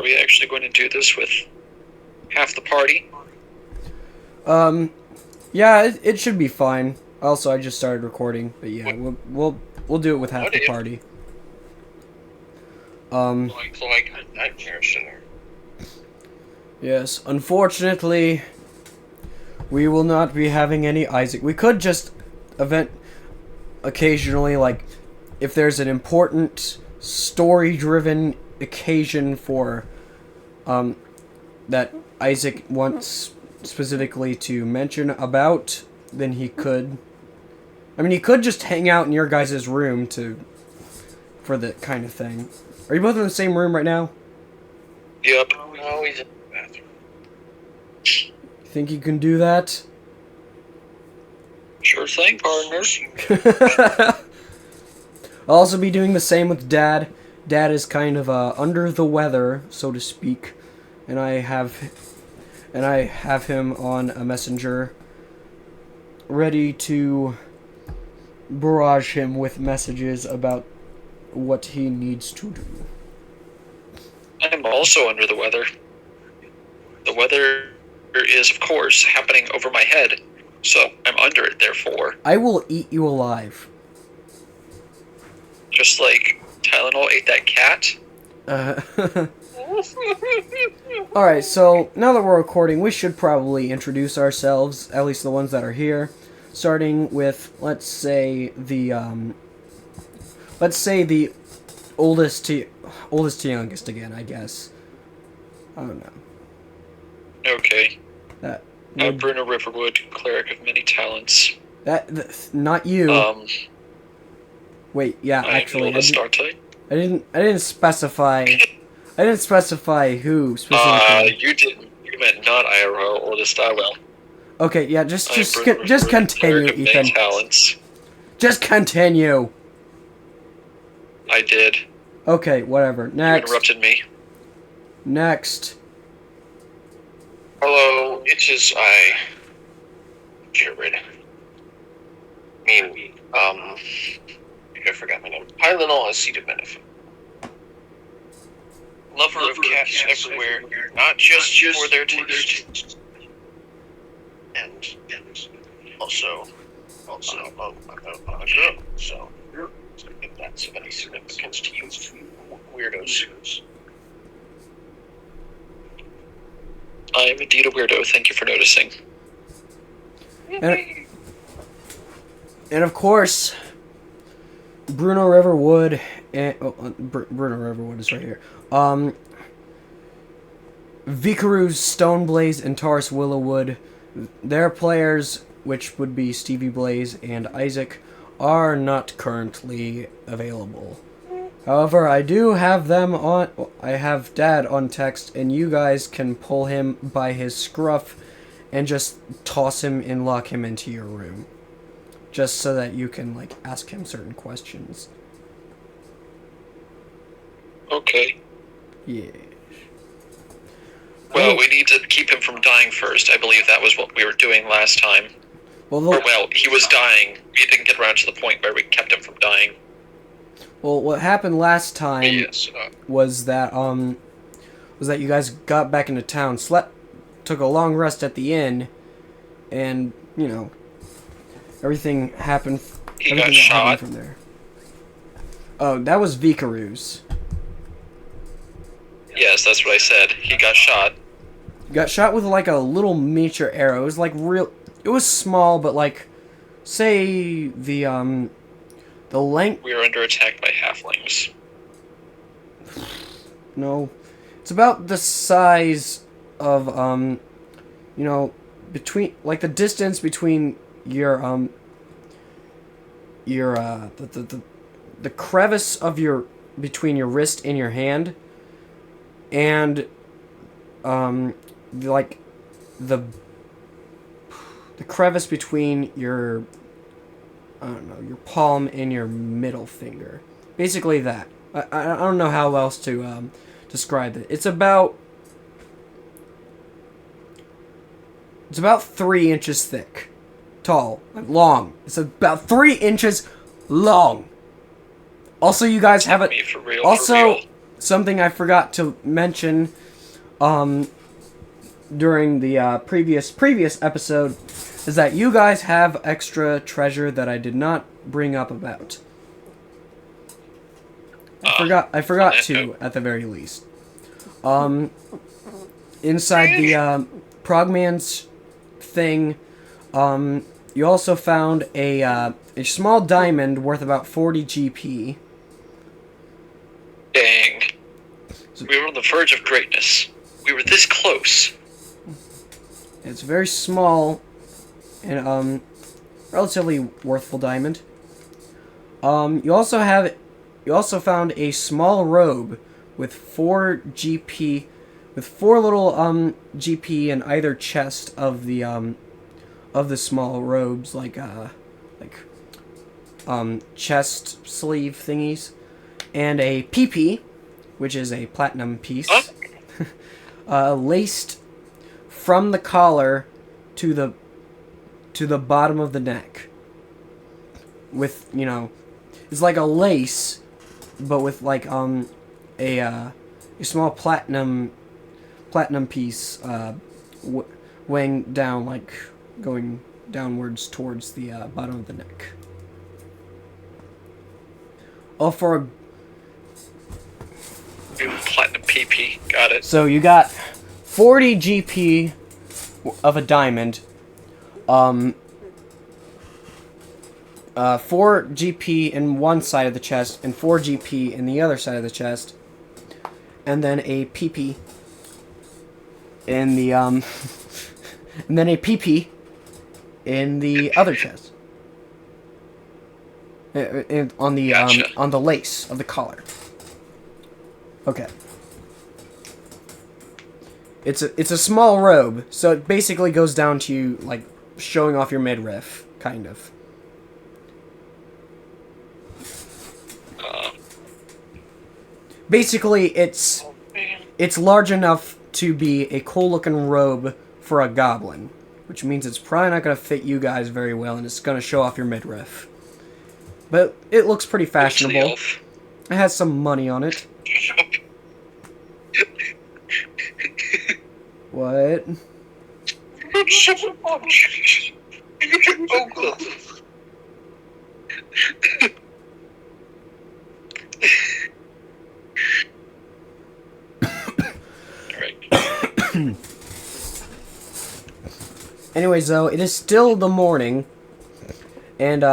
we actually going to do this with half the party? Yeah, it should be fine. Also, I just started recording, but yeah, we'll do it with half What the if- party. Like a nightmare center. Yes, unfortunately, we will not be having any Isaac. We could just event occasionally, like, if there's an important story-driven occasion for, that Isaac wants specifically to mention about, then he could. I mean, he could just hang out in your guys' room for the kind of thing. Are you both in the same room right now? Yep. No, he's in the bathroom. Think you can do that? Sure thing, partner. I'll also be doing the same with Dad. Dad is kind of under the weather, so to speak, and I have him on a messenger, ready to barrage him with messages about what he needs to do. I'm also under the weather. The weather is, of course, happening over my head, so I'm under it, therefore. I will eat you alive. Just like Tylenol ate that cat. Alright, so now that we're recording, we should probably introduce ourselves, at least the ones that are here. Starting with, let's say the oldest to youngest again, I guess. I don't know. Okay. That I'm Bruno Riverwood, cleric of many talents. not you. Wait, yeah, actually, I'm star type. I didn't specify. I didn't specify who specifically. You didn't. You meant not IRL, oldest star. Well. Okay, yeah, just continue, cleric of many Ethan. talents. Just continue. I did. Okay, whatever. Next. You interrupted me. Next. Hello, it is I, Jared. I forgot my name. Tylenol has seated benefit. Lover of cats everywhere, not just for their taste. And also a girl, so if that's of any significance to you weirdos. I am indeed a weirdo, thank you for noticing. And of course, Bruno Riverwood and Bruno Riverwood is right here. Vicarus Stoneblaze and Taurus Willowwood, their players, which would be Stevie Blaze and Isaac, are not currently available. However, I do have them on. I have Dad on text, and you guys can pull him by his scruff and just toss him and lock him into your room, just so that you can like ask him certain questions. Okay. Yeah. Well, we need to keep him from dying first. I believe that was what we were doing last time. Well, he was dying. We didn't get around to the point where we kept him from dying. Well, what happened last time was that you guys got back into town, slept, took a long rest at the inn, and you know, everything happened. He got shot from there. Oh, that was Vicarus. Yes, that's what I said. He got shot. Got shot with like a little miniature arrow. It was like real. It was small, but like, say the length. We were under attack by halflings. No, it's about the size of you know, between like the distance between your the crevice of your between your wrist and your hand, and like the crevice between your, I don't know, your palm and your middle finger. Basically that. I don't know how else to describe it. It's about 3 inches thick. Tall. Long. It's about 3 inches long. Also, you guys have it. For real, also, for real. something I forgot to mention during the previous episode is that you guys have extra treasure that I did not bring up about. I forgot to, at the very least. Inside the Progman's thing, you also found a small diamond worth about 40 GP. Dang. We were on the verge of greatness. We were this close. It's very small and relatively worthful diamond. You also found a small robe with 4 GP, with 4 little GP in either chest of the small robes, like chest sleeve thingies, and a PP, which is a platinum piece, laced from the collar to the bottom of the neck. With, you know, it's like a lace, but with like a small platinum piece weighing down, like going downwards towards the bottom of the neck. Oh, for a platinum PP, got it. So you got 40 GP of a diamond, 4 GP in one side of the chest and 4 GP in the other side of the chest, and then a PP in the and then a PP in the other chest. On the Gotcha. On the lace of the collar. Okay. It's a small robe, so it basically goes down to you, like, showing off your midriff, kind of. Basically, it's large enough to be a cool-looking robe for a goblin, which means it's probably not going to fit you guys very well, and it's going to show off your midriff. But it looks pretty fashionable. It has some money on it. What? Anyways, though, it is still the morning. And,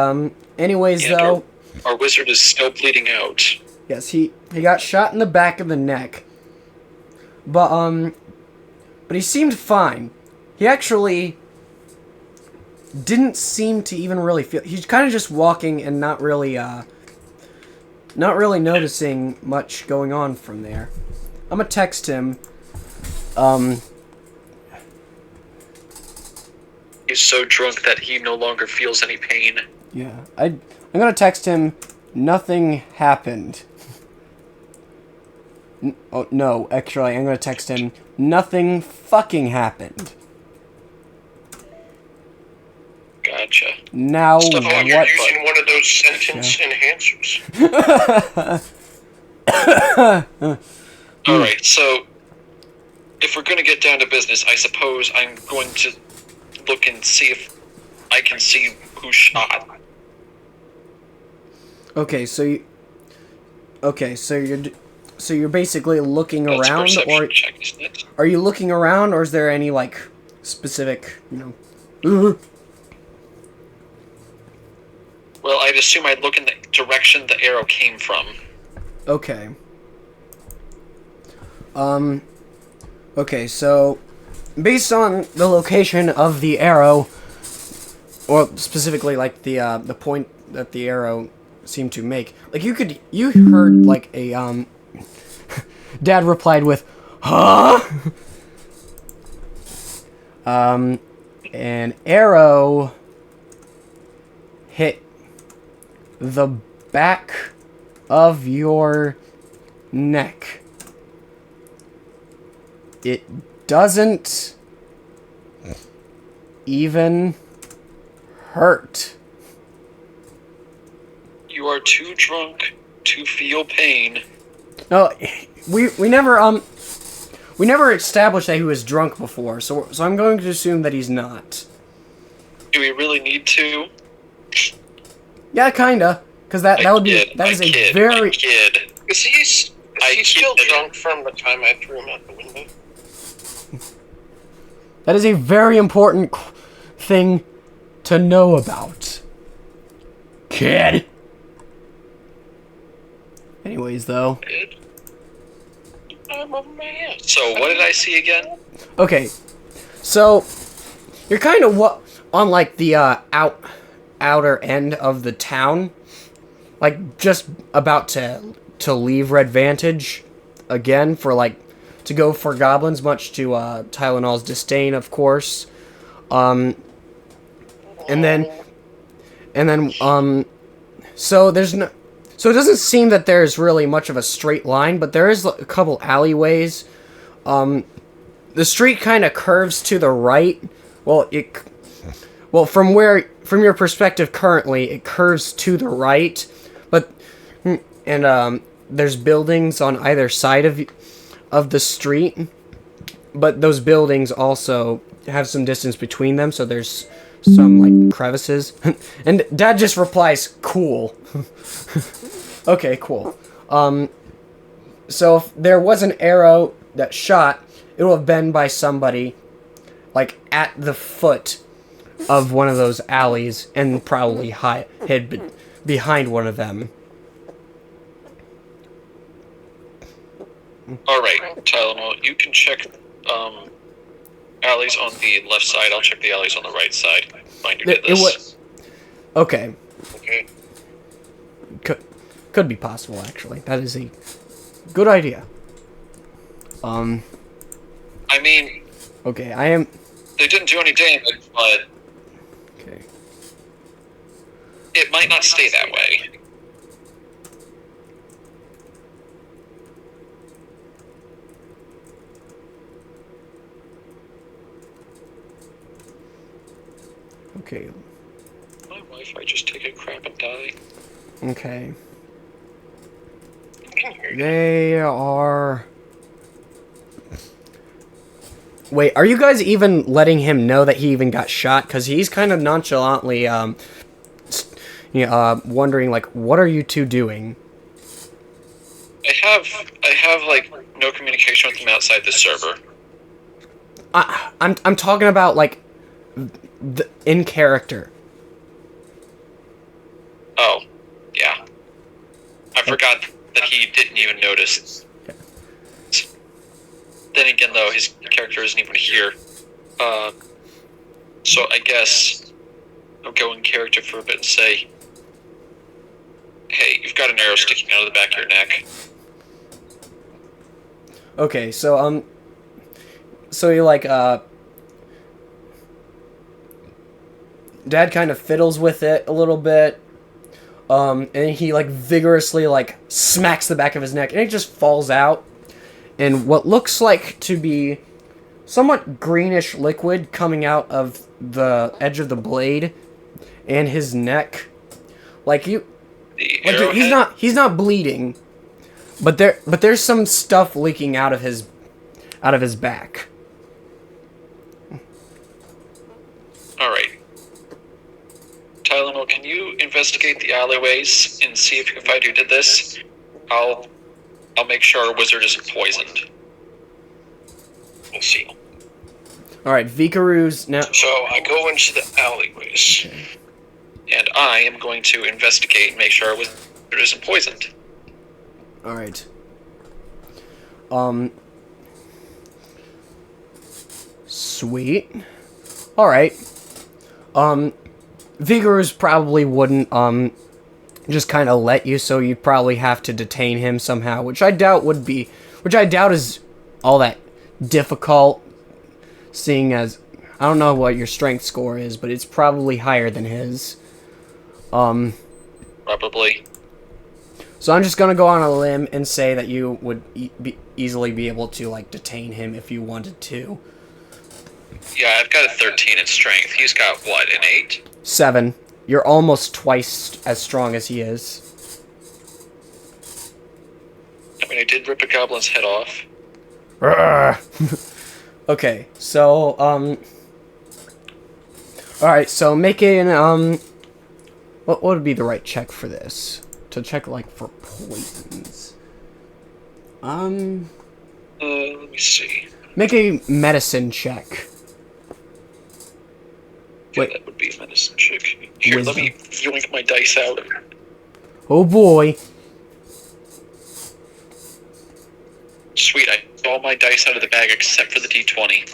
anyways, And though... Our wizard is still bleeding out. Yes, he got shot in the back of the neck. But he seemed fine. He actually didn't seem to even really feel... He's kind of just walking and not really noticing much going on from there. I'm gonna text him. He's so drunk that he no longer feels any pain. Yeah, I'm gonna text him, nothing happened. Oh, no, actually, I'm gonna text him, nothing fucking happened. Gotcha. Now, Stuff like you're what? using one of those sentence enhancers. Alright, so if we're gonna get down to business, I suppose I'm going to look and see if I can see who shot. Okay, so you're basically looking That's a around, perception or check, isn't it? are you looking around, or is there any, like, specific, you know... Well, I'd assume I'd look in the direction the arrow came from. Okay. Okay, so based on the location of the arrow, or specifically like the point that the arrow seemed to make, like you heard like a Dad replied with, "Huh?" An arrow hit the back of your neck. It doesn't even hurt. You are too drunk to feel pain. No, we never established that he was drunk before, so I'm going to assume that he's not. Do we really need to? Yeah, kinda, because that would be that is a very kid. Is he still kid. drunk from the time I threw him out the window? that is a very important thing to know about, kid. Anyways, though. Kid? I'm a man. So what did I see again? Okay, so you're kind of on like the outer end of the town, like just about to leave Red Vantage again for like to go for goblins, much to Tylenol's disdain, of course. And then so there's no. So it doesn't seem that there's really much of a straight line, but there is a couple alleyways. The street kind of curves to the right. Well, from your perspective currently, it curves to the right, but there's buildings on either side of the street, but those buildings also have some distance between them, so there's some like crevices. And Dad just replies, "Cool." Okay, cool. So if there was an arrow that shot, it would have been by somebody, like, at the foot of one of those alleys, and probably hid behind one of them. Alright, Tylenol, you can check alleys on the left side. I'll check the alleys on the right side. Find you did this. Okay. Okay. Could be possible, actually. That is a good idea. I mean, Okay, I am... they didn't do any damage, but Okay. it might not stay that way. Okay. My Wi-Fi just take a crap and die. Okay. I can hear you. They are... Wait, are you guys even letting him know that he even got shot? Because he's kind of nonchalantly, wondering, like, what are you two doing? I have like no communication with them outside the server. I'm talking about, like, in character. Oh, yeah. I forgot that he didn't even notice. Then again, though, his character isn't even here. So I guess I'll go in character for a bit and say, "Hey, you've got an arrow sticking out of the back of your neck." Okay, so you like, Dad kind of fiddles with it a little bit, and he, like, vigorously, like, smacks the back of his neck, and it just falls out, and what looks like to be somewhat greenish liquid coming out of the edge of the blade and his neck. Like, The like, arrowhead? he's not bleeding, but there's some stuff leaking out of his back. Alright. Tylenol, can you investigate the alleyways and see if you can find who did this? I'll make sure our wizard isn't poisoned. We'll see. All right, Vikaru's now. So I go into the alleyways. And I am going to investigate and make sure our wizard isn't poisoned. All right. Sweet. All right. Vigorous probably wouldn't just kind of let you, so you'd probably have to detain him somehow, which I doubt is all that difficult, seeing as I don't know what your strength score is, but it's probably higher than his. Probably. So I'm just gonna go on a limb and say that you would easily be able to, like, detain him if you wanted to. Yeah, I've got a 13 in strength. He's got, what, an 8? 7. You're almost twice as strong as he is. mean, I did rip a goblin's head off. Okay, so, alright, so making, what would be the right check for this? To check, like, for poisons. Let me see. Make a medicine check. Yeah, Wait. that would be a medicine check. Here, Wisdom. let me yoink my dice out. Oh boy. Sweet, I got all my dice out of the bag except for the d20.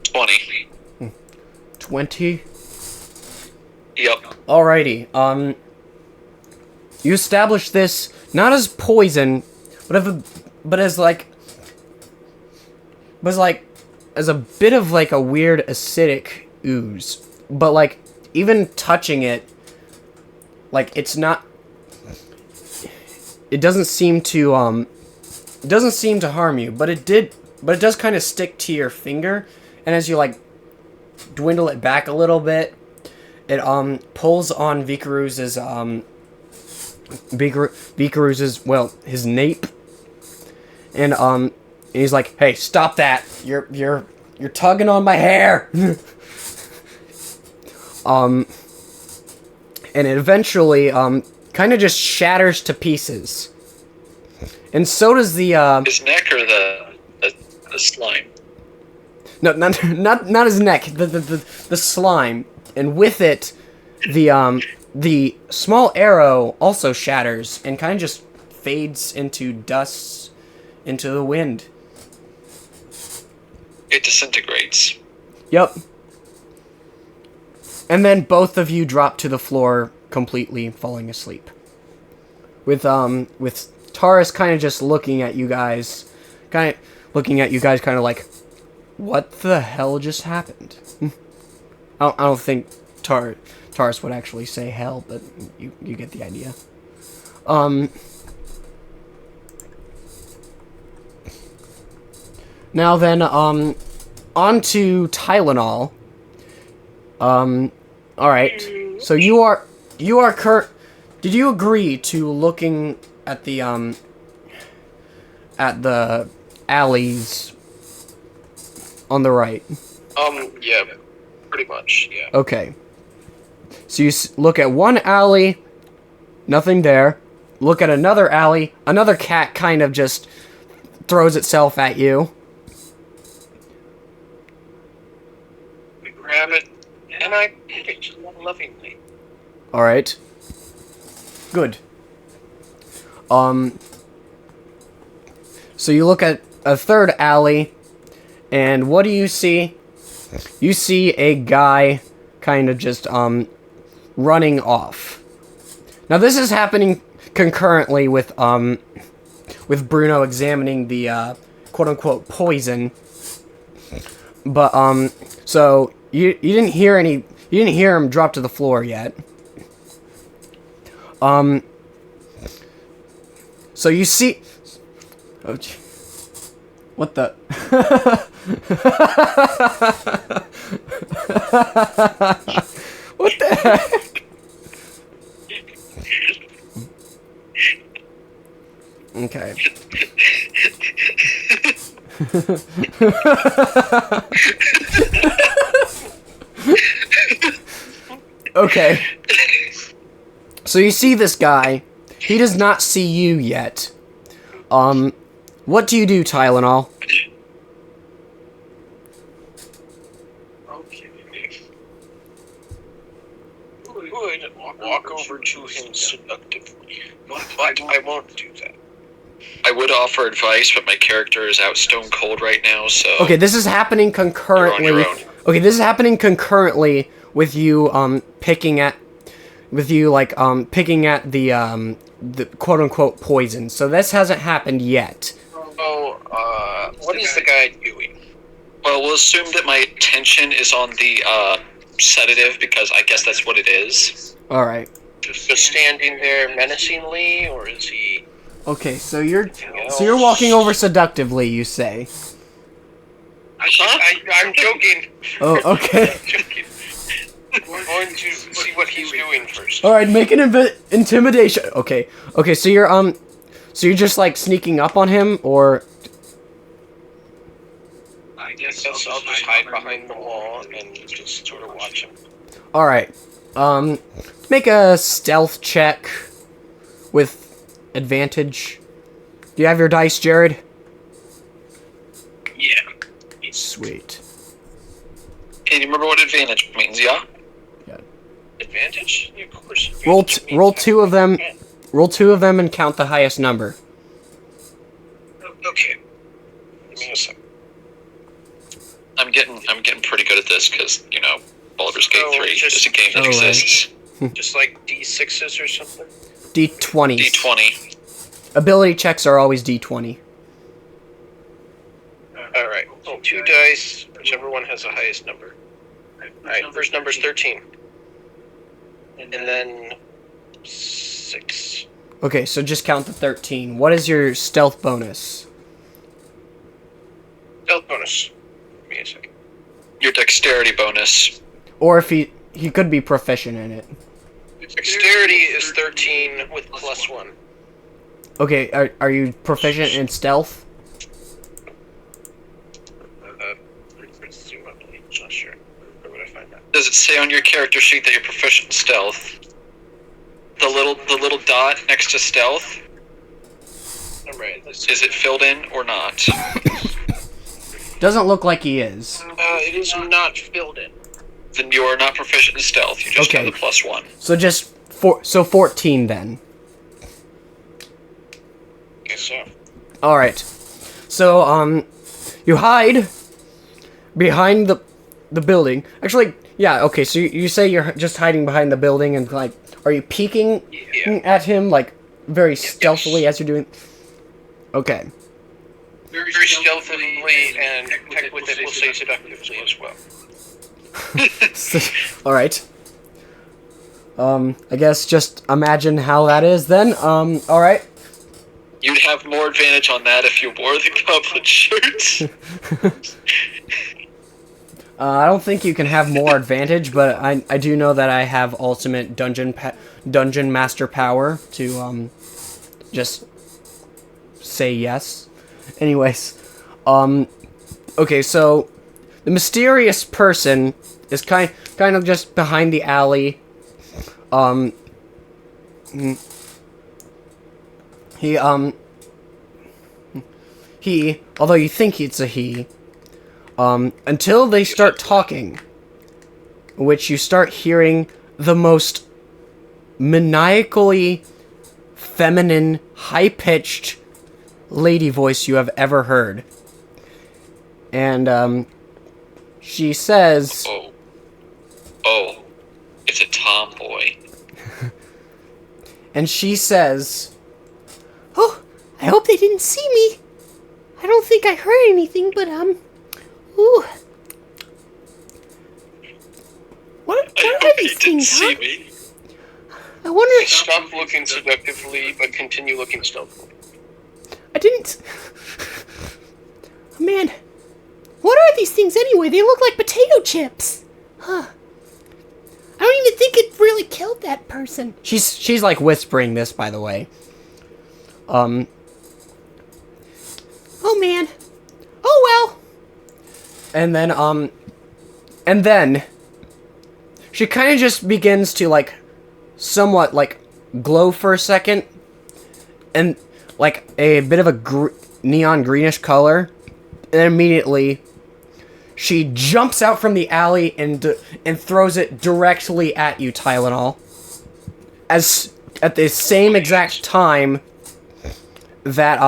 20. 20. Yep. Alrighty, you establish this not as poison, but as a bit of like a weird acidic ooze. But like even touching it, like it's not. It doesn't seem to harm you, but it does kind of stick to your finger, and as you like dwindle it back a little bit, it pulls on Vikaruz's well, his nape, and he's like, "Hey, stop that! You're tugging on my hair." And it eventually kind of just shatters to pieces, and so does the His neck or the slime? no, not his neck, the slime, and with it, the small arrow also shatters and kind of just fades into dust, into the wind. It disintegrates. Yep. And then both of you drop to the floor, completely falling asleep. With Taurus kind of just looking at you guys, kind of like, what the hell just happened? I don't think Taurus would actually say hell, but you get the idea. Now then, on to Tylenol. Alright. So you are did you agree to looking at the alleys on the right? Yeah, pretty much, yeah. Okay. So you look at one alley, nothing there. Look at another alley, another cat kind of just throws itself at you. We grab it, and I pet it lovingly. Alright. Good. So you look at a third alley, and what do you see? You see a guy kind of just, running off. Now this is happening concurrently with Bruno examining the, quote-unquote poison. But, so, you didn't hear him drop to the floor yet. So you see... Oh, what the... What the heck? Okay. Okay. So you see this guy. He does not see you yet. What do you do, Tylenol? Okay. Good. Walk over to him seductively. But I won't do that. I would offer advice, but my character is out stone cold right now, so... Okay, this is happening concurrently. You're on your own. Okay, this is happening concurrently with you picking at the quote unquote poison. So this hasn't happened yet. So, what is the guy doing? Well, we'll assume that my attention is on the sedative, because I guess that's what it is. All right. Just standing there menacingly, or is he... Okay, so you're walking over seductively, you say. I'm joking. Oh, okay. I'm joking. I'm going to see what he's doing first. All right, make an intimidation. Okay, so you're just like sneaking up on him, or I guess I'll just hide behind the wall and just sort of watch him. all right. Make a stealth check with advantage. Do you have your dice, Jared? Yeah. Sweet. Hey, do you remember what advantage means? Yeah. Advantage? Yeah, of course. Roll two of them. Roll 2 of them and count the highest number. Okay. Give me a second. I'm getting pretty good at this because Baldur's Gate So, 3 just- is a game that Oh, right. exists. Just like D6s or something? D20. D20. Ability checks are always D20. Alright. 2 dice, whichever one has the highest number. Alright, first number's 13. And then 6. Okay, so just count the 13. What is your stealth bonus? Stealth bonus. Give me a second. Your dexterity bonus. Or if he could be proficient in it. Dexterity is 13 with +1. Okay, are you proficient in stealth? Presumably. Not sure. Where would I find that? Does it say on your character sheet that you're proficient in stealth? The little dot next to stealth, Alright, is it filled in or not? Doesn't look like he is. it is not filled in. Then you are not proficient in stealth. You just Okay. have the +1. So just 14 then. Guess so. All right. So you hide behind the building. Actually, yeah. Okay. So you say you're just hiding behind the building, and like, are you peeking Yeah. at him like very stealthily as you're doing? Okay. Very stealthily and heck with it, we'll say seductively as well. All right. I guess just imagine how that is then. All right. You'd have more advantage on that if you wore the goblin shirt. I don't think you can have more advantage, but I do know that I have ultimate dungeon master power to just say yes. Anyways, okay, so the mysterious person is kind of just behind the alley. He, although you think it's a he, until they start talking, which you start hearing the most maniacally feminine, high-pitched lady voice you have ever heard. And, she says... Oh, it's a tomboy. And she says... Oh, I hope they didn't see me. I don't think I heard anything, but, ooh. What are these things, huh? Me. I wonder... Stop looking seductively, but continue looking stealthily. I didn't... Man, what are these things anyway? They look like potato chips. Huh. I don't even think it really killed that person. She's like whispering this, by the way. Oh man. Oh well. And then she kind of just begins to like somewhat like glow for a second, and like a bit of a neon greenish color, and immediately she jumps out from the alley and throws it directly at you, Tylenol. As at the same exact time that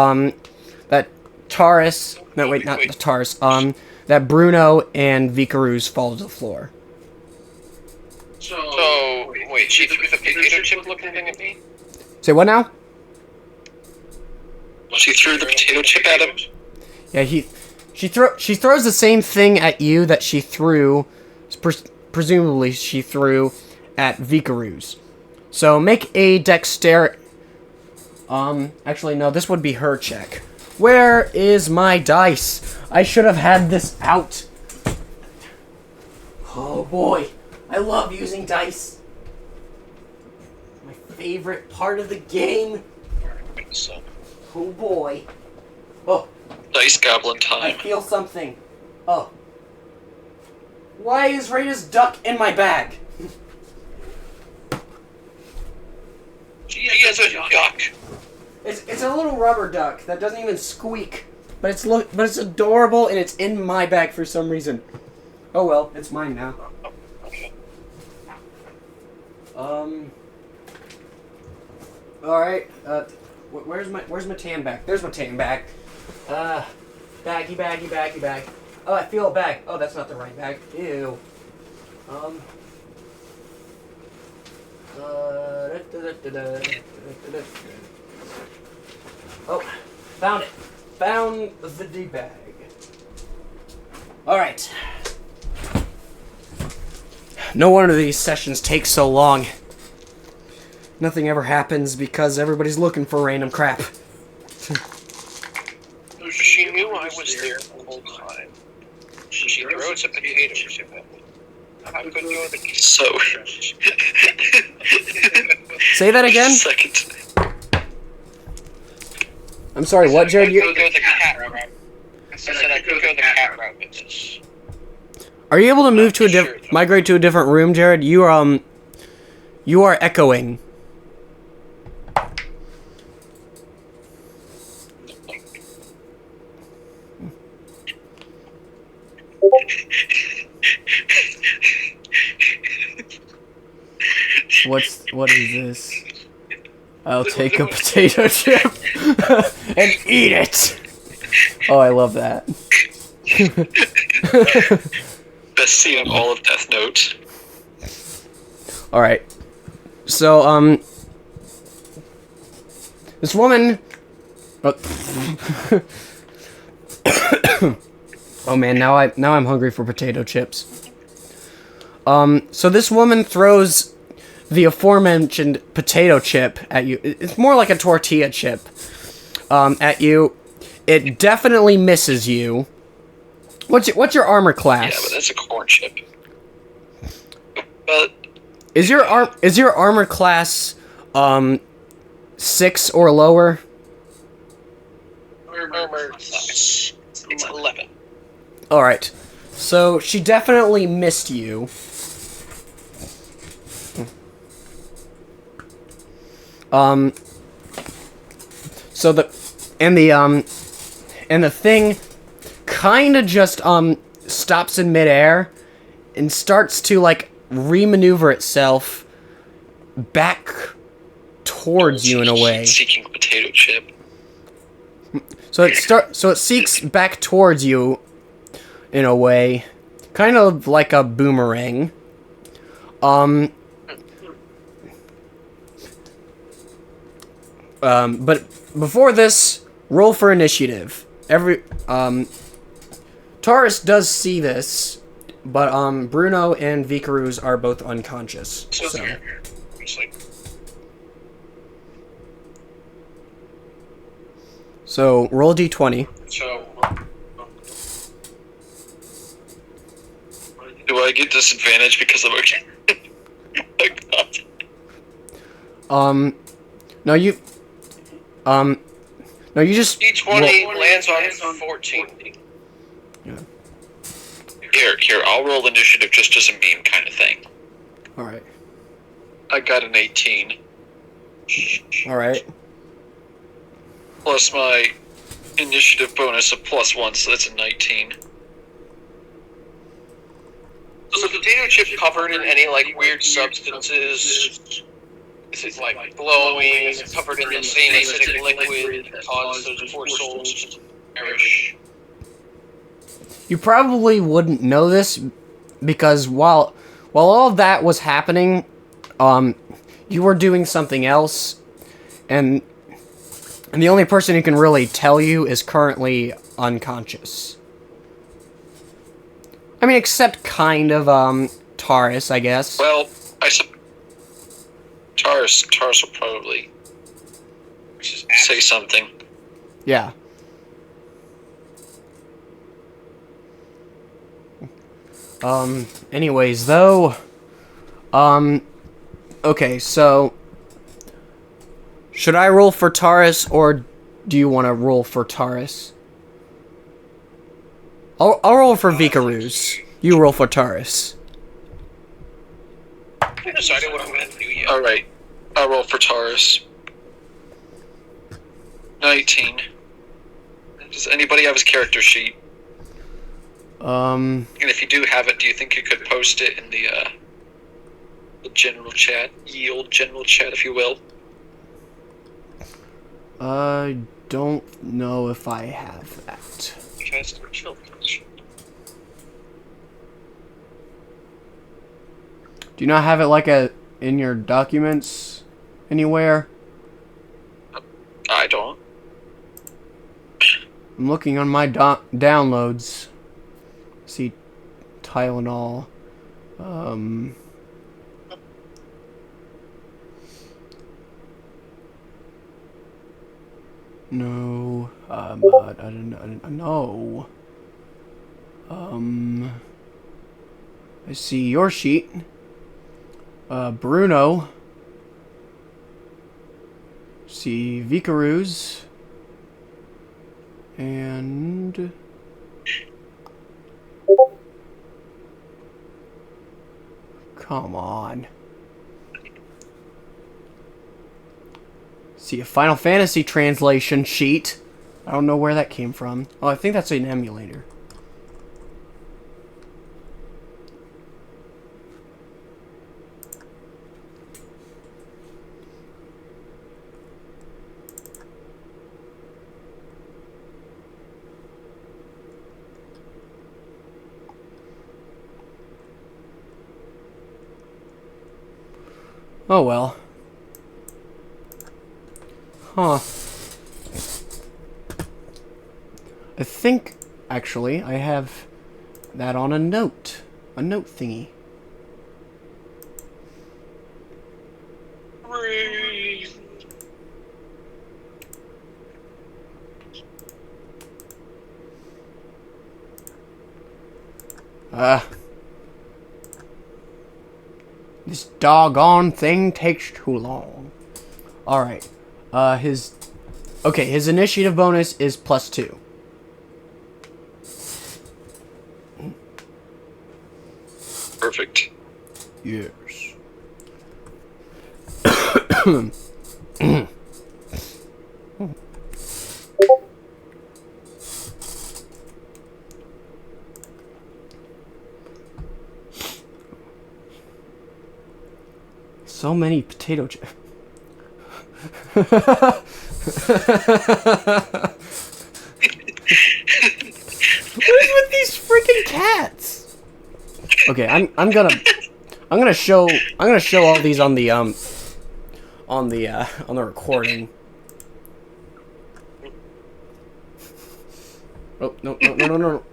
that Taurus, no wait, not Taurus, that Bruno and Vicaruz fall to the floor. So, wait, she threw the potato chip looking thing at me? Say what now? She threw the potato chip at him. Yeah, she throws the same thing at you that she threw, presumably she threw at Vicaruz. So make a dexterity. Actually no, this would be her check. Where is my dice? I should have had this out. Oh boy, I love using dice. My favorite part of the game. So, Oh boy. Oh, Dice Goblin I time. feel something. Oh. Why is Rita's duck in my bag? he is a duck. It's a little rubber duck that doesn't even squeak. But it's adorable and it's in my bag for some reason. Oh well, it's mine now. Okay. Alright, where's my tan bag? There's my tan bag. Baggy. Oh, I feel a bag. Oh, that's not the right bag. Ew. Oh, found it. Found the D-bag. Alright. No wonder these sessions take so long. Nothing ever happens because everybody's looking for random crap. She knew I was there the whole time. She throws a potato chip at me. I couldn't go to the So. Say that again? Second. I'm sorry, what, Jared? I could go the cat route. I said I could go the cat route with this. Are you able to move to Sure. migrate to a different room, Jared? You are echoing. What is this? I'll take a potato chip and eat it. Oh, I love that. Best scene in all of Death Note. All right. So, this woman. Oh man, now I'm hungry for potato chips. So this woman throws the aforementioned potato chip at you. It's more like a tortilla chip. At you. It definitely misses you. What's your armor class? Yeah, but that's a corn chip. But Is your armor class 6 or lower? Armor class. It's 11. All right. So she definitely missed you. So the thing kind of just stops in midair and starts to like remaneuver itself back towards you in a way. Seeking potato chip. So it seeks back towards you in a way, kind of like a boomerang. But before this, roll for initiative. Taurus does see this, but Bruno and Vikaruz are both unconscious. So. So roll a d20. So, Do I get disadvantage because I'm okay? Oh God. No, you just D20 lands on 14. Yeah. Here, I'll roll initiative just as a meme kind of thing. All right. I got an 18. All right. Plus my initiative bonus of +1, so that's a 19. Is the potato chip covered in any, like, weird substances? Is it, like, glowing? Is it covered in the same acidic liquid that caused those poor souls to perish? You probably wouldn't know this because while all of that was happening, you were doing something else, and the only person who can really tell you is currently unconscious. I mean, except kind of Taurus, I guess. Well, Taurus will probably say something. Yeah. Anyways, though, Okay, so should I roll for Taurus, or do you want to roll for Taurus? I'll roll for Vikaruz. You roll for Taurus. I haven't decided what I'm going to do yet. Alright. I'll roll for Taurus. 19. Does anybody have his character sheet? And if you do have it, do you think you could post it in the general chat? Ye old general chat, if you will. I don't know if I have that. Do you not have it like in your documents anywhere? I don't. I'm looking on my downloads. See Tylenol. No. I don't know. I see your sheet. Bruno. See Vikaruz. And come on. See a Final Fantasy translation sheet. I don't know where that came from. Oh, I think that's an emulator. Oh well. Huh. I think, actually, I have that on a note. A note thingy. This doggone thing takes too long. Alright. His initiative bonus is +2. Perfect. Yes. So many potato chips. What is with these freaking cats? Okay, I'm gonna show all these on the recording. Oh no.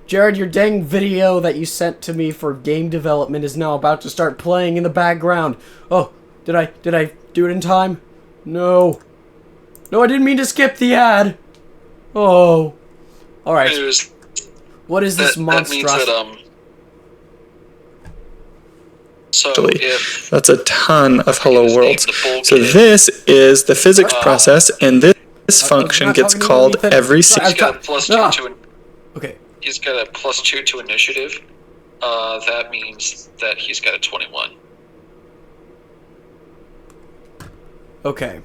Jared, your dang video that you sent to me for game development is now about to start playing in the background. Oh, did I do it in time? No. No, I didn't mean to skip the ad. Oh. Alright. What is this monstrosity? That means that, so if that's a ton of hello his worlds. name's the Bull So Kid, this is the physics process, and this function gets called every he's got a +2 to Okay. He's got a +2 to initiative. That means that he's got a 21. Okay.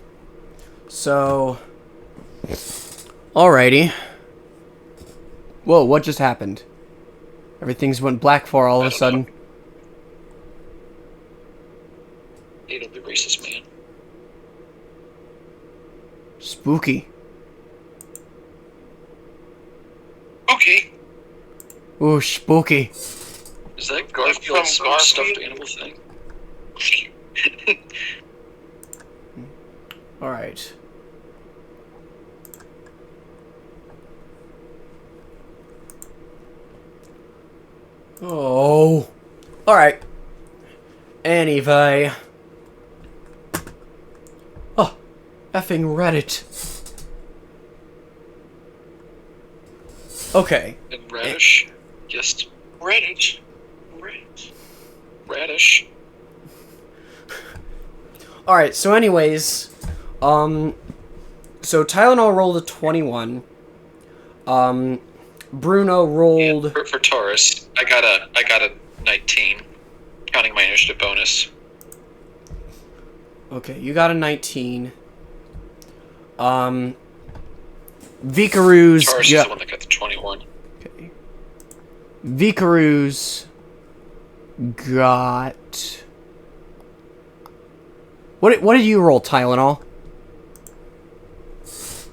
So alrighty. Whoa, what just happened? Everything's went black for all of a sudden. It'll be racist, man. Spooky. Okay. Ooh, spooky. Is that Garfield's From stuffed Garfield? animal thing? Alright. Oh. Alright. Anyway. Oh. Effing Reddit. Okay. And radish? Yes. Radish. Radish. Alright, so anyways, so Tylenol rolled a 21. Bruno rolled... For Taurus, I got a 19, counting my initiative bonus. Okay, you got a 19. Vikaru's... Taurus is the one that got the 21. Okay. Vikaru's got... What did you roll, Tylenol?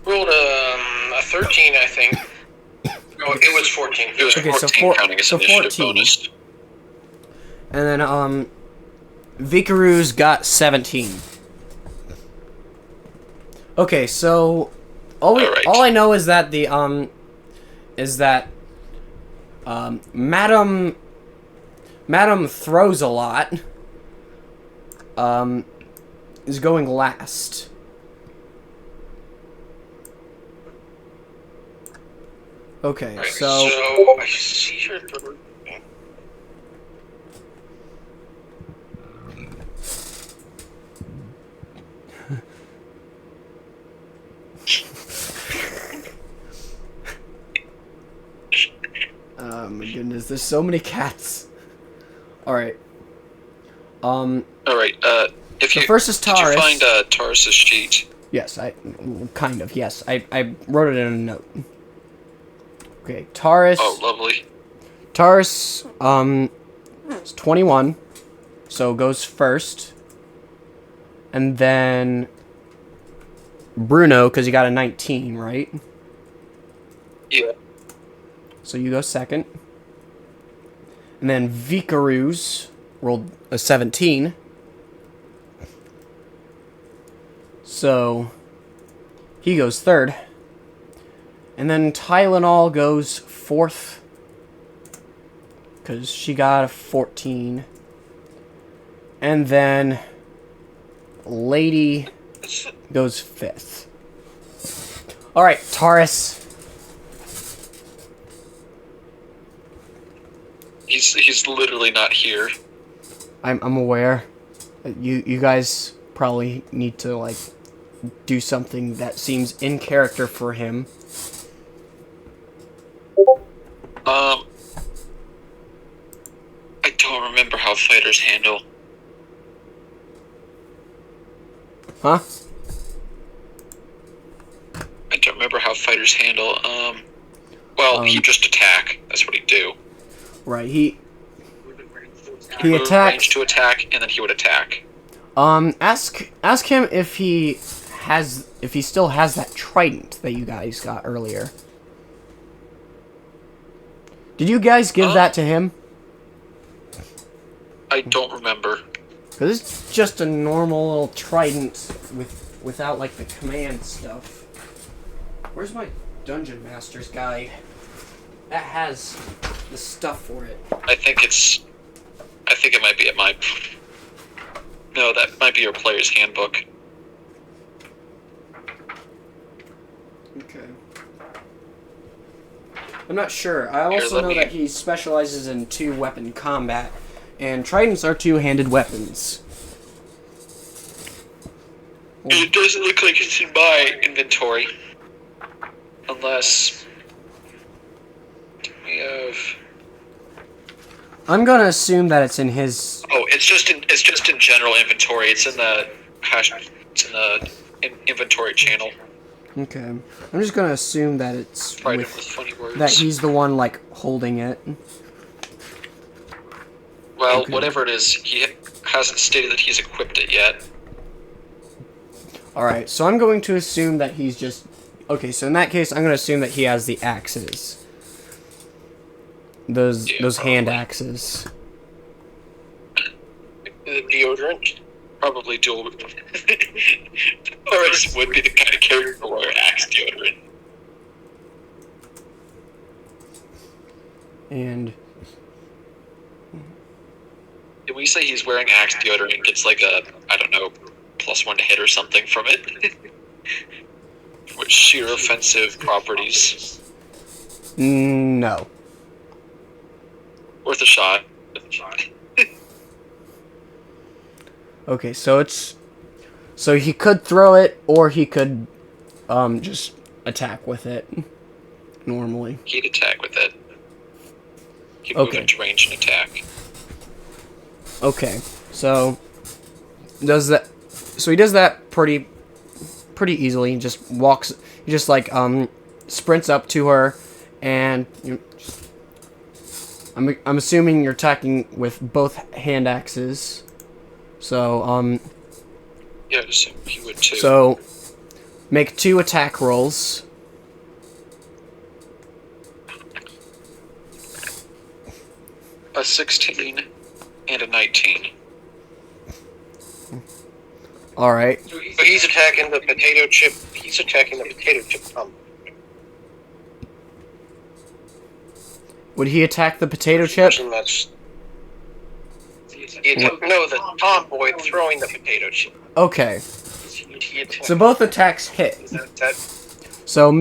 Rolled a 13, I think. No, it was 14. It was Okay, 14, counting his initiative 14. bonus. And then, Vikaru's got 17. Okay, so all I know is that the Madam Throws a Lot is going last. Okay, Right, so I see her. oh my goodness, there's so many cats. All right. All right. If So you first is did Taurus. you find Taurus's sheet? Yes, I wrote it in a note. Okay, Taurus. Oh, lovely. Taurus, is 21, so goes first. And then Bruno, because you got a 19, right? Yeah. So you go second. And then Vikaru's rolled a 17. So he goes third. And then Tylenol goes fourth. Because she got a 14. And then Lady goes fifth. Alright, Taurus. He's literally not here. I'm aware. You guys probably need to, like, do something that seems in character for him. I don't remember how fighters handle. Huh? I don't remember how fighters handle. He just attack. That's what he'd do. Right, he He attacks. range to attack, and then he would attack. Ask him if he still has that trident that you guys got earlier. Did you guys give that to him? I don't remember. Because it's just a normal little trident without, like, the command stuff. Where's my Dungeon Master's Guide? That has the stuff for it. I think it might be at my... No, that might be your player's handbook. Okay. I'm not sure. I also know that he specializes in two-weapon combat, and tridents are two-handed weapons. It doesn't look like it's in my inventory. Unless... we have... I'm gonna assume that it's in his... Oh, it's just in general inventory. It's in the inventory channel. Okay. I'm just gonna assume that it's Trident with funny words. that he's the one, like, holding it. Well, Okay. whatever it is, he hasn't stated that he's equipped it yet. Alright, so I'm going to assume that he's just... Okay, so in that case, I'm gonna assume that he has the axes. Those hand axes. The deodorant. Probably dual. Taurus would be the kind of character to wear axe deodorant. And... Did we say he's wearing axe deodorant and gets like a, I don't know, +1 to hit or something from it? With sheer offensive properties. No. Worth a shot. Okay, so it's So he could throw it, or he could just attack with it normally. He'd attack with it. He'd Okay. move into range and attack. Okay, so does that? So he does that pretty easily. He just walks. He just like sprints up to her, and I'm assuming you're attacking with both hand axes. So Yeah, I'd assume he would too. So make 2 attack rolls. A 16 and a 19. All right. So he's attacking the potato chip. He's attacking the potato chip. Would he attack the potato chip? Person that's no, the tomboy throwing the potato chip. Okay. So both attacks hit. That So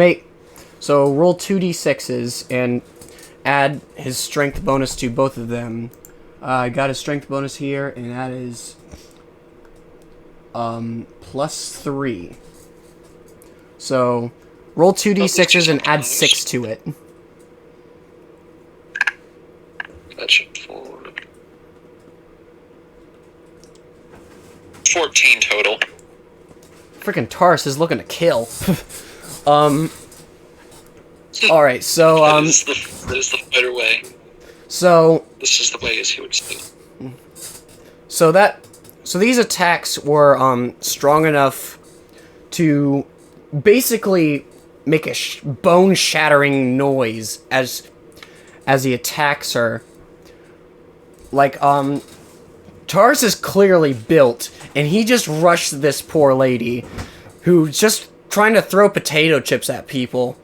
roll 2d6s and add his strength bonus to both of them. I got his strength bonus here, and that is +3. So roll 2d6s and add 6 to it. That should 14 total. Freaking Taurus is looking to kill. All right, so That is the better way. so This is the way, as he would say. So these attacks were strong enough to basically make a bone-shattering noise as he attacks her. Like Tars is clearly built, and he just rushed this poor lady, who's just trying to throw potato chips at people.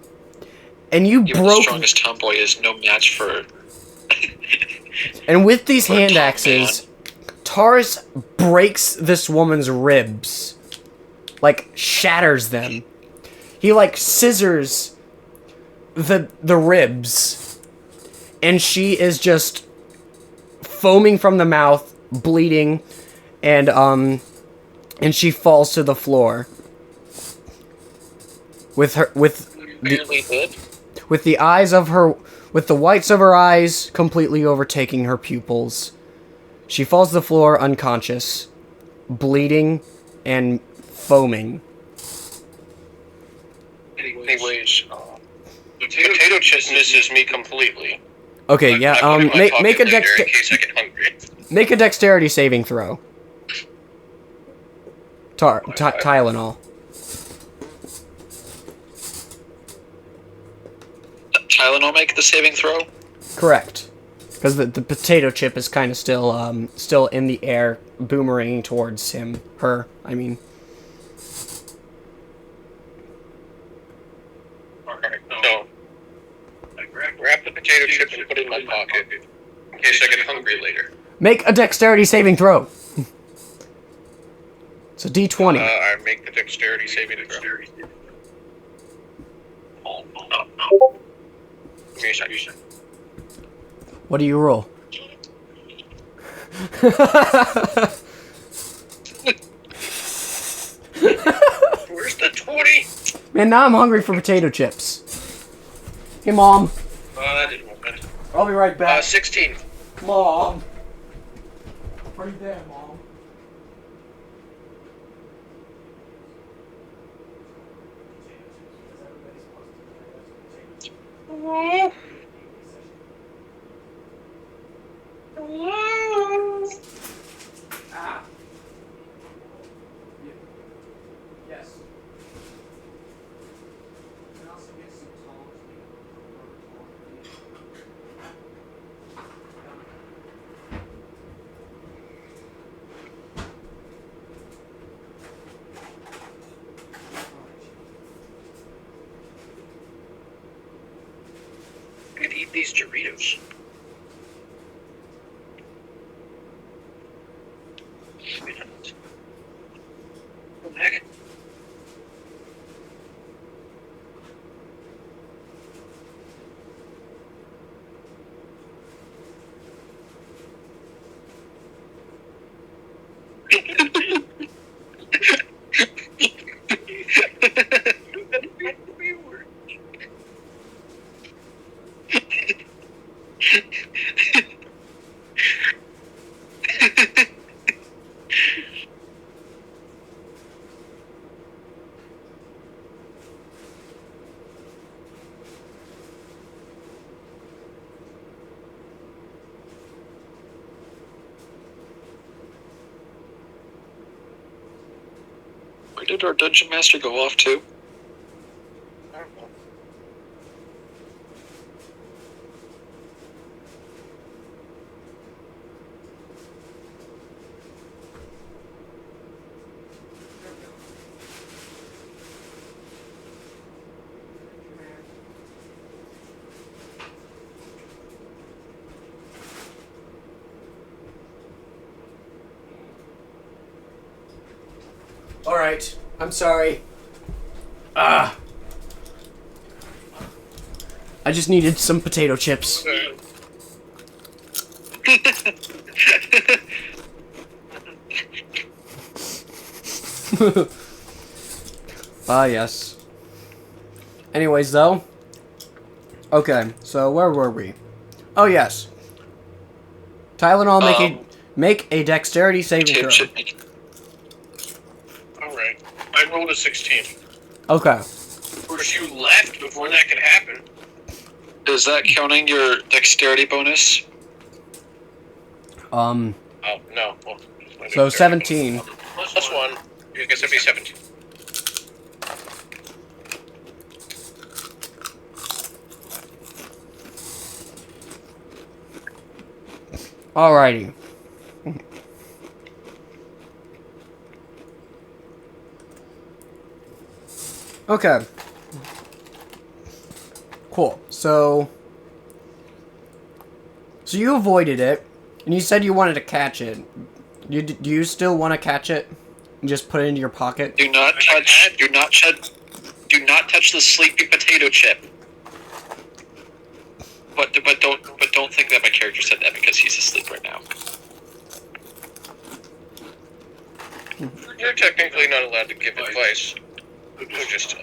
And you Even the broke. strongest tomboy is no match for. And with these For a hand top axes, Taurus breaks this woman's ribs. Like, shatters them. He, like, scissors the ribs. And she is just foaming from the mouth, bleeding, and she falls to the floor. With barely did. with the whites of her eyes completely overtaking her pupils. She falls to the floor unconscious, bleeding and foaming. Anyways, potato chip misses me completely. Okay, yeah. I'm putting my Make a pocket later in case I get hungry. make a dexterity saving throw. Tylenol. Tylenol make the saving throw? Correct. Because the potato chip is kind of still in the air, boomeranging towards him. Her, I mean. Alright, so I grab the potato chip and put it in my pocket in case I get hungry later. Make a dexterity saving throw. It's a D20. I make the dexterity saving throw. Give me a second. What do you roll? Where's the 20? Man, now I'm hungry for potato chips. Hey, Mom. That didn't work. I'll be right back. 16. Mom. Are you there, Mom? Ah. Yes. Can I also get some tongs? I could eat these Doritos. Heck. Did our dungeon master go off too? Alright, I'm sorry. I just needed some potato chips. Yes. Anyways, though. Okay, so where were we? Oh, yes. Tylenol, make a dexterity saving throw. Alright. I rolled a 16. Okay. Of course, you left before that could happen. Is that counting your dexterity bonus? Oh, no. Well, So 17. Plus 1. I guess it'd be 17. Alrighty. Okay. Cool. So you avoided it, and you said you wanted to catch it. Do you still want to catch it and just put it into your pocket? Do not touch the sleepy potato chip. But don't think that my character said that because he's asleep right now. You're technically not allowed to give advice. So just,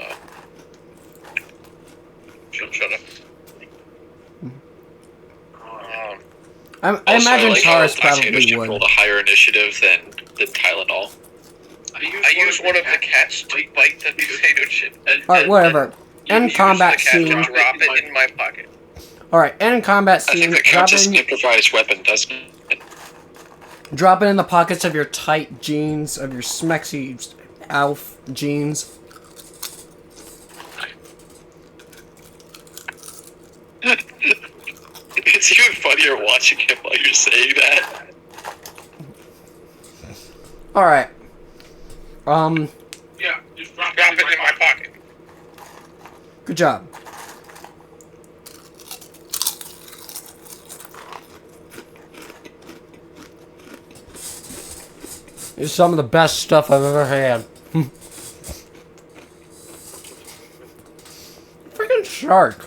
shut up. I imagine Taurus potato probably chip would. rolled a higher initiative than Tylenol. I used one of the cats to bite the potato chip. Alright, whatever. End combat scene. Drop it in my pocket. Alright, end combat I scene. think that counts as an improvised weapon, doesn't it? Drop it in the pockets of your tight jeans, of your smexy Alf jeans. It's even funnier watching him while you're saying that. Alright. Yeah, just drop it in my pocket. Good job. It's some of the best stuff I've ever had. Freaking shark.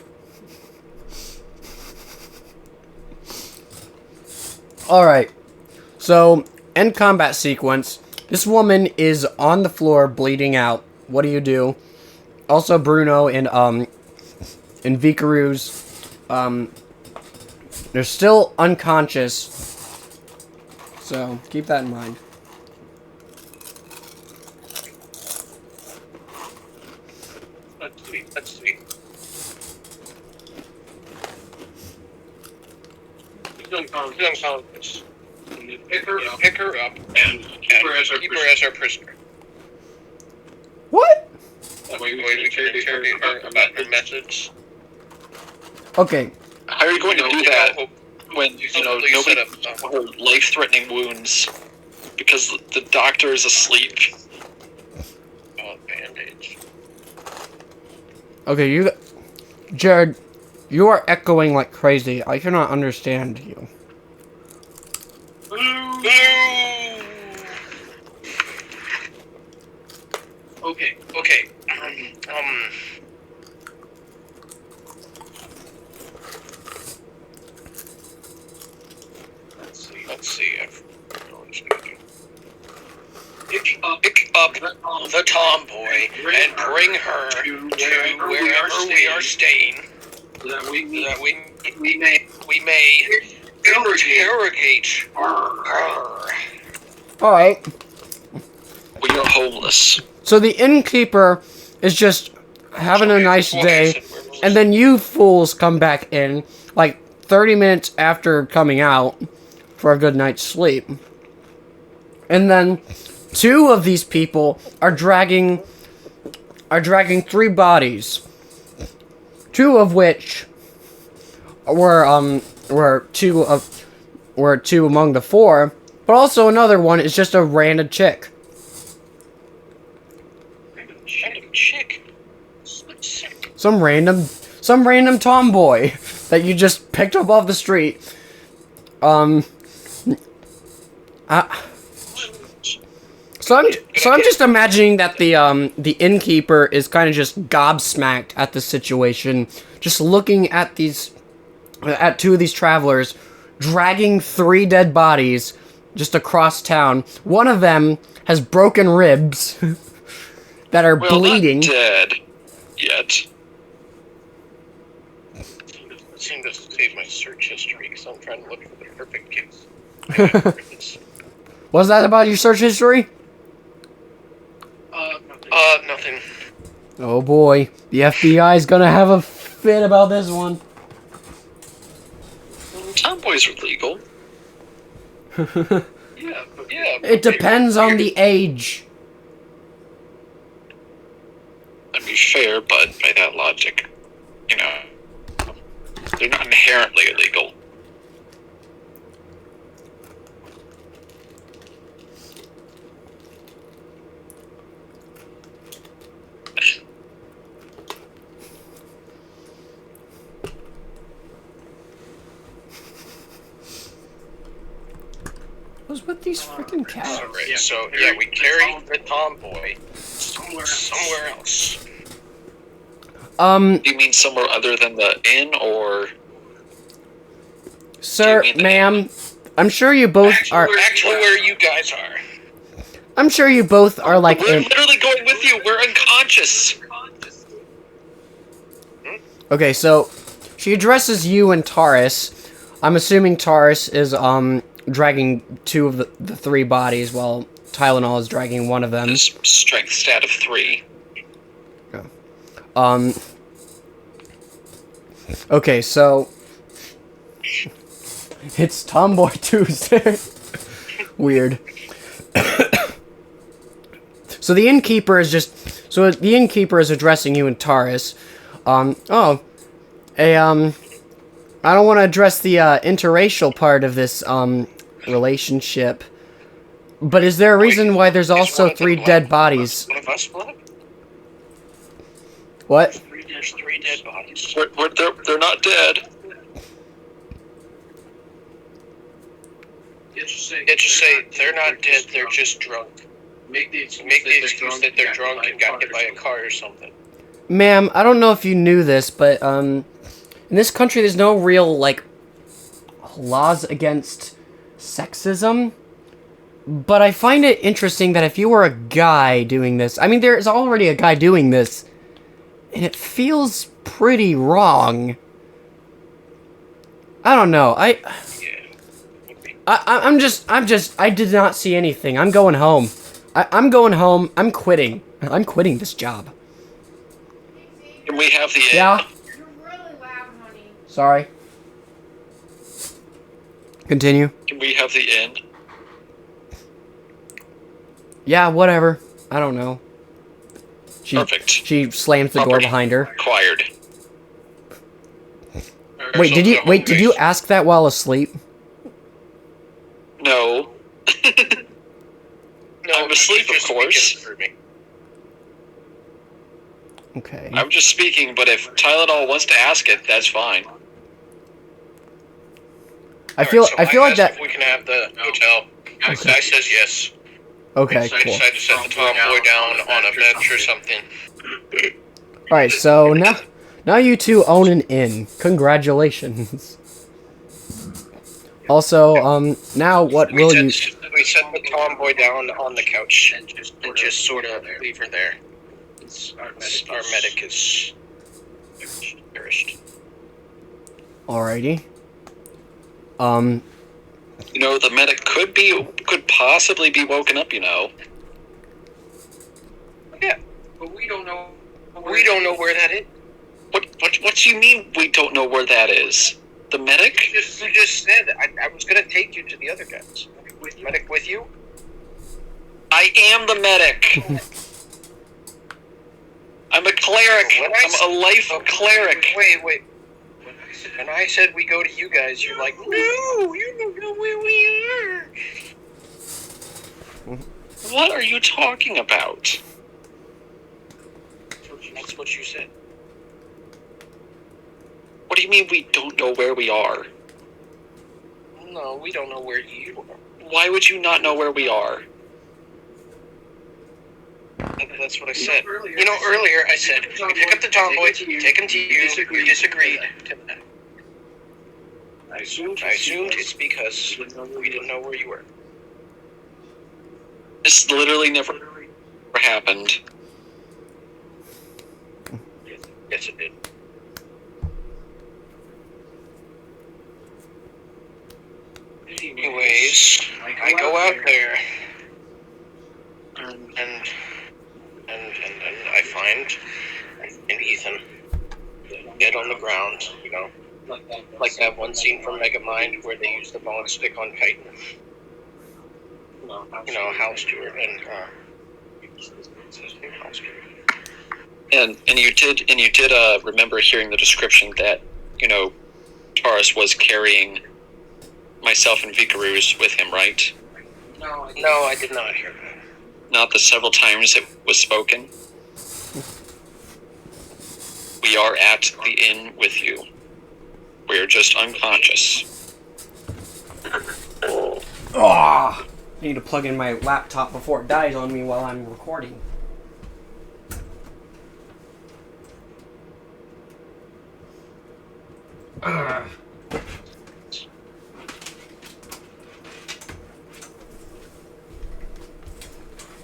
Alright. So, end combat sequence. This woman is on the floor bleeding out. What do? Also Bruno and Vikaru's they're still unconscious. So, keep that in mind. Let's see. She's unconscious. Pick her up, and keep her as our prisoner. What? That way we can interrogate her about her methods. Okay. How are you going to do that when, nobody her life-threatening wounds because the doctor is asleep? Oh, bandage. Okay, Jared, you are echoing like crazy. I cannot understand you. Okay. Let's see. Pick up the tomboy and bring her to wherever we are staying, so that we may interrogate her. Alright. We are homeless. So the innkeeper is just having a nice day, and then you fools come back in, like, 30 minutes after coming out for a good night's sleep. And then two of these people are dragging 3 bodies. 2 of which were two among the 4, but also another one is just a random chick. Random chick. Some random tomboy that you just picked up off the street. So I'm just imagining that the innkeeper is kind of just gobsmacked at the situation, just looking at 2 of these travelers dragging 3 dead bodies just across town. One of them has broken ribs that are bleeding. Not dead yet. It seemed to save my search history because I'm trying to look for the perfect case. Was that about your search history? Nothing. Oh boy, the FBI's gonna have a fit about this one. Tomboys are legal. Yeah. It depends on the age. I mean, fair, but by that logic, they're not inherently illegal. What's with these freaking cats? Alright, so yeah, we carry the tomboy somewhere else. Do you mean somewhere other than the inn, or? Sir, ma'am, I'm sure you both are. Actually, where you guys are. I'm sure you both are like. We're literally going with you. We're unconscious. Okay, so she addresses you and Taurus. I'm assuming Taurus is dragging 2 of the 3 bodies, while Tylenol is dragging 1 of them. Strength stat of 3. Okay, so it's Tomboy Tuesday. Weird. So the innkeeper is addressing you and Taurus. I don't want to address the interracial part of this relationship, but is there a reason why there's also 3 dead bodies? One of us black? What? There's 3 dead bodies. They're not dead. Just say they're not dead, they're just drunk. Make the excuse that they're drunk and got hit by a car or something. Ma'am, I don't know if you knew this, but in this country there's no real laws against sexism. But I find it interesting that if you were a guy doing this, I mean, there's already a guy doing this, and it feels pretty wrong. I don't know. I did not see anything. I'm going home. I'm going home. I'm quitting. I'm quitting this job. Can we have the inn? Yeah. You're really loud, honey. Sorry. Continue. Can we have the inn? Yeah, whatever. I don't know. Perfect. She slams the door Property behind her. Acquired. Wait, did you ask that while asleep? No. No, I'm asleep, of course. For me. Okay. I'm just speaking, but if Tylenol wants to ask it, that's fine. I feel Alright, so like asked that. if we can have the hotel. Guy says yes. Okay, So I cool. decided to set the tomboy down on a bench or something. All right, so now you two own an inn. Congratulations. Also, now what will you? We set the tomboy down on the couch and just sort of leave her there. Our medic is perished. Alrighty. The medic could possibly be woken up, Yeah, but we don't know. We don't know where that is. What do you mean we don't know where that is? The medic? You just said I was gonna take you to the other guys. Medic with you? I am the medic. I'm a cleric. I'm a life cleric. Wait. When I said we go to you guys, you're like, no, you don't know where we are. What are you talking about? That's what you said. What do you mean we don't know where we are? No, we don't know where you are. Why would you not know where we are? That's what I said. You know, earlier I said, you pick up the tomboy, take him to you disagreed. I assumed it's because we didn't know where you were. This literally never happened. Yes, it did. Anyways, I go out there, and I find Ethan dead on the ground, you know, like that one scene from Megamind where they use the bone stick on Titan. You know, House Stewart and House Stewart. And you did remember hearing the description that, you know, Taurus was carrying myself and Vikaruz with him, right? No, I did not hear that. Not the several times it was spoken. We are at the inn with you. We are just unconscious. Ah! I need to plug in my laptop before it dies on me while I'm recording.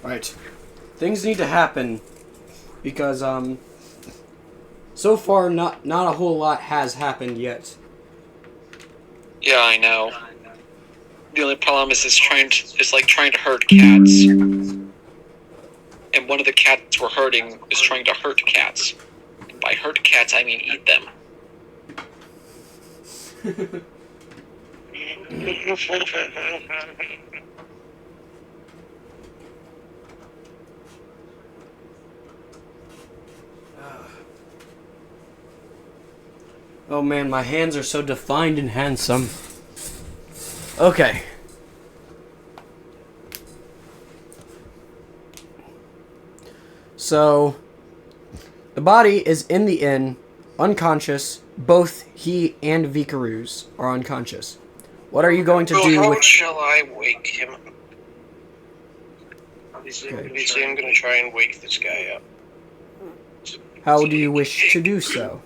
Right. Things need to happen because so far not a whole lot has happened yet. Yeah, I know. The only problem is it's like trying to hurt cats. And one of the cats we're hurting is trying to hurt cats. And by hurt cats, I mean eat them. Oh man, my hands are so defined and handsome. Okay. So, the body is in the inn, unconscious. Both he and Vikaruz are unconscious. What are you going to do how with... shall I wake him up? Okay. Obviously, I'm going to try and wake this guy up. How do you wish to do so?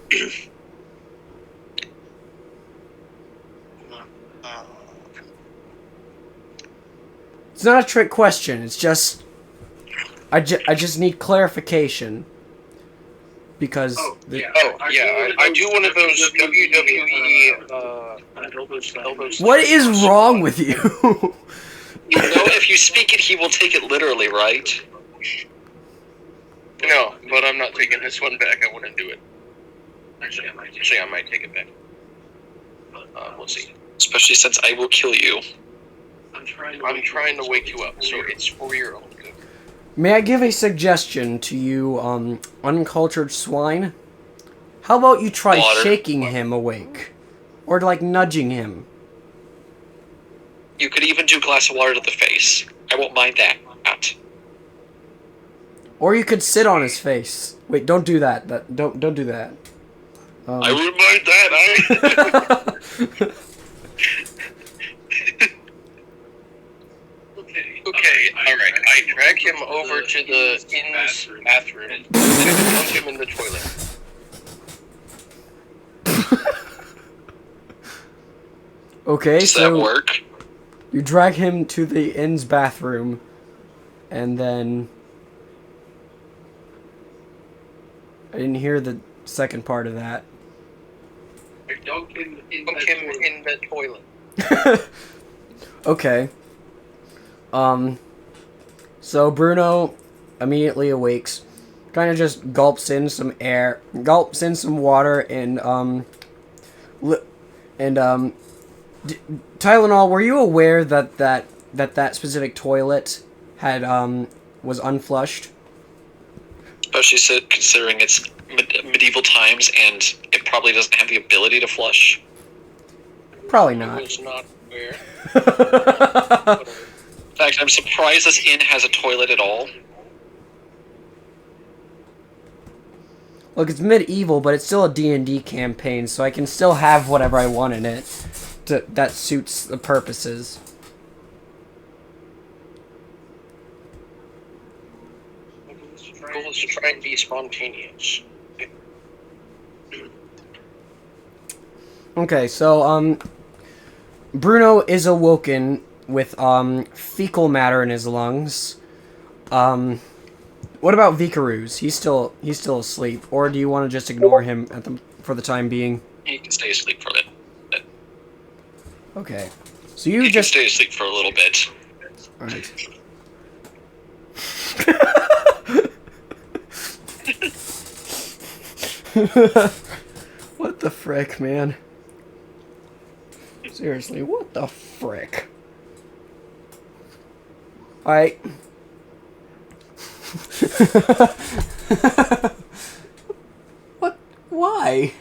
It's not a trick question. It's just... I just need clarification. Because... I do one of those WWE elbows. What is wrong with you? You know, if you speak it, he will take it literally, right? No, but I'm not taking this one back. I wouldn't do it. Actually, I might take it back. We'll see. Especially since I will kill you. I'm trying to wake you up, so it's for your own good. May I give a suggestion to you, uncultured swine? How about you try shaking him awake? Or, like, nudging him? You could even do a glass of water to the face. I won't mind that. Or you could sit on his face. Wait, don't do that. Don't do that. I wouldn't mind that. Okay, alright. I drag him over to the inn's bathroom and plunge him in the toilet. Okay, Does so that work? you drag him to the inn's bathroom, and then... I didn't hear the second part of that. Dunk him in the toilet. Okay. So Bruno immediately awakes, kind of just gulps in some air, gulps in some water, and Tylenol, were you aware that specific toilet had was unflushed. Especially considering it's medieval times and it probably doesn't have the ability to flush. Probably I not. was not aware. In fact, I'm surprised this inn has a toilet at all. Look, it's medieval, but it's still a D&D campaign, so I can still have whatever I want in it that suits the purposes. The goal is to try and be spontaneous. Okay, so, Bruno is awoken with, fecal matter in his lungs. What about Vikaruz? He's still asleep, or do you want to just ignore him for the time being? He can stay asleep for a bit. Okay. So you He just... can stay asleep for a little bit. Alright. What the frick, man? Seriously, what the frick? Alright. What? Why?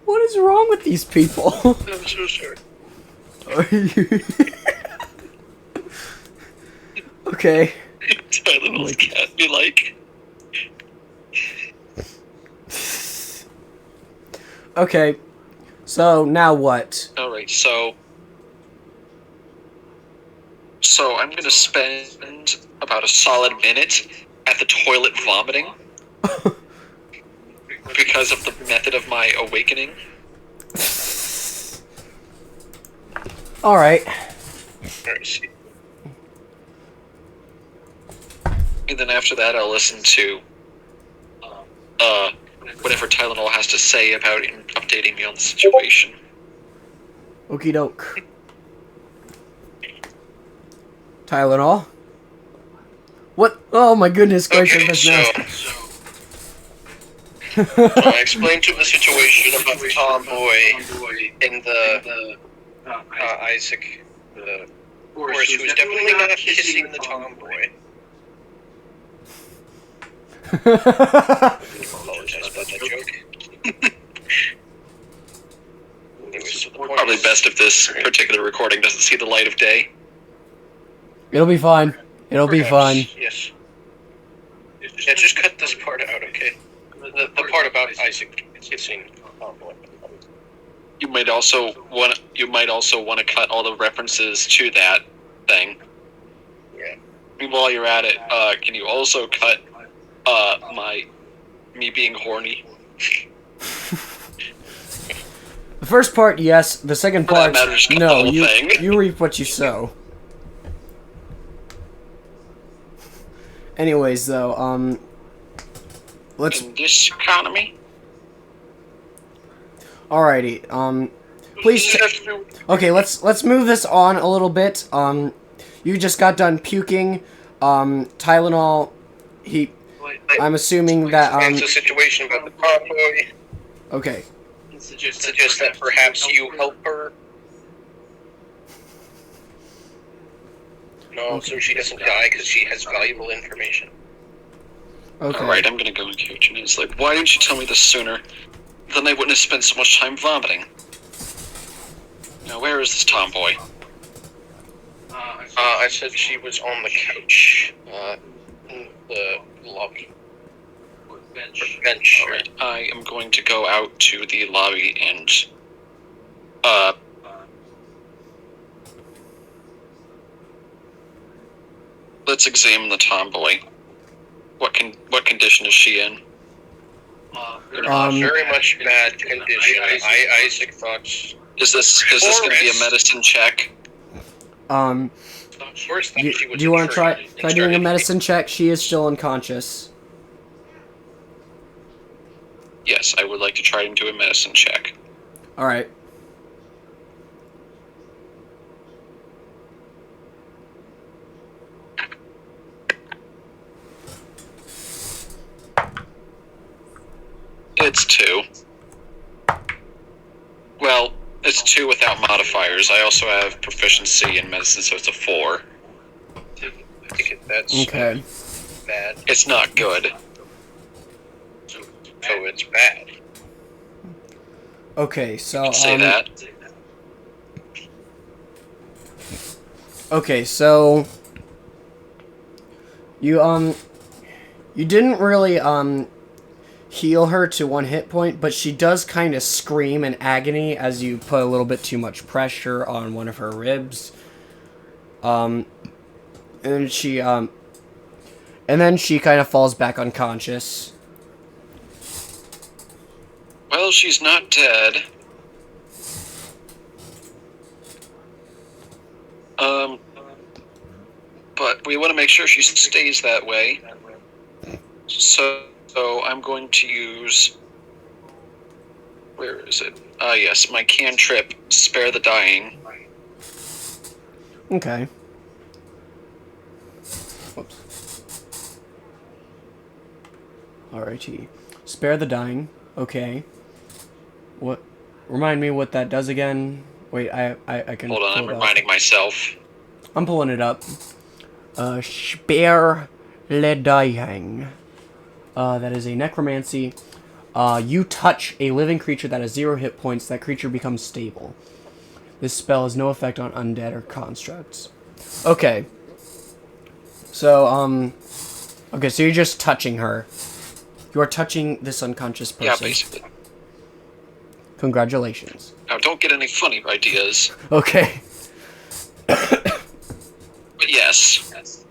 What is wrong with these people? I'm so sorry. Okay. Tylenol's cat be like. Okay. So now what? Alright, so I'm gonna spend about a solid minute at the toilet vomiting because of the method of my awakening. Alright. And then after that I'll listen to whatever Tylenol has to say about updating me on the situation. Okie doke. Tylenol? What? Oh my goodness gracious, that's nasty. I explained to him the situation about the tomboy and the Isaac, the horse, who was definitely not kissing the tomboy. I apologize about that joke. Anyways, so the point Probably is- best if this particular recording doesn't see the light of day. It'll be fine. It'll be fine. Yes. Yeah, just cut this part out, okay? The part about Isaac kissing tomboy. You might also want to cut all the references to that thing. Yeah. And while you're at it, can you also cut me being horny? The first part, yes. The second For that part, matter, just cut no. the whole thing. You reap what you sow. Anyways, though, let's... In this economy? Alrighty, please... Okay, let's move this on a little bit. You just got done puking. Tylenol, I'm assuming that, Explains the situation about the tomboy. Okay. Suggest that perhaps you help her. No, so she doesn't die because she has valuable information. Okay. Alright, I'm gonna go in coach, and it's like, why didn't you tell me this sooner? Then I wouldn't have spent so much time vomiting. Now, where is this tomboy? I said she was on the couch. In the lobby. Or bench. Alright, I am going to go out to the lobby and, let's examine the tomboy. What condition is she in? Very much bad condition. Isaac thought. Is this going to be a medicine check? First, Do you want to try doing a medicine check? She is still unconscious. Yes, I would like to try and do a medicine check. Alright. It's 2. Well, it's 2 without modifiers. I also have proficiency in medicine, so it's a 4. That's Okay. bad. It's not good. So it's bad. Okay, so Say that. Okay, so you didn't really heal her to 1 hit point, but she does kind of scream in agony as you put a little bit too much pressure on one of her ribs. And then she kind of falls back unconscious. Well, she's not dead. But we want to make sure she stays that way. So I'm going to use... Where is it? Yes, my cantrip, Spare the Dying. Okay. Whoops. Alrighty. Spare the dying. Okay. What? Remind me what that does again. Wait, I can. Hold on, pull I'm it up. reminding myself. I'm pulling it up. Spare le dying. That is a necromancy. You touch a living creature that has 0 hit points. That creature becomes stable. This spell has no effect on undead or constructs. Okay. So, okay, so you're just touching her. You are touching this unconscious person. Yeah, basically. Congratulations. Now, don't get any funny ideas. Okay. But yes.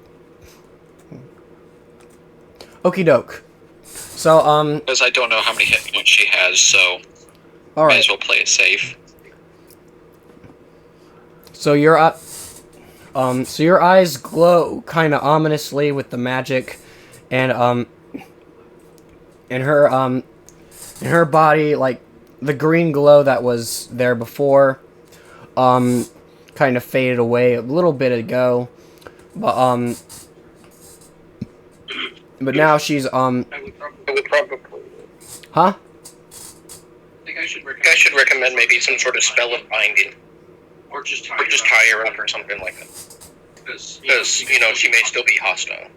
Okie doke. So, Because I don't know how many hit points she has, so may alright. as well play it safe. So your eyes glow kind of ominously with the magic, and in her body, like the green glow that was there before, kind of faded away a little bit ago, but now she's I would probably. huh? I think I should recommend maybe some sort of spell of binding. Or just tie her up or something like that. Because, she may still be hostile.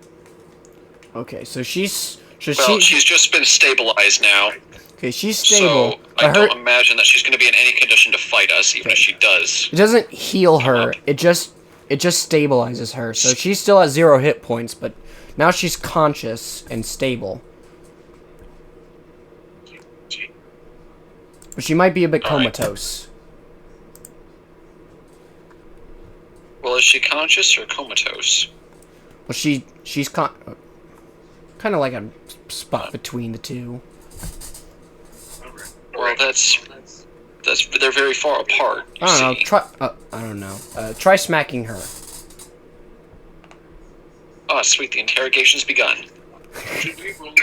Okay, so she's She's just been stabilized now. okay. She's stable. So I but don't imagine that she's going to be in any condition to fight us, even if she does. It doesn't heal her. It just stabilizes her. So she's still at 0 hit points, but now she's conscious and stable. But she might be a bit comatose. Well, is she conscious or comatose? Well, she's kind of like a spot between the two. Well, that's they're very far apart. I don't know. I don't know. Try smacking her. Oh, sweet! The interrogation's begun. Do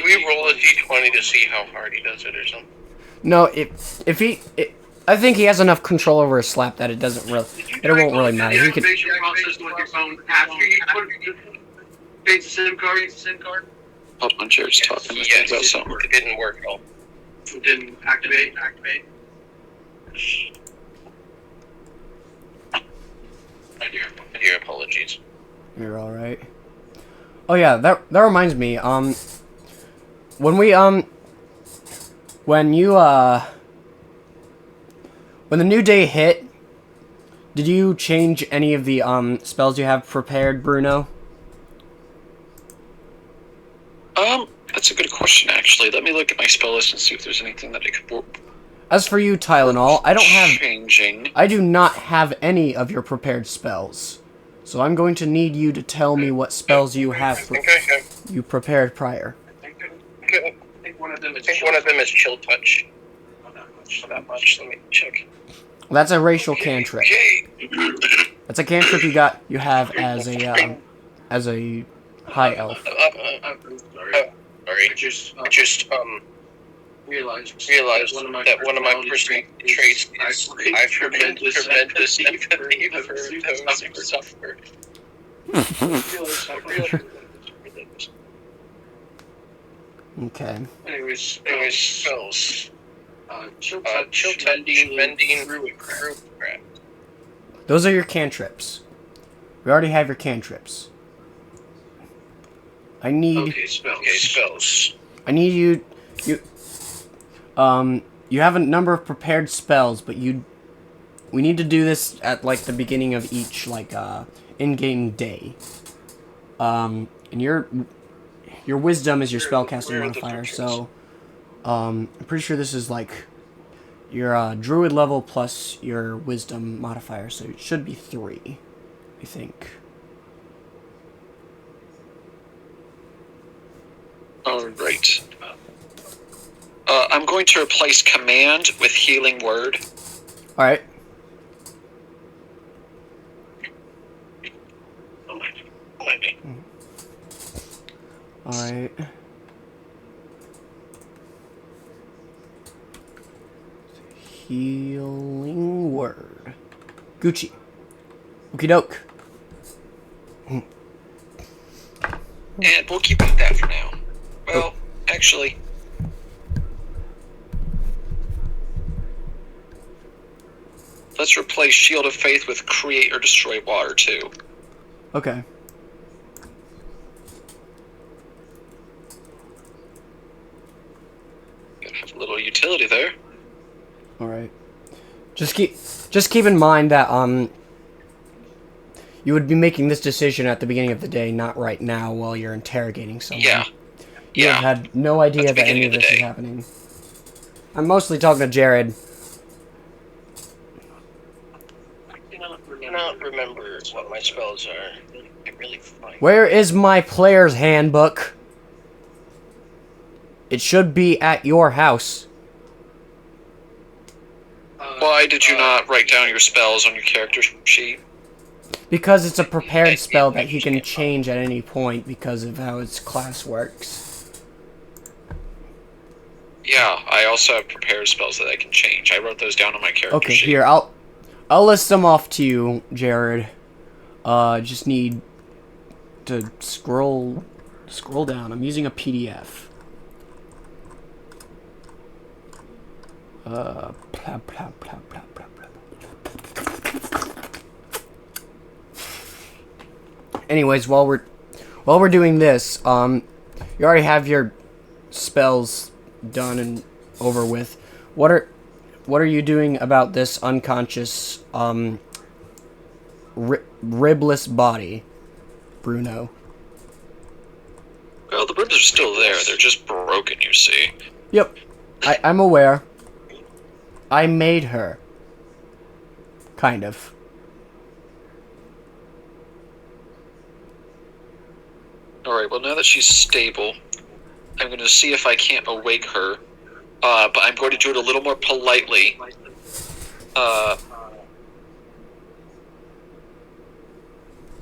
we roll a d20 to see how hard he does it or something? No, I think he has enough control over his slap that it won't really matter. He could. Activation process on your phone after you put the SIM card. Hold on, Jared's talking about Yes, something. it didn't work at all. It didn't activate. My dear apologies. You're all right. Oh yeah, that reminds me. When the new day hit, did you change any of the spells you have prepared, Bruno? That's a good question, actually. Let me look at my spell list and see if there's anything that I could As for you, Tylenol, changing. I do not have any of your prepared spells. So I'm going to need you to tell me what spells you have you prepared prior. I think one of them is chill touch. Not that much. Let me check. That's a racial cantrip. Yay! That's a cantrip you have as a high elf. Sorry. I just realized that one of my personal traits is I have tremendous sympathy for those who suffer. Okay. Anyways, spells. Chill touch, mending, Druidcraft. Those are your cantrips. We already have your cantrips. I need. Okay, spells. I need you. You have a number of prepared spells, but we need to do this at like the beginning of each in-game day. And your wisdom is your spellcasting modifier, so I'm pretty sure this is like your druid level plus your wisdom modifier, so it should be 3, I think. All right. I'm going to replace command with healing word. All right. All right. Healing word. Gucci. Okie doke. And we'll keep it at that for now. Well, actually... let's replace Shield of Faith with Create or Destroy Water, too. Okay. Gotta have a little utility there. All right. Just keep in mind that you would be making this decision at the beginning of the day, not right now while you're interrogating someone. Yeah. You have had no idea that any of this is happening. I'm mostly talking to Jared. I cannot remember what my spells are. I really find. Where is my player's handbook? It should be at your house. Why did you not write down your spells on your character sheet? Because it's a prepared spell that he can change at any point because of how its class works. Yeah, I also have prepared spells that I can change. I wrote those down on my character Okay, sheet. here, I'll list them off to you, Jared. Just need to scroll down. I'm using a PDF. Blah, blah, blah, blah, blah, blah. Anyways, while we're doing this, you already have your spells done and over with. What are you doing about this unconscious ribless body, Bruno? Well, the ribs are still there. They're just broken, you see. Yep, I'm aware. I made her. Kind of. Alright, well, now that she's stable, I'm going to see if I can't awake her. But I'm going to do it a little more politely.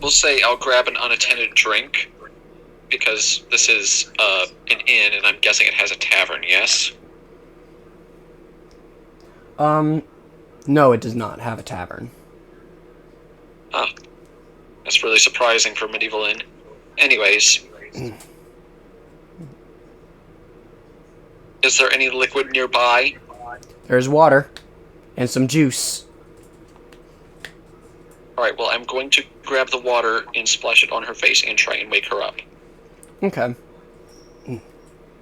We'll say I'll grab an unattended drink, because this is an inn, and I'm guessing it has a tavern, yes? No, it does not have a tavern. Ah, that's really surprising for a medieval inn. Anyways. Is there any liquid nearby? There's water and some juice. Alright, well, I'm going to grab the water and splash it on her face and try and wake her up. Okay.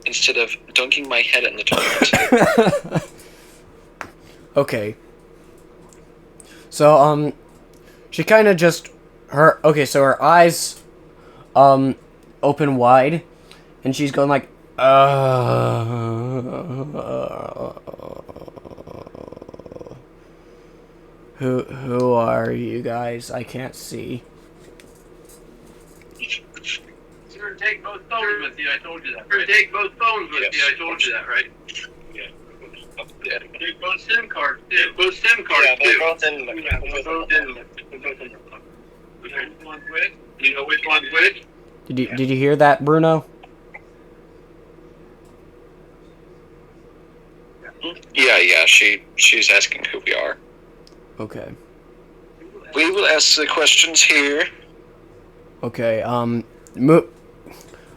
Instead of dunking my head in the toilet. Okay. So, she kind of just, so her eyes, open wide, and she's going like, who are you guys? I can't see. Sir, take both phones with you. I told you that. Sir, take both phones with you. I told you that, right? Yeah. Take both SIM cards too. Both SIM cards Yeah, too. they're both in. Yeah, they're both in. Which one's which? You know which one's which? Did you hear that, Bruno? Yeah, she's asking who we are. Okay. We will ask the questions here. Okay,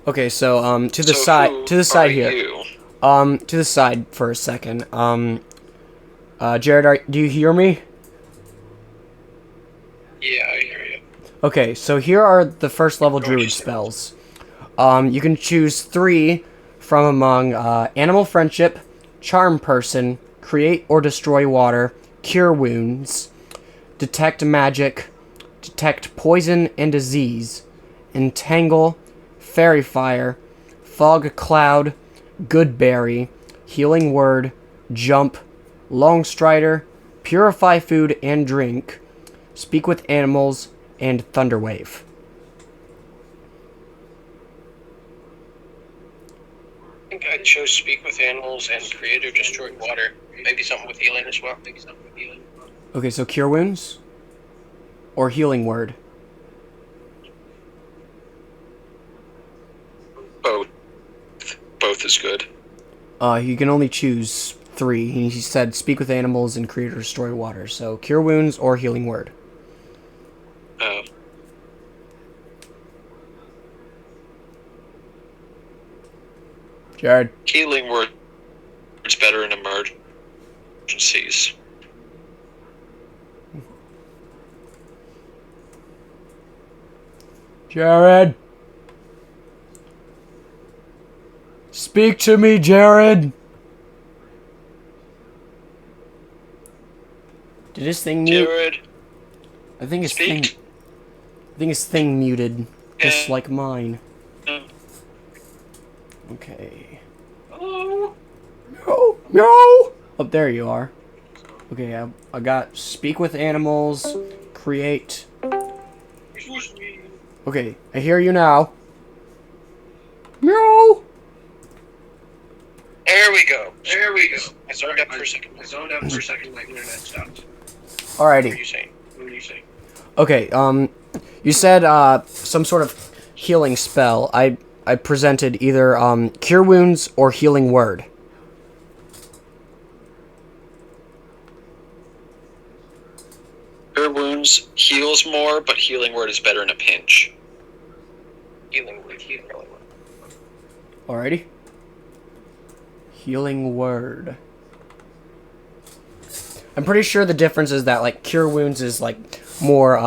okay, so, to the So side, who to the side are here. you? To the side for a second. Jared, do you hear me? Yeah, I hear you. Okay, so here are the first level druid spells. You can choose 3 from among Animal Friendship, Charm Person, Create or Destroy Water, Cure Wounds, Detect Magic, Detect Poison and Disease, Entangle, Fairy Fire, Fog Cloud, Goodberry, Healing Word, Jump, Long Strider, Purify Food and Drink, Speak with Animals, and Thunderwave. I think I chose Speak with Animals and Create or Destroy Water. Maybe something with healing as well. Okay, so Cure Wounds? Or Healing Word? Both. Both is good. You can only choose 3. He said Speak with Animals and Create or Destroy Water. So Cure Wounds or Healing Word. Jared. Healing word is better in emergencies. Jared. Speak to me, Jared. Did his thing mute? Jared, I think his speak. thing. I think his thing muted, just like mine. Okay. Oh. No. Oh, there you are. Okay, I got Speak with Animals, Create. Okay, I hear you now. No. There we go. I zoned out for a second. My internet stopped. What were Alrighty. you saying? Okay, you said some sort of healing spell. I presented either Cure Wounds or Healing Word. Cure Wounds heals more, but Healing Word is better in a pinch. Healing Word. Alrighty. Healing Word. I'm pretty sure the difference is that like Cure Wounds is like more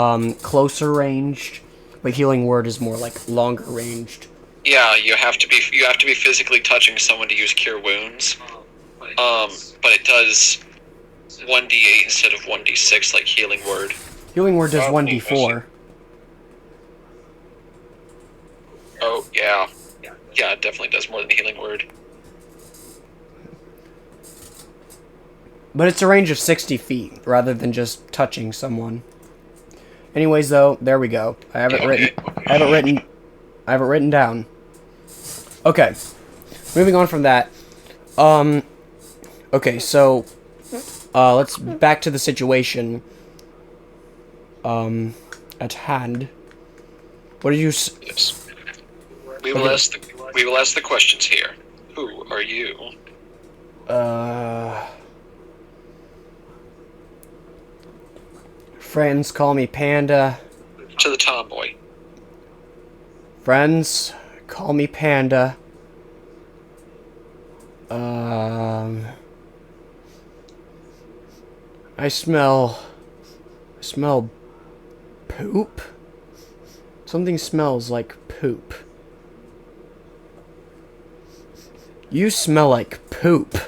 closer ranged, but Healing Word is more like longer ranged. Yeah, you have to be physically touching someone to use Cure Wounds. But it does 1d8 instead of 1d6 like Healing Word. Healing Word does 1d4. Oh, yeah. Yeah, it definitely does more than Healing Word. But it's a range of 60 feet rather than just touching someone. Anyways, though, there we go. I have it written down. Okay. Moving on from that. Okay, so let's back to the situation at hand. What did you Yes. We will ask the questions here. Who are you? Friends call me Panda. To the tomboy. Friends call me Panda. I smell poop. Something smells like poop. You smell like poop.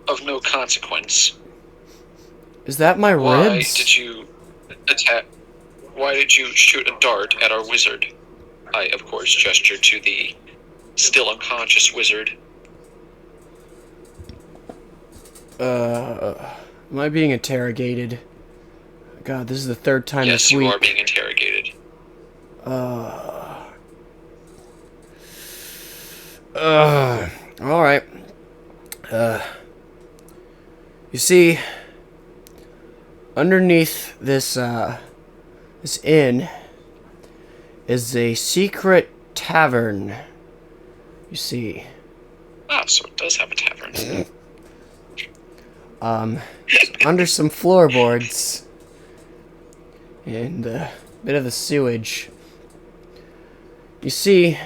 Of no consequence. Is that my Why ribs? did you attack? Why did you shoot a dart at our wizard? I, of course, gestured to the still unconscious wizard. Am I being interrogated? God, this is the 3rd time Yes, this you week. are being interrogated. Alright. You see, underneath this inn is a secret tavern. You see. Ah, so it does have a tavern. It's under some floorboards and a bit of the sewage. You see,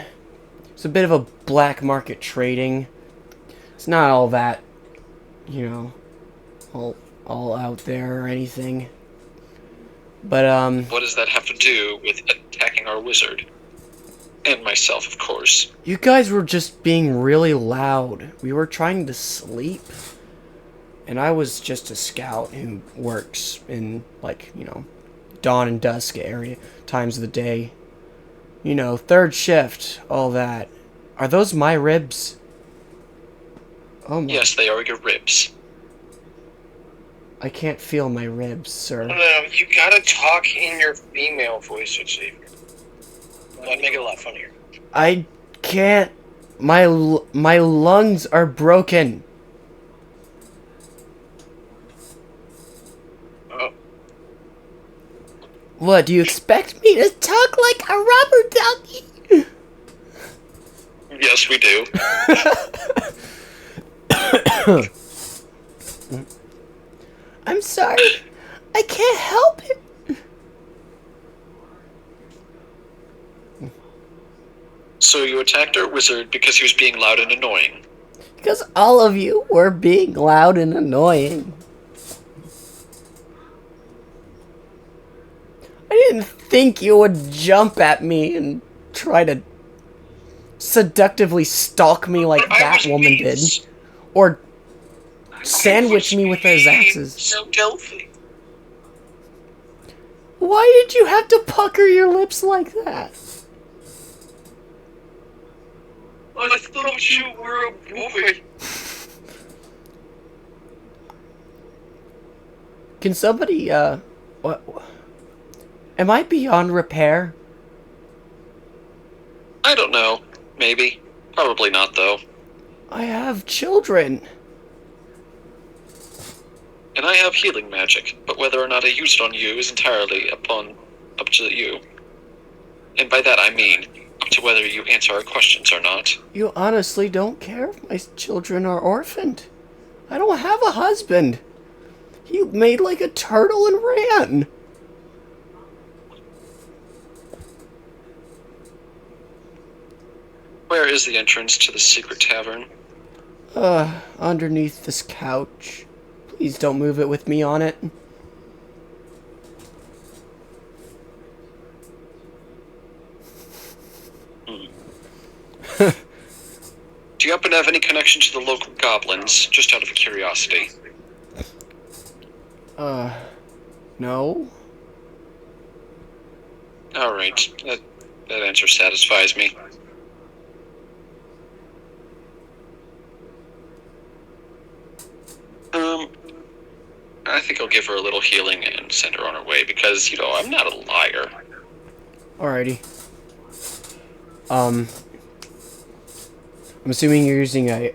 it's a bit of a black market trading. It's not all that, you know, all out there or anything. But What does that have to do with attacking attacking our wizard. And myself, of course. You guys were just being really loud. We were trying to sleep. And I was just a scout who works in, like, you know, dawn and dusk area, times of the day. You know, third shift, all that. Are those my ribs? Oh my. Yes, they are your ribs. I can't feel my ribs, sir. No, you gotta talk in your female voice, Xavier. That'd make it a lot funnier. I can't. My lungs are broken. Oh. What, do you expect me to talk like a rubber ducky? Yes, we do. I'm sorry. I can't help it. So you attacked our wizard because he was being loud and annoying. Because all of you were being loud and annoying. I didn't think you would jump at me and try to seductively stalk me like that woman did. Or sandwich me with those axes. Stealthy. Why did you have to pucker your lips like that? I thought you were a boy. Can somebody, what? Am I beyond repair? I don't know. Maybe. Probably not, though. I have children. And I have healing magic, but whether or not I use it on you is entirely up to you. And by that I mean, up to whether you answer our questions or not. You honestly don't care if my children are orphaned. I don't have a husband. He made like a turtle and ran. Where is the entrance to the secret tavern? Underneath this couch. Please don't move it with me on it. Do you happen to have any connection to the local goblins, just out of curiosity? No. Alright, that answer satisfies me. I think I'll give her a little healing and send her on her way, because, you know, I'm not a liar. Alrighty. I'm assuming you're using a...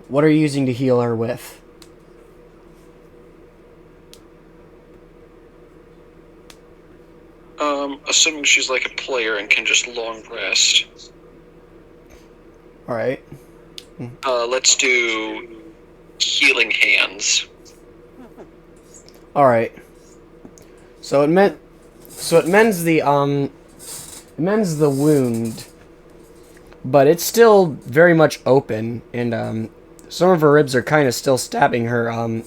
What are you using to heal her with? Assuming she's like a player and can just long rest. Alright. Let's do healing hands. Alright. So it mends the wound, but it's still very much open, and some of her ribs are kind of still stabbing her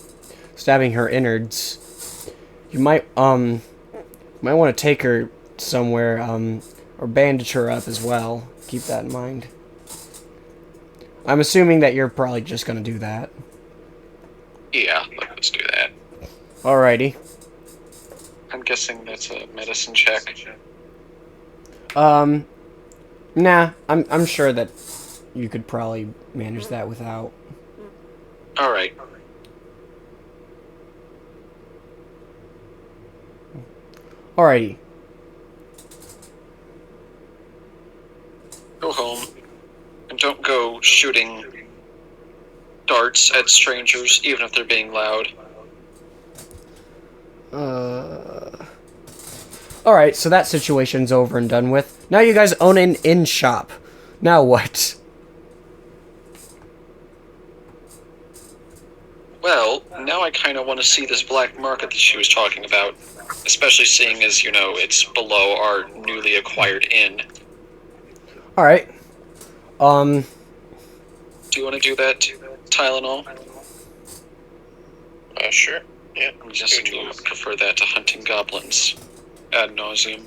innards. You might want to take her somewhere, or bandage her up as well. Keep that in mind. I'm assuming that you're probably just gonna do that. Yeah, let's do that. Alrighty. I'm guessing that's a medicine check. Nah, I'm sure that you could probably manage that without. Alright. Alrighty. Go home. And don't go shooting darts at strangers, even if they're being loud. Alright, so that situation's over and done with. Now you guys own an inn shop. Now what? Well, now I kind of want to see this black market that she was talking about. Especially seeing as, you know, it's below our newly acquired inn. Alright. Do you want to do that, Tylenol? Sure. Yeah. I'm guessing you would prefer that to hunting goblins ad nauseum.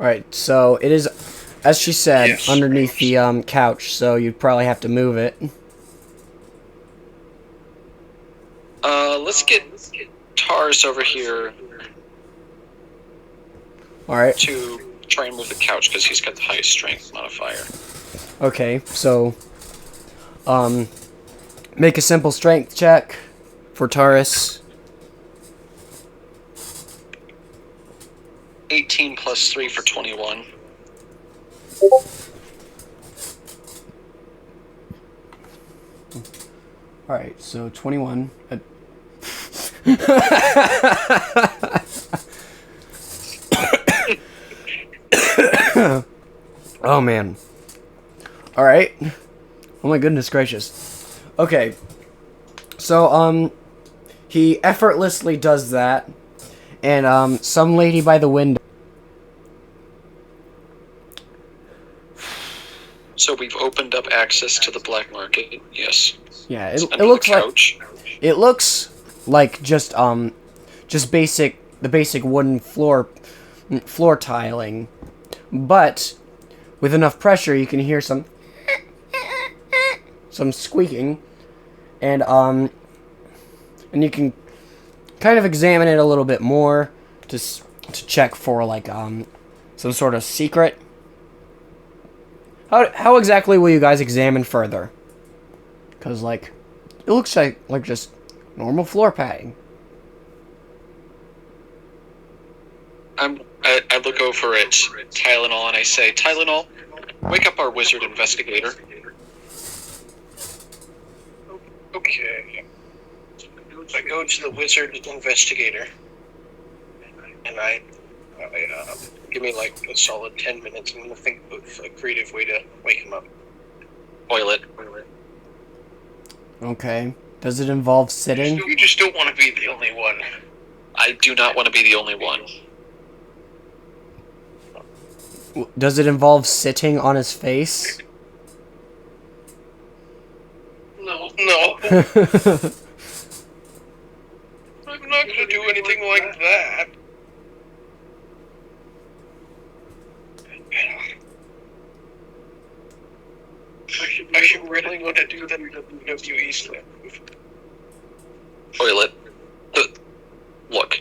Alright, so it is, as she said, Yes. underneath the couch, so you'd probably have to move it. Let's get Tars over here Alright, to try and move the couch because he's got the highest strength modifier. okay, so, make a simple strength check for Taurus. 18 plus 3 for 21. Alright, so 21. Oh man. Alright. Oh my goodness gracious. Okay. So, he effortlessly does that. And, some lady by the window. So we've opened up access to the black market. Yes. Yeah, It's it under looks the like couch. it looks like just the basic wooden floor tiling, but with enough pressure you can hear some squeaking, and you can kind of examine it a little bit more to check for like some sort of secret. How exactly will you guys examine further? Cause like it looks like just normal floor padding. I look over at Tylenol and I say, Tylenol, wake up our wizard investigator. Okay. I go to the wizard investigator, and I give me like a solid 10 minutes. I'm gonna think of a creative way to wake him up. Toilet. Okay. Does it involve sitting? You just don't want to be the only one. I do not want to be the only one. Does it involve sitting on his face? No. I'm not gonna do anything like that. I should really want to do the WWE slam move. Toilet. Look.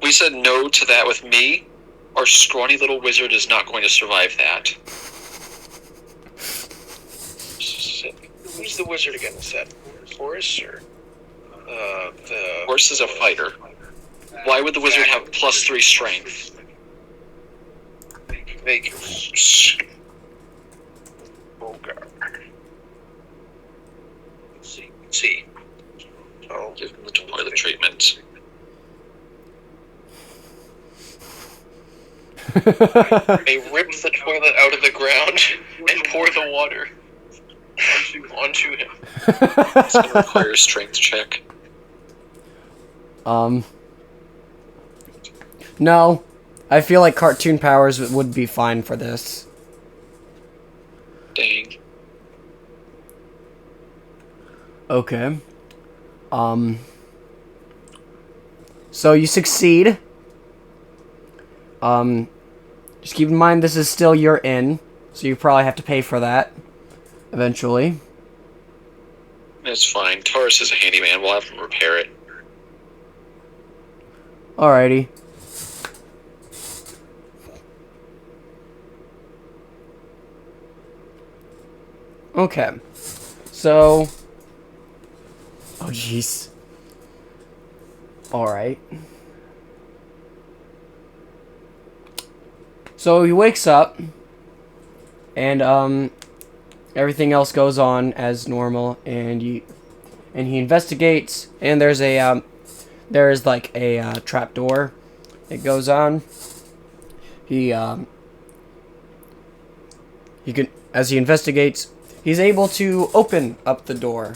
We said no to that with me. Our scrawny little wizard is not going to survive that. Who's the wizard again? Is that Horus or the Horse is a fighter. Why would the wizard have plus 3 strength? Vegas? Oh god. Let's see. Oh, Give him the toilet treatment. they rip the toilet out of the ground and pour the water onto him. It's going to require a strength check. No. I feel like cartoon powers would be fine for this. Dang. Okay. So you succeed. Just keep in mind this is still your inn, so you probably have to pay for that eventually. It's fine. Taurus is a handyman. We'll have him repair it. Alrighty. Okay. So... Oh, jeez. Alright. So he wakes up, and, everything else goes on as normal, and he investigates, and there's like a trap door that goes on. As he investigates, he's able to open up the door.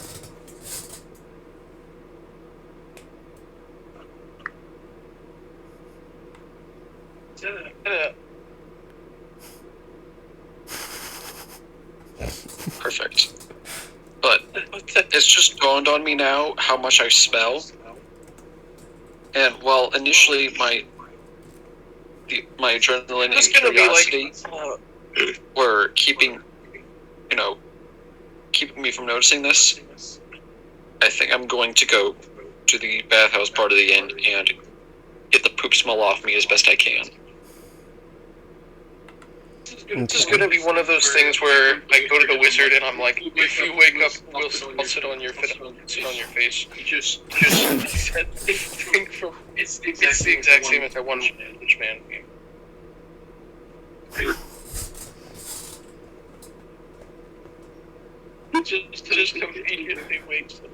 Perfect. But it's just dawned on me now how much I spell. And while initially my my adrenaline It's and gonna be curiosity like, were keeping me from noticing this, I think I'm going to go to the bathhouse part of the inn and get the poop smell off me as best I can. this is gonna be one of those things where I go to the wizard and I'm like, if you wake up, I'll sit on your face. Just think from it's the exact same as that One Punch Man game. Just immediately wakes up.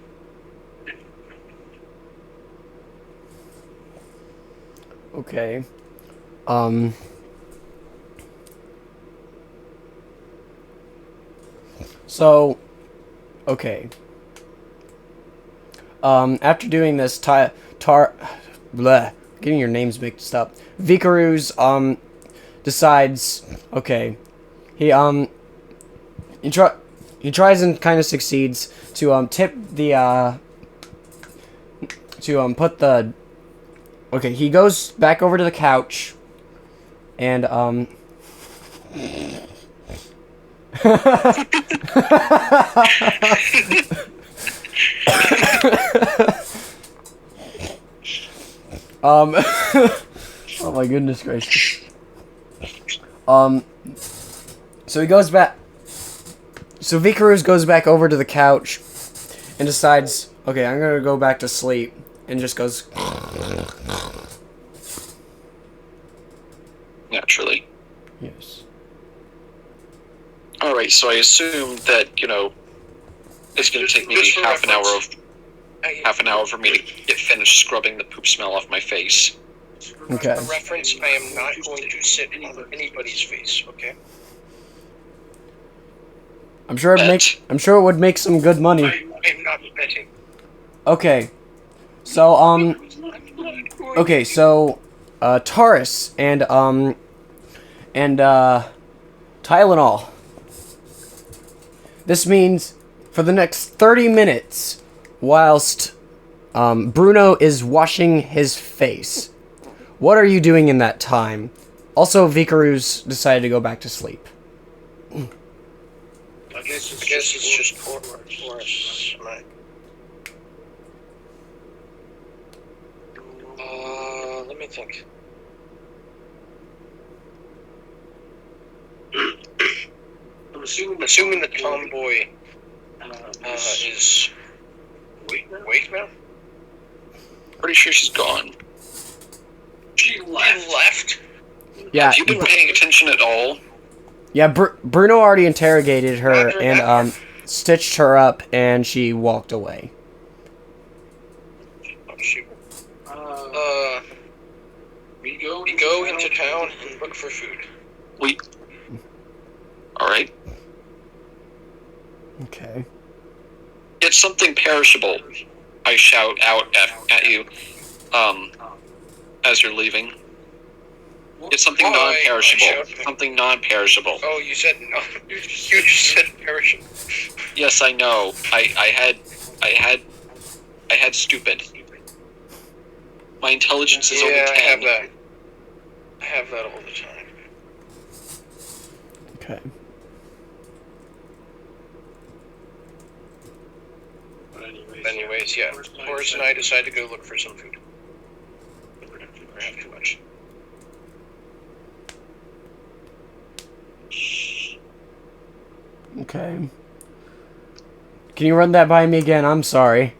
Okay. So, okay. After doing this, getting your names mixed up. Vikaruz, decides, okay, he tries and kind of succeeds to, tip the, put the, okay, he goes back over to the couch, and, oh my goodness gracious. So he goes back. So Vikaruz goes back over to the couch and decides, okay, I'm gonna go back to sleep, and just goes. Naturally. Yes. Alright, so I assume that, it's going to take maybe half an hour for me to get finished scrubbing the poop smell off my face. Okay. For reference, I am not going to sit on anybody's face, okay? I'm sure it would make some good money. I'm not betting. Okay. So Taurus and Tylenol. This means for the next 30 minutes, whilst Bruno is washing his face. What are you doing in that time? Also, Vikaruz decided to go back to sleep. I guess it's just Taurus. Let me think. I'm assuming the tomboy is awake now? Pretty sure she's gone. She left? Yeah. Have you been paying attention at all? Yeah, Bruno already interrogated her and stitched her up, and she walked away. Oh, shoot. We go into town and look for food. Alright. Okay. Get something perishable, I shout out at you, as you're leaving. Get something non-perishable. Something non-perishable. Oh, you said no. You just said perishable. Yes, I know. I had stupid. My intelligence is only 10. I have that all the time. Okay. Anyways, yeah. Horace and I decide to go look for some food. We're not gonna have too much. Okay. Can you run that by me again? I'm sorry.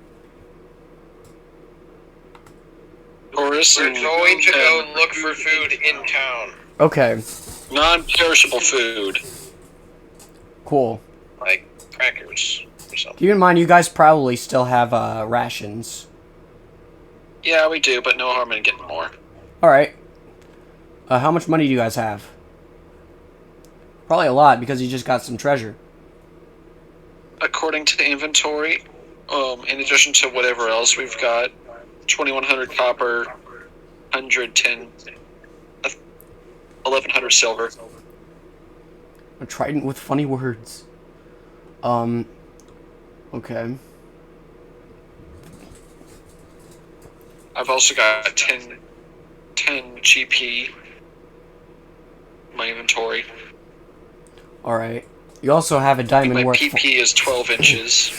Horace, We're going to go look for food in town. Okay. non-perishable food. Cool. Like crackers or something. Keep in mind, you guys probably still have rations. Yeah, we do, but no harm in getting more. Alright. How much money do you guys have? Probably a lot, because you just got some treasure. According to the inventory, in addition to whatever else we've got, 2,100 copper, 110, 1,100 silver. A trident with funny words. Okay. I've also got 10 GP, my inventory. Alright. You also have a I think diamond my worth... PP is 12 inches.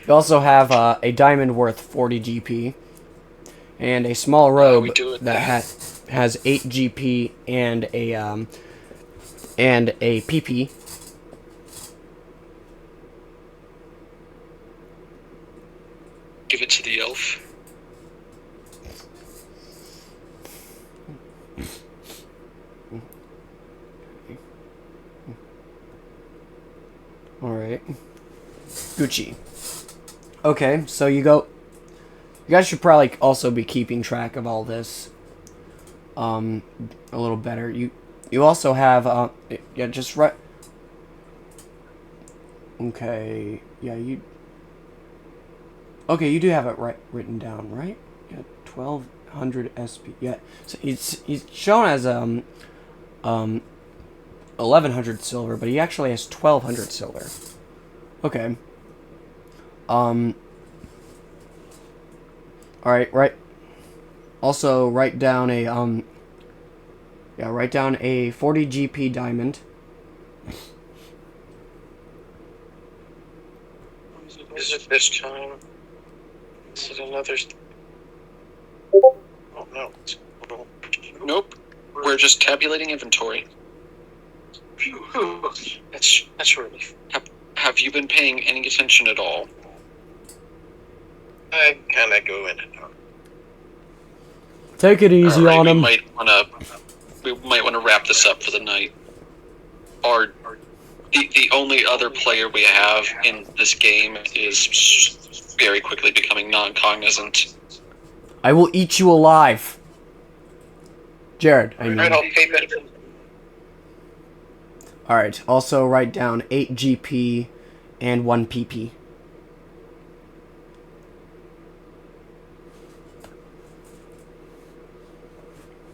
You also have a diamond worth 40 GP. And a small we robe do it that has 8 GP and a PP. Give it to the elf. Alright. Gucci. Okay, so you go... You guys should probably also be keeping track of all this. A little better. You also have, yeah, just right... Okay, yeah, you... Okay, you do have it written down, right? Yeah, 1200 SP. Yeah, so he's shown as 1100 silver, but he actually has 1200 silver. Okay. All right. Also, write down a write down a 40 GP diamond. Is it this time? Is it another? Oh no. Nope. We're just tabulating inventory. That's relief. Have you been paying any attention at all? I kind of go in and out. Take it easy Alright, on him. We might want to wrap this up for the night. The only other player we have in this game is very quickly becoming non-cognizant. I will eat you alive. Jared, I mean. Alright, I'll pay better. Alright, also write down 8 GP and 1 PP.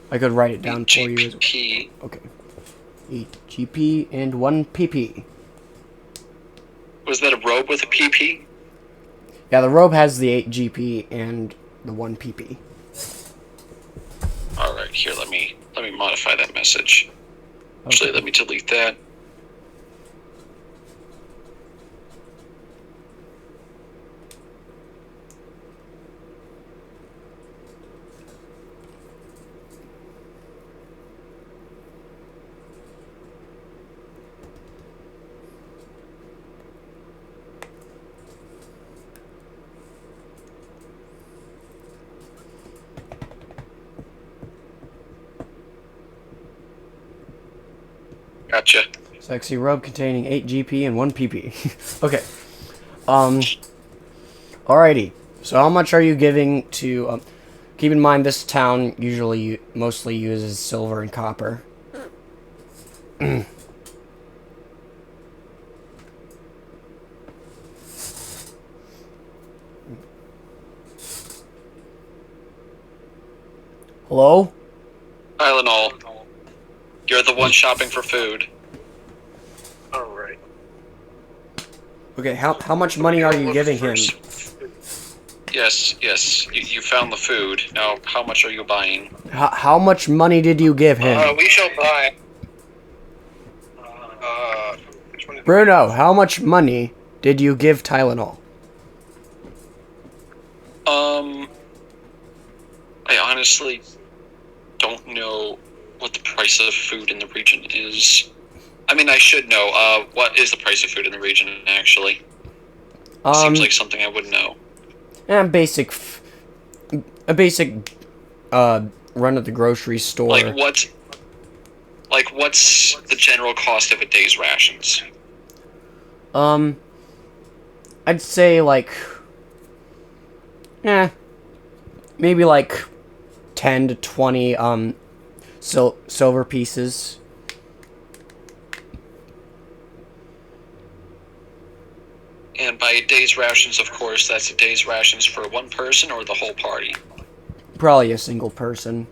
I could write it down for you. GP. Okay. 8 GP and 1 PP. Was that a robe with a PP? Yeah, the robe has the 8 GP and the 1 PP. Alright, here, let me modify that message. Actually, let me delete that. Gotcha. Sexy robe containing 8 GP and 1 PP. Okay. Alrighty. So how much are you giving to... keep in mind, this town usually mostly uses silver and copper. Hello? Tylenol. You're the one shopping for food. Alright. Okay, how much money are you giving him? Yes. You found the food. Now, how much are you buying? How much money did you give him? We shall buy. Which one? Bruno, how much money did you give Tylenol? I honestly don't know what the price of food in the region is. I mean, I should know. What is the price of food in the region, actually? Seems like something I would know. A basic run at the grocery store. What's the general cost of a day's rations? I'd say maybe 10 to 20 silver pieces. And by a day's rations, of course, that's a day's rations for one person or the whole party? Probably a single person.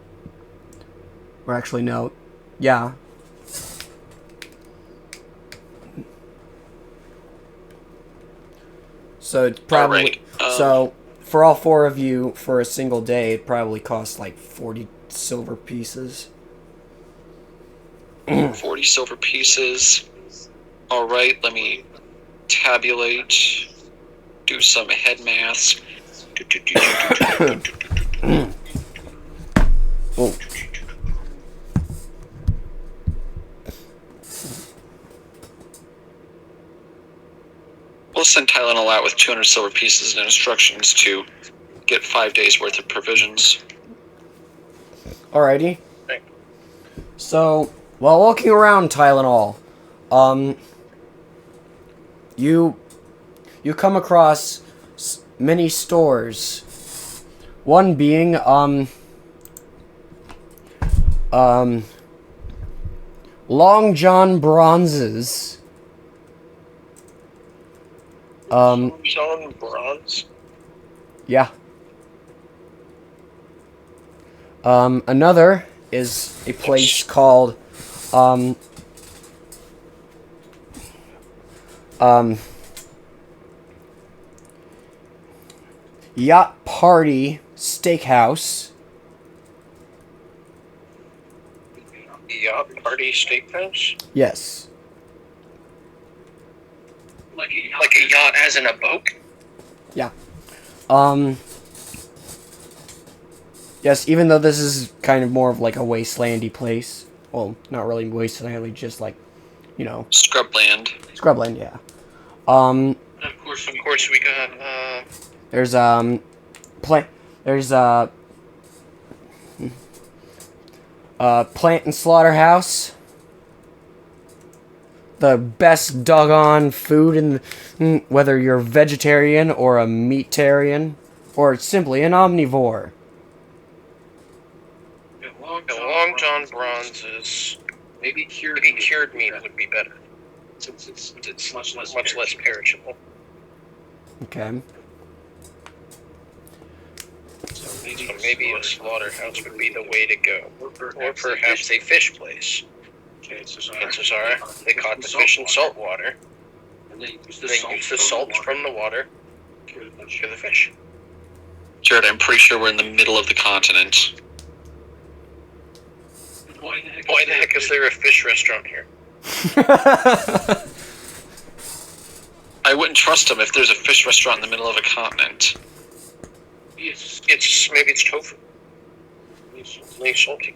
Or actually, no. Yeah. So it's probably... All right. So, for all 4 of you, for a single day, it probably costs 40 silver pieces. 40 silver pieces. Alright, let me tabulate. Do some head maths. Oh. We'll send Tylenol out with 200 silver pieces and instructions to get 5 days worth of provisions. Alrighty. So, while walking around Tylenol, you come across many stores. One being, Long John Bronze's. John Bronze? Yeah. Another is a place called, Yacht Party Steakhouse. Yacht Party Steakhouse? Yes. Like a yacht as in a boat? Yeah. Yes, even though this is kind of more of like a wastelandy place. Well, not really wastelandy, just like, you know, Scrubland. scrubland, yeah. Of course we got, There's, Plant and Slaughterhouse. The best doggone food in whether you're vegetarian or a meatarian or simply an omnivore. Long John Bronze's maybe cured meat would be better. Since it's much less perishable. Okay. So maybe a slaughterhouse would be the way to go. Or perhaps a fish place. Chances are they caught the fish in salt water. And they use the salt from the water to the fish. Jared, I'm pretty sure we're in the middle of the continent. Why the heck is there a fish restaurant here? I wouldn't trust him if there's a fish restaurant in the middle of a continent. Maybe it's tofu. Maybe salty.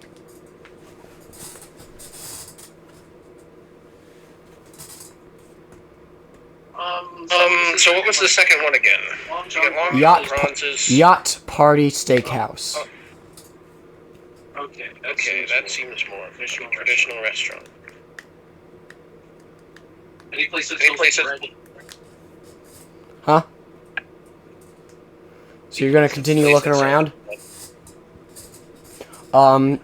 So what was the second one again? Yacht Party Steakhouse. Okay, that seems more of a traditional restaurant. Any place that's Huh? So you're gonna continue looking around?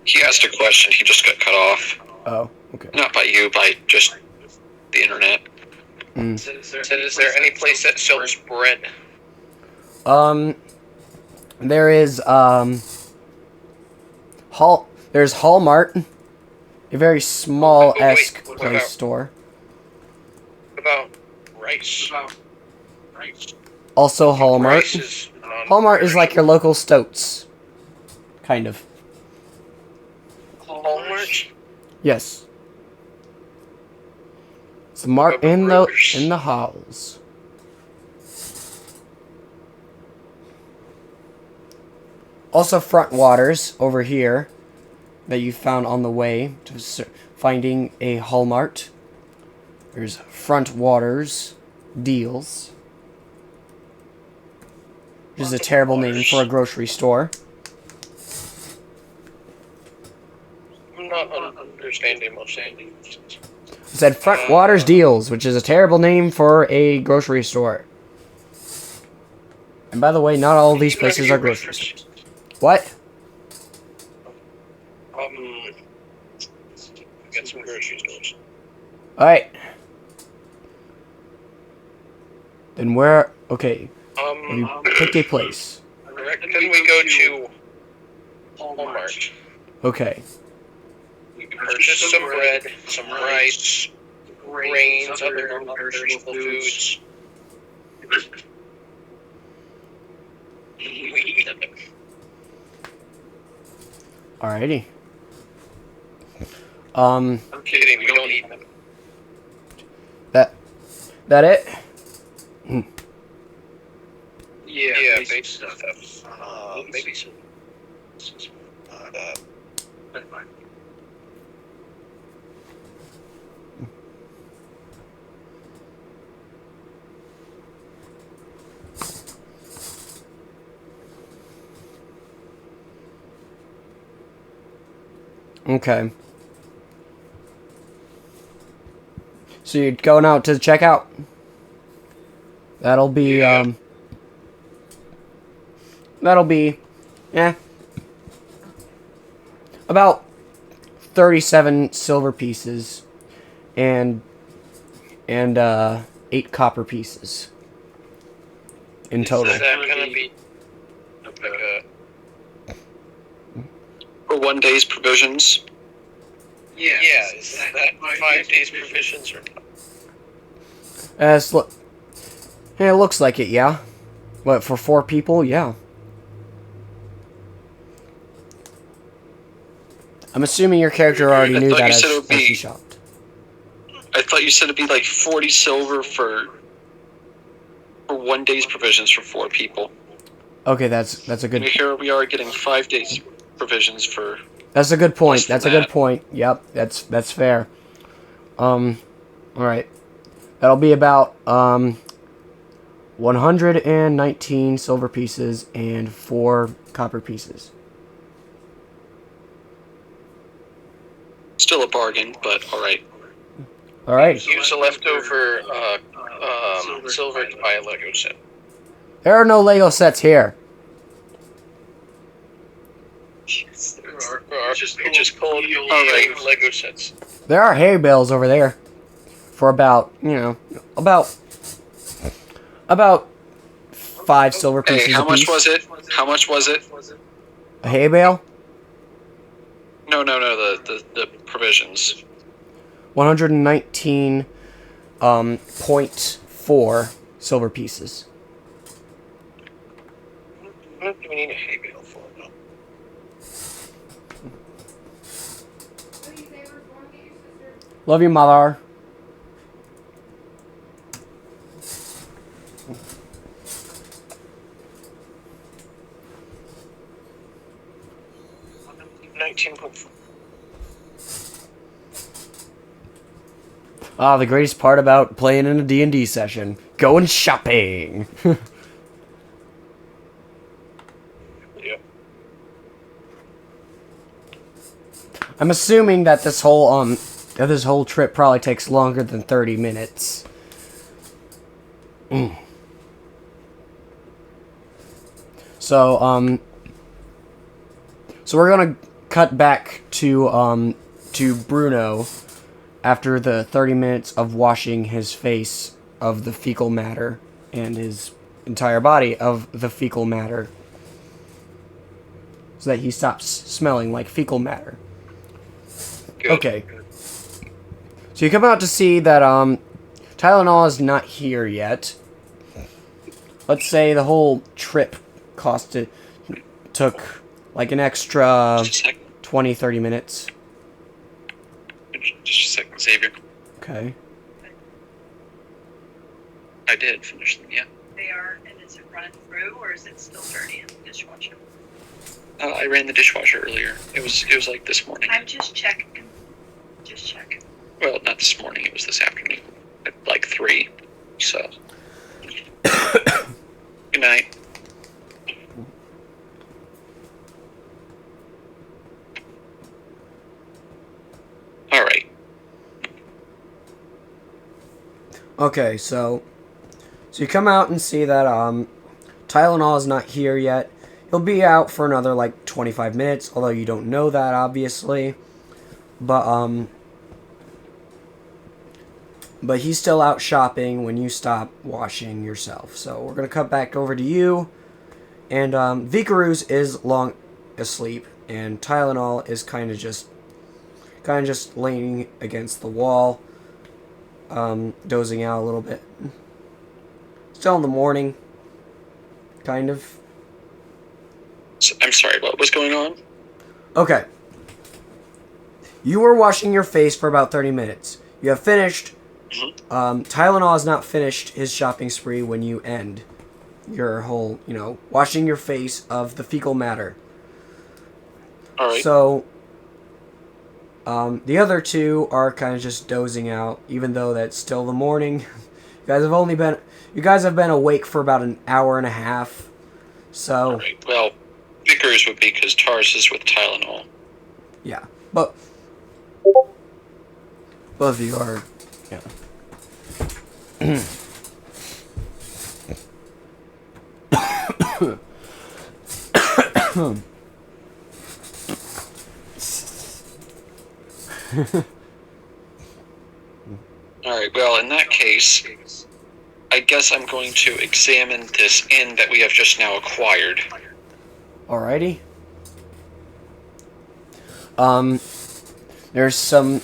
He asked a question, he just got cut off. Oh, okay. Not by you, by just the internet. Said, is there any place that sells bread? There is, there's Hallmart, a very small-esque place store. What about rice? Also Hallmart. Rice is Hallmart is like your local Stoats. Kind of. Hallmart? Yes. It's Mart in the halls. Also Front Waters over here that you found on the way to finding a Hallmart. There's Front Waters Deals, which is a terrible name for a grocery store. I'm not understanding most things. It said Front Waters Deals, which is a terrible name for a grocery store. And by the way, not all of these places are grocery stores. What? Get some grocery stores. Alright. Then where... Okay. You pick a place. Then we go to Walmart. Okay. We can purchase some bread, some rice, grains, other non-perishable foods. We eat them. Alrighty. I'm kidding. We don't eat them. That it? Yeah, basic stuff. Maybe some. That's fine. Okay. So you're going out to check out? That'll be, Yeah. That'll be, about 37 silver pieces and 8 copper pieces in total. Is that gonna be like a? For 1 day's provisions. Yeah. Is that 5 days provisions or? It looks like it, yeah. What, for 4 people? Yeah. I'm assuming your character already knew thought that you as said it would he be- shopped. I thought you said it'd be like 40 silver for 1 day's provisions for 4 people. Okay, that's a good. Here we are getting 5 days provisions for. That's a good point. Less than That's a good that. point. Yep, that's fair. All right. That'll be about 119 silver pieces and 4 copper pieces. Still a bargain, but all right. All right. Use the leftover silver to buy a Lego set. There are no Lego sets here. Or just called Lego sets. There are hay bales over there for about, about 5 silver pieces Hey, how a much piece. was it? How much was it? A hay bale? No, the provisions. 119 .4 silver pieces. What do we need a hay bale for? No. What do you say we're going to get your sister? Love you, mother. $19.4. Ah, the greatest part about playing in a D&D session. Going shopping. Yeah. I'm assuming that this whole trip probably takes longer than 30 minutes. So we're gonna cut back to Bruno after the 30 minutes of washing his face of the fecal matter and his entire body of the fecal matter, so that he stops smelling like fecal matter. Good. Okay. So you come out to see that Tylenol is not here yet. Let's say the whole trip took like an extra Just a second. 20-30 minutes. Just a second, Xavier. Okay. I did finish them, yeah. They are, and is it running through, or is it still dirty in the dishwasher? I ran the dishwasher earlier. It was like this morning. I'm just checking. Just checking. Well, not this morning. It was this afternoon at like 3. So. Good night. All right. Okay, so you come out and see that Tylenol is not here yet. He'll be out for another like 25 minutes, although you don't know that obviously. But he's still out shopping when you stop washing yourself. So we're gonna cut back over to you, and Vikaruz is long asleep, and Tylenol is kind of just leaning against the wall, dozing out a little bit. Still in the morning, kind of. I'm sorry. What was going on? Okay, You were washing your face for about 30 minutes. You have finished. Tylenol has not finished his shopping spree when you end your whole, washing your face of the fecal matter. All right. So, the other two are kind of just dozing out, even though that's still the morning. You guys have been awake for about an hour and a half. So, All right. Well, Vickers would be because Tars is with Tylenol. yeah, but both of you are, yeah. Alright, well, in that case, I guess I'm going to examine this inn that we have just now acquired. Alrighty. There's some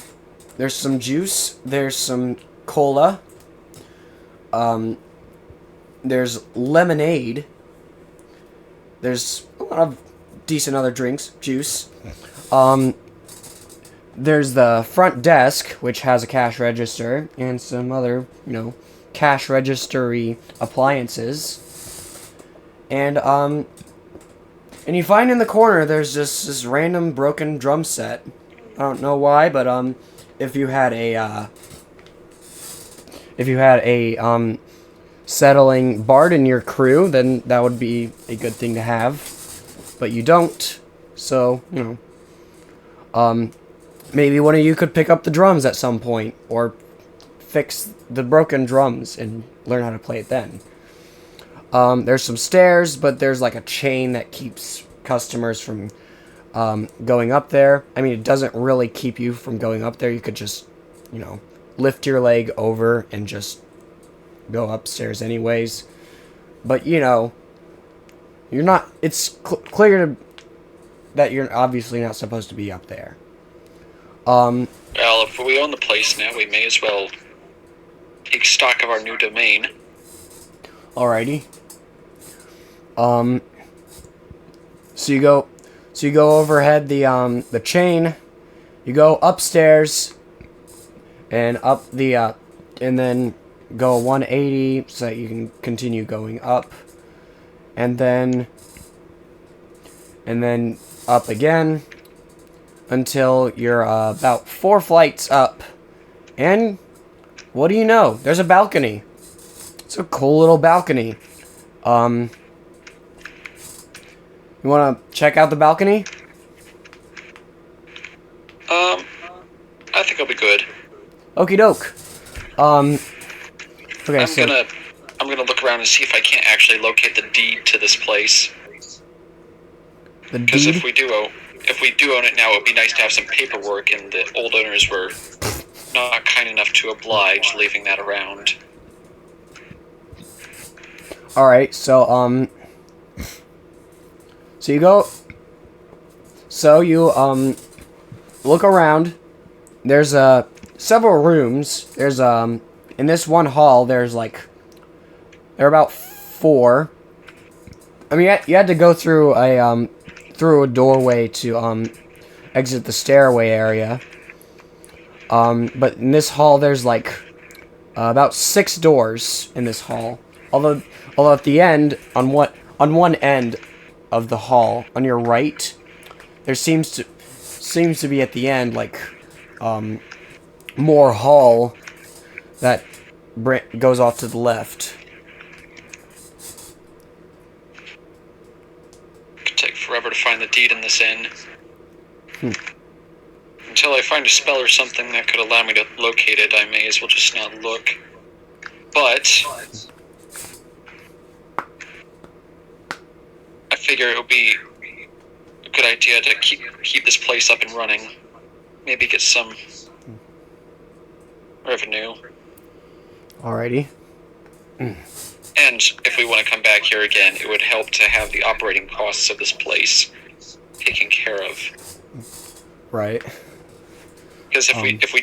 juice, there's some cola, there's lemonade, there's a lot of decent other drinks, juice. There's the front desk, which has a cash register, and some other, cash register-y appliances. And you find in the corner there's just this random broken drum set. I don't know why, but if you had a settling bard in your crew, then that would be a good thing to have. But you don't, so maybe one of you could pick up the drums at some point, or fix the broken drums and learn how to play it then. There's some stairs, but there's like a chain that keeps customers from going up there. I mean, it doesn't really keep you from going up there. You could just, lift your leg over and just go upstairs anyways. But, you're not... It's clear that you're obviously not supposed to be up there. Well, if we own the place now, we may as well take stock of our new domain. Alrighty. So you go overhead the chain, you go upstairs, and up the, and then go 180 so that you can continue going up, and then up again, until you're about 4 flights up, and what do you know? There's a balcony. It's a cool little balcony. You want to check out the balcony? I think I'll be good. Okie doke. Okay, I'm gonna look around and see if I can't actually locate the deed to this place. The Because deed? if we do own it now, it would be nice to have some paperwork, and the old owners were not kind enough to oblige, leaving that around. Alright, so you look around. There's several rooms. There's in this one hall there's there are about 4. I mean, you had to go through a doorway to exit the stairway area. But in this hall there's about 6 doors in this hall. Although at the end, on one end of the hall, on your right, there seems to be at the end more hall that goes off to the left. It could take forever to find the deed in this inn. Until I find a spell or something that could allow me to locate it, I may as well just not look. But I figure it would be a good idea to keep this place up and running. Maybe get some revenue. Alrighty. And if we want to come back here again, it would help to have the operating costs of this place taken care of. Right. Because if we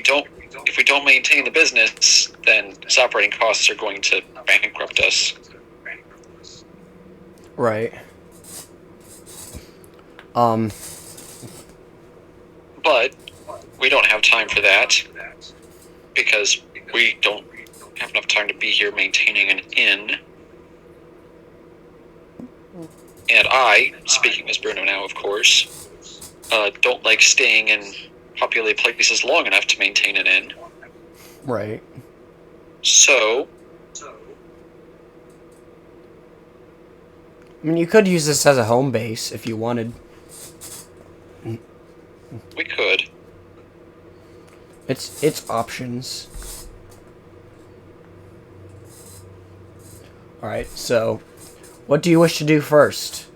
don't maintain the business, then its operating costs are going to bankrupt us. Right. But we don't have time for that because we don't have enough time to be here maintaining an inn. And I, speaking as Bruno now, of course, don't like staying in populated places long enough to maintain an inn. Right. So, I mean, you could use this as a home base if you wanted. we could. It's options. Alright, so what do you wish to do first?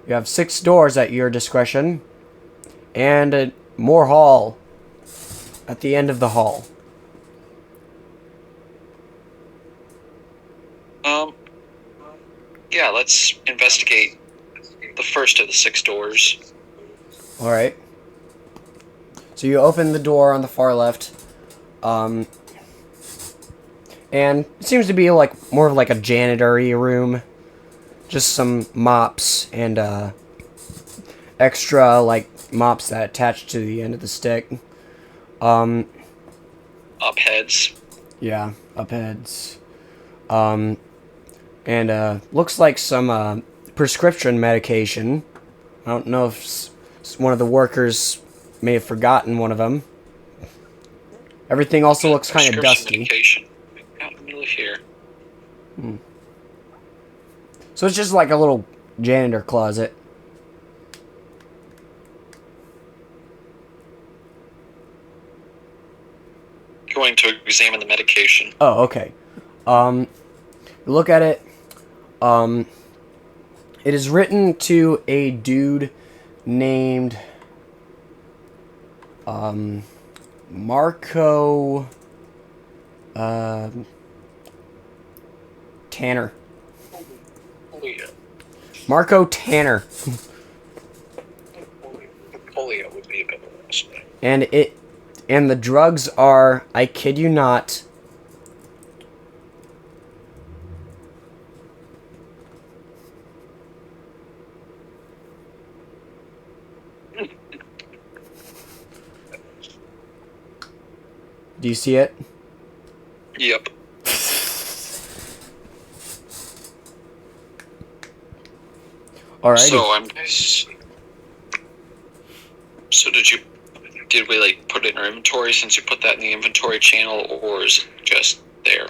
You have 6 doors at your discretion, and more hall at the end of the hall. Yeah, let's investigate the first of the 6 doors. Alright. So you open the door on the far left, and it seems to be like more of like a janitor-y room. Just some mops and extra like mops that attach to the end of the stick. Up heads. Yeah, up heads. And looks like some prescription medication. I don't know if one of the workers may have forgotten one of them. Everything also looks kind of Prescription dusty. medication. Out in the middle of here. So it's just like a little janitor closet. Going to examine the medication. Oh, okay. You look at it. It is written to a dude named Marco Tanner. Polio. Marco Tanner. Polio would be a better last name. And the drugs are, I kid you not, do you see it? Yep. Alrighty. So did we like put it in our inventory since you put that in the inventory channel, or is it just there?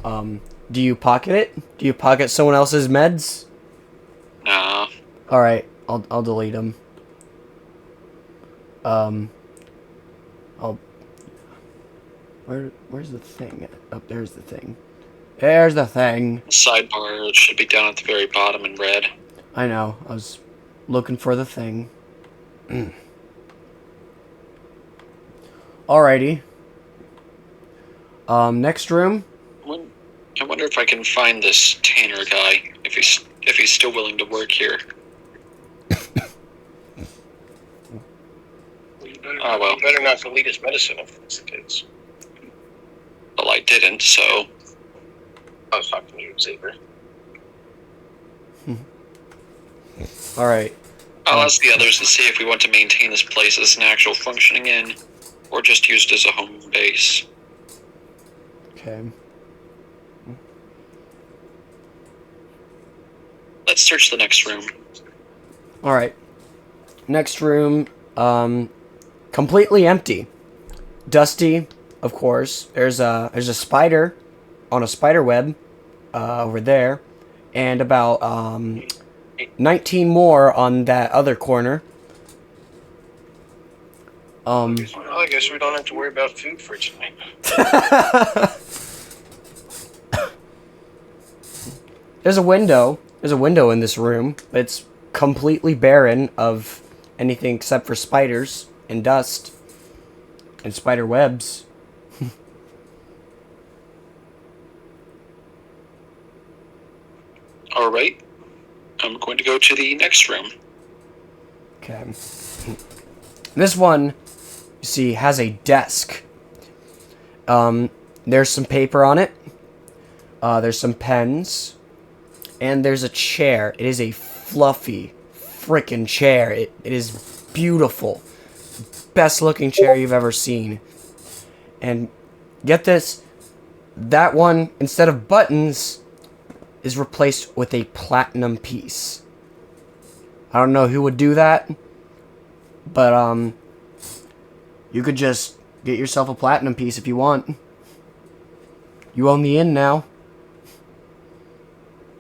Do you pocket it? Do you pocket someone else's meds? Nah. Alright, I'll delete them. Where's the thing? Oh, there's the thing. There's the thing. Sidebar should be down at the very bottom in red. I know. I was looking for the thing. Alrighty. Next room. I wonder if I can find this Tanner guy, if he's still willing to work here. Oh well. You better not delete his medicine if it's the case. Well, I didn't, so I was talking to you, Xavier. Alright. I'll ask the others to see if we want to maintain this place as an actual functioning inn, or just used as a home base. Okay. Let's search the next room. Alright. Next room, completely empty. Dusty, of course. There's a spider on a spider web over there, and about 19 more on that other corner. Well, I guess we don't have to worry about food for tonight. There's a window. There's a window in this room. It's completely barren of anything except for spiders and dust and spider webs. Alright. I'm going to go to the next room. Okay. This one, you see, has a desk. There's some paper on it. There's some pens. And there's a chair. It is a fluffy frickin' chair. It is beautiful. Best looking chair you've ever seen. And get this, that one, instead of buttons, is replaced with a platinum piece. I don't know who would do that, but you could just get yourself a platinum piece if you want. You own the inn now.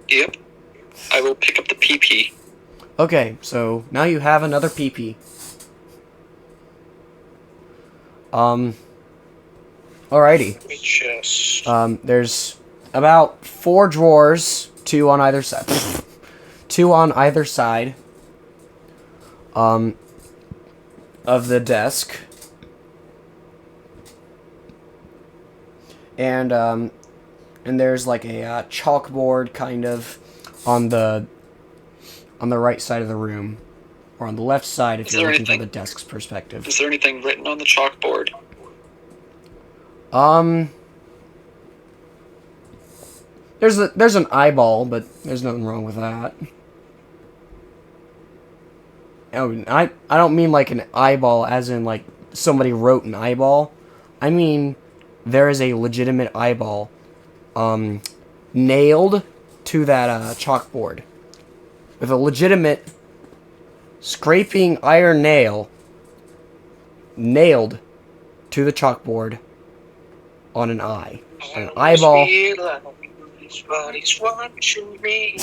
Yep. I will pick up the PP. Okay, so now you have another PP. Alrighty. Let me just. There's about 4 drawers, 2 on either side. 2 on either side. Of the desk. And there's like a chalkboard kind of on the right side of the room, or on the left side if you're looking from the desk's perspective. Is there anything written on the chalkboard? There's an eyeball, but there's nothing wrong with that. Oh, I don't mean like an eyeball as in like somebody wrote an eyeball. I mean there is a legitimate eyeball nailed to that chalkboard with a legitimate scraping iron nail nailed to the chalkboard on an eye. An eyeball. Everybody's watching me.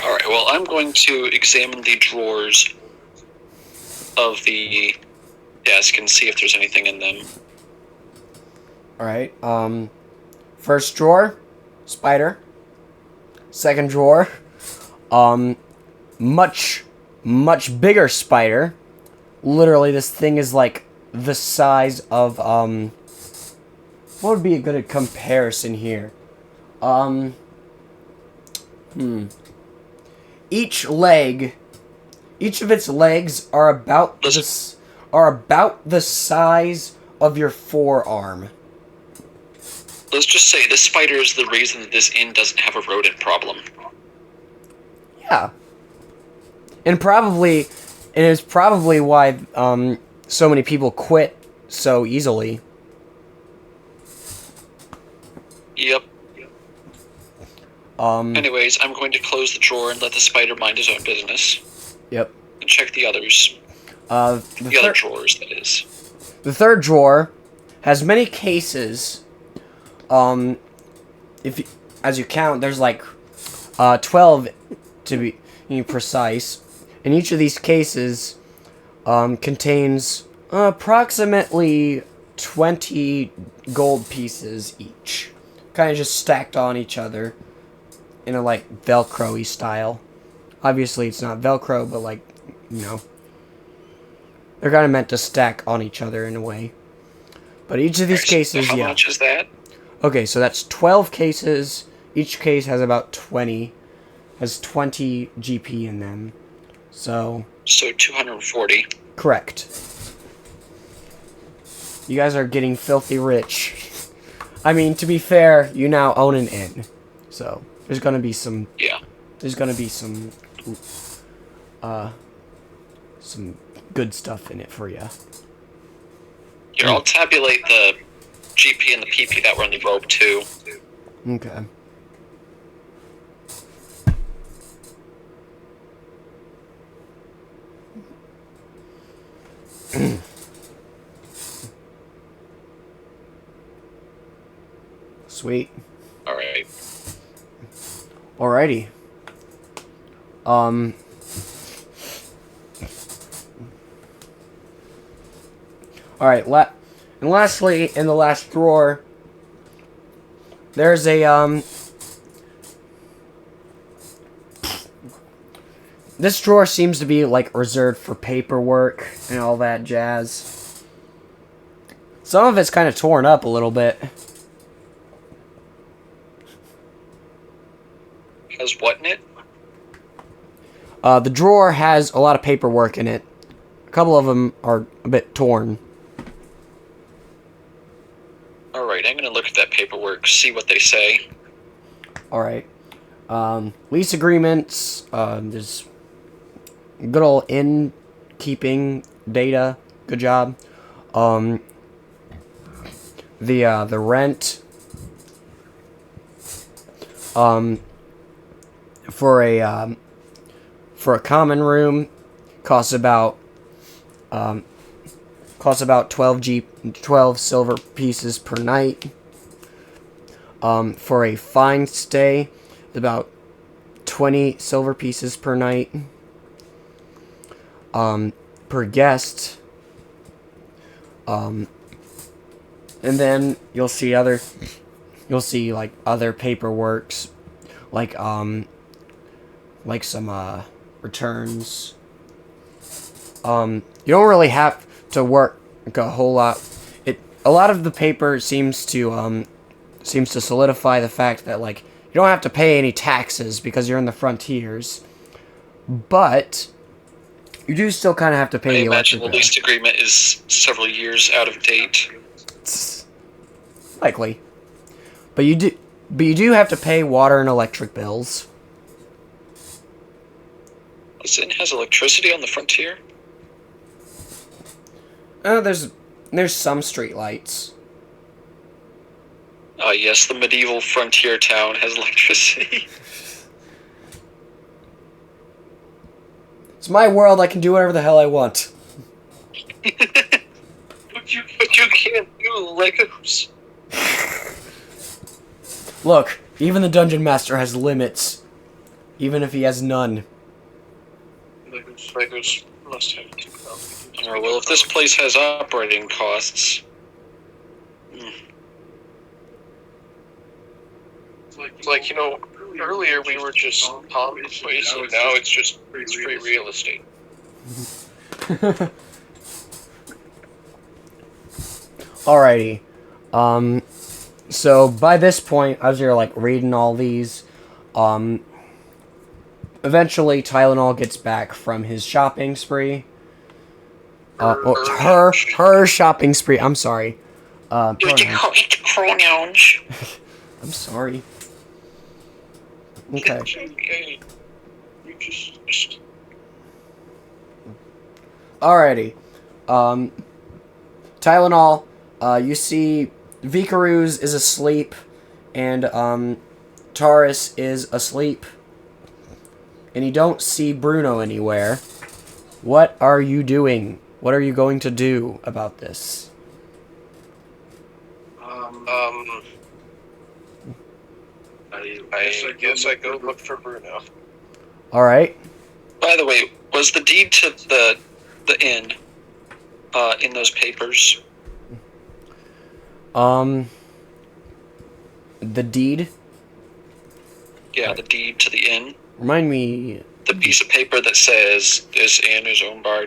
Alright, well, I'm going to examine the drawers of the desk and see if there's anything in them. Alright, first drawer, spider. Second drawer, much bigger spider. Literally, this thing is like the size of, what would be a good comparison here? Each of its legs are about the size of your forearm. Let's just say this spider is the reason that this inn doesn't have a rodent problem. Yeah. And it is probably why so many people quit so easily. Yep. Anyways, I'm going to close the drawer and let the spider mind his own business. Yep. And check the others. The other drawers, that is. The third drawer has many cases. As you count, there's like 12 to be precise. And each of these cases contains approximately 20 gold pieces each. Kind of just stacked on each other in a like Velcro-y style. Obviously it's not Velcro, but like, you know, they're kind of meant to stack on each other in a way. But each of these cases, so how much is that? Okay, so that's 12 cases. Each case has about 20 GP in them. So 240. Correct. You guys are getting filthy rich. I mean, to be fair, you now own an inn. So there's gonna be some good stuff in it for you. Here, I'll tabulate the GP and the PP that were on the rope too. Okay. Sweet. Alright. Alrighty. Alright, and lastly, in the last drawer, there's a, this drawer seems to be, like, reserved for paperwork and all that jazz. Some of it's kind of torn up a little bit. Has what in it? The drawer has a lot of paperwork in it. A couple of them are a bit torn. Alright, I'm gonna look at that paperwork, see what they say. Alright. Lease agreements. There's good old innkeeping data. Good job. The rent. For a common room, costs about 12 silver pieces per night. For a fine stay, about 20 silver pieces per night. Per guest. And then you'll see like other paperworks, like some returns. You don't really have to work a whole lot. A lot of the paper seems to solidify the fact that like you don't have to pay any taxes because you're in the frontiers, but you do still kind of have to pay I the imagine electric the bill. lease agreement is several years out of date. Likely, but you do have to pay water and electric bills. This inn has electricity on the frontier? There's some street lights. Yes, the medieval frontier town has electricity. It's my world. I can do whatever the hell I want. But you can't do Legos. Look, even the dungeon master has limits, even if he has none. Legos must have 2,000. Well, if this place has operating costs... It's like, earlier we were just palm place, and now it's free real estate. Alrighty. So by this point, as you're like reading all these, eventually Tylenol gets back from his shopping spree. Her shopping spree. I'm sorry. Pronouns. I'm sorry. Okay. You just Alrighty. Tylenol. You see Vikaruz is asleep, and Taurus is asleep, and you don't see Bruno anywhere. What are you doing? What are you going to do about this? I guess I go look for Bruno. Alright. By the way, was the deed to the inn in those papers? The deed? Yeah, the deed to the inn. Remind me. The piece of paper that says this inn is owned by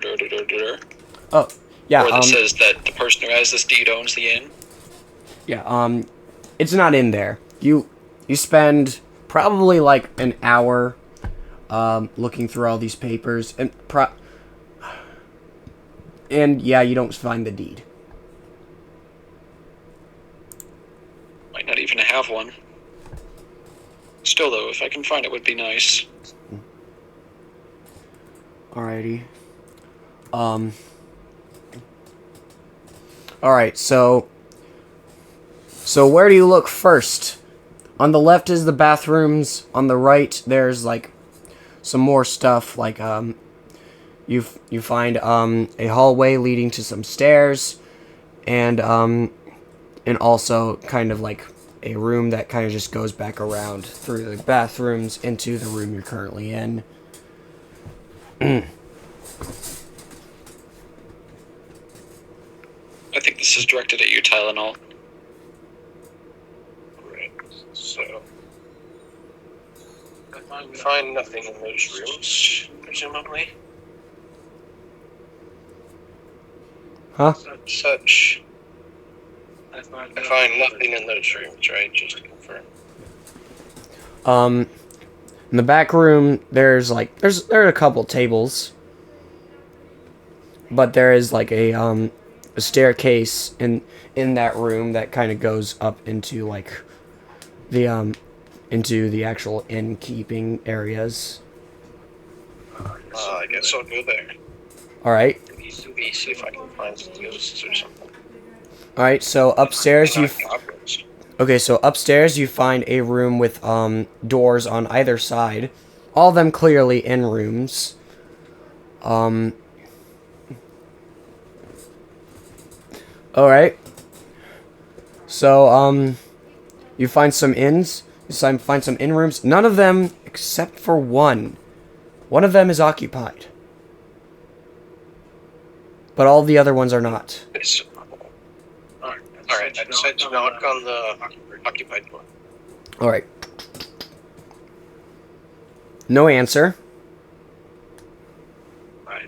Oh, yeah. or that says that the person who has this deed owns the inn. Yeah. It's not in there. You spend probably like an hour, looking through all these papers, and yeah, you don't find the deed. Might not even have one. Still, though, if I can find it, would be nice. Alrighty. Alright, so where do you look first? On the left is the bathrooms. On the right, there's like some more stuff. Like you find a hallway leading to some stairs, and also kind of like a room that kind of just goes back around through the bathrooms into the room you're currently in. I think this is directed at you, Tylenol. Right. So I find nothing in those rooms, presumably. Huh? Such. I find nothing in those rooms, right? Just to confirm. In the back room, there are a couple tables, but there is like a staircase in that room that kind of goes up into like the into the actual innkeeping areas. I guess I'll go there. All right. See if I can find some ghosts or something. All right. So upstairs you. Goblins. Okay, so upstairs you find a room with doors on either side, all of them clearly in rooms. All right. So you find some inns. You find some inn rooms. None of them except for one. One of them is occupied, but all the other ones are not. Alright, I decided to knock on the occupied door. All right. No answer. I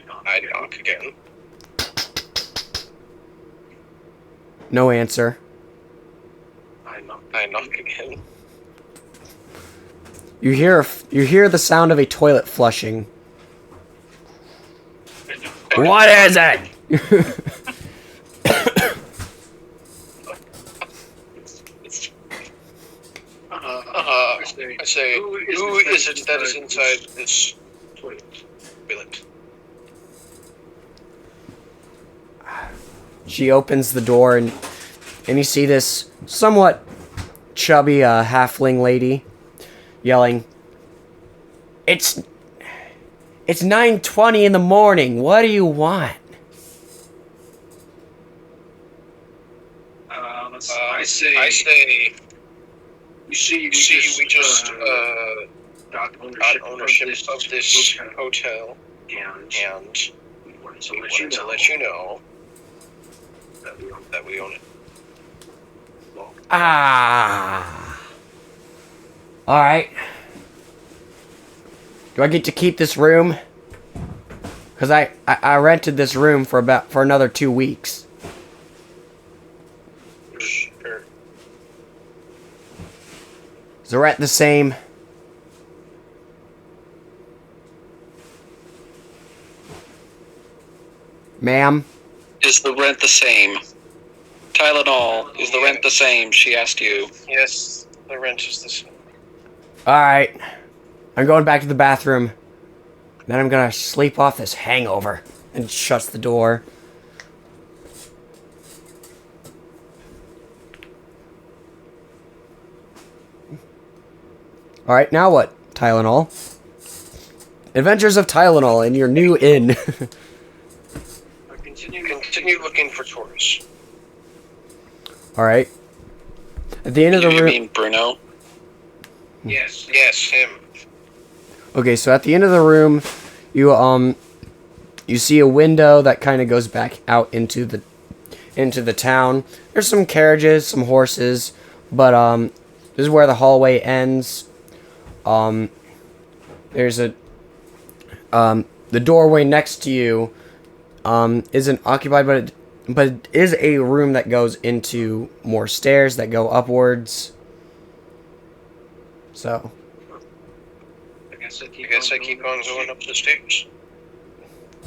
knock again. No answer. I knock again. You hear the sound of a toilet flushing. What is it? I say, who is it that is inside this toilet? She opens the door and you see this somewhat chubby halfling lady yelling, It's 9:20 in the morning. What do you want?" I say, you see, we just got ownership of this hotel, and we wanted to let you know that we own it. Ah. All right. Do I get to keep this room? Cause I rented this room for another 2 weeks. Sure. Is the rent the same? Ma'am? Is the rent the same? Tylenol, is the rent the same? She asked you. Yes, the rent is the same. Alright. I'm going back to the bathroom. Then I'm gonna sleep off this hangover. And shuts the door. Alright, now what? Tylenol. Adventures of Tylenol in your new inn. Continue looking for tourists. Alright. At the end of the You room. mean Bruno? Yes, him. Okay, so at the end of the room, you see a window that kind of goes back out into the town. There's some carriages, some horses, but this is where the hallway ends. There's the doorway next to you isn't occupied, but it is a room that goes into more stairs that go upwards. So I guess I keep on going up the stairs.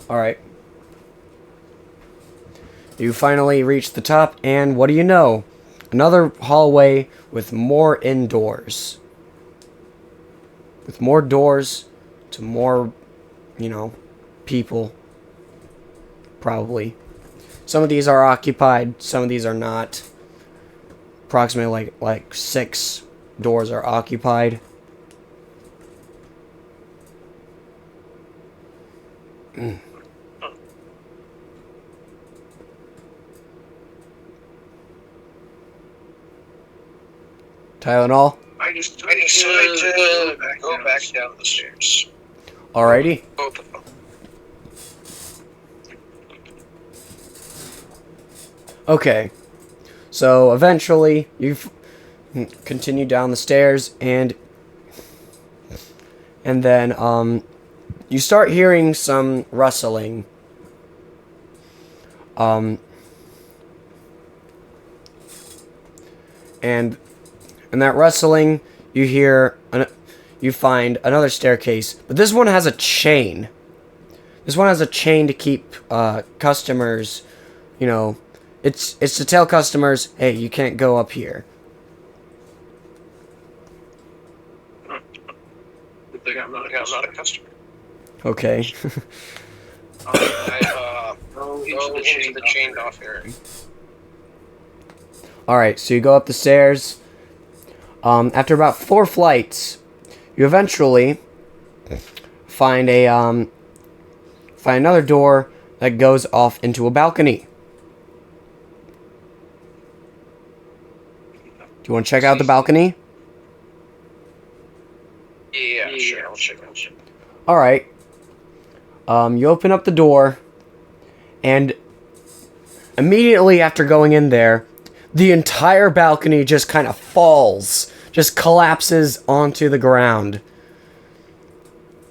alright. You finally reach the top, and what do you know? Another hallway with more indoors. With more doors to more, people. Probably. Some of these are occupied, some of these are not. Approximately like 6 doors are occupied. Tylenol? I decided to go back down the stairs. Alrighty. Both of them. Okay. So eventually you continue down the stairs and then you start hearing some rustling. And in that rustling, you find another staircase, but this one has a chain. This one has a chain to keep customers, it's to tell customers, hey, you can't go up here. I'm not a customer. Okay. I go into the chained off area. Alright, so you go up the stairs. After about 4 flights, you eventually find another door that goes off into a balcony. Do you want to check out the balcony? Yeah, sure. I'll check. Alright. You open up the door, and immediately after going in there, the entire balcony just kind of falls, just collapses onto the ground.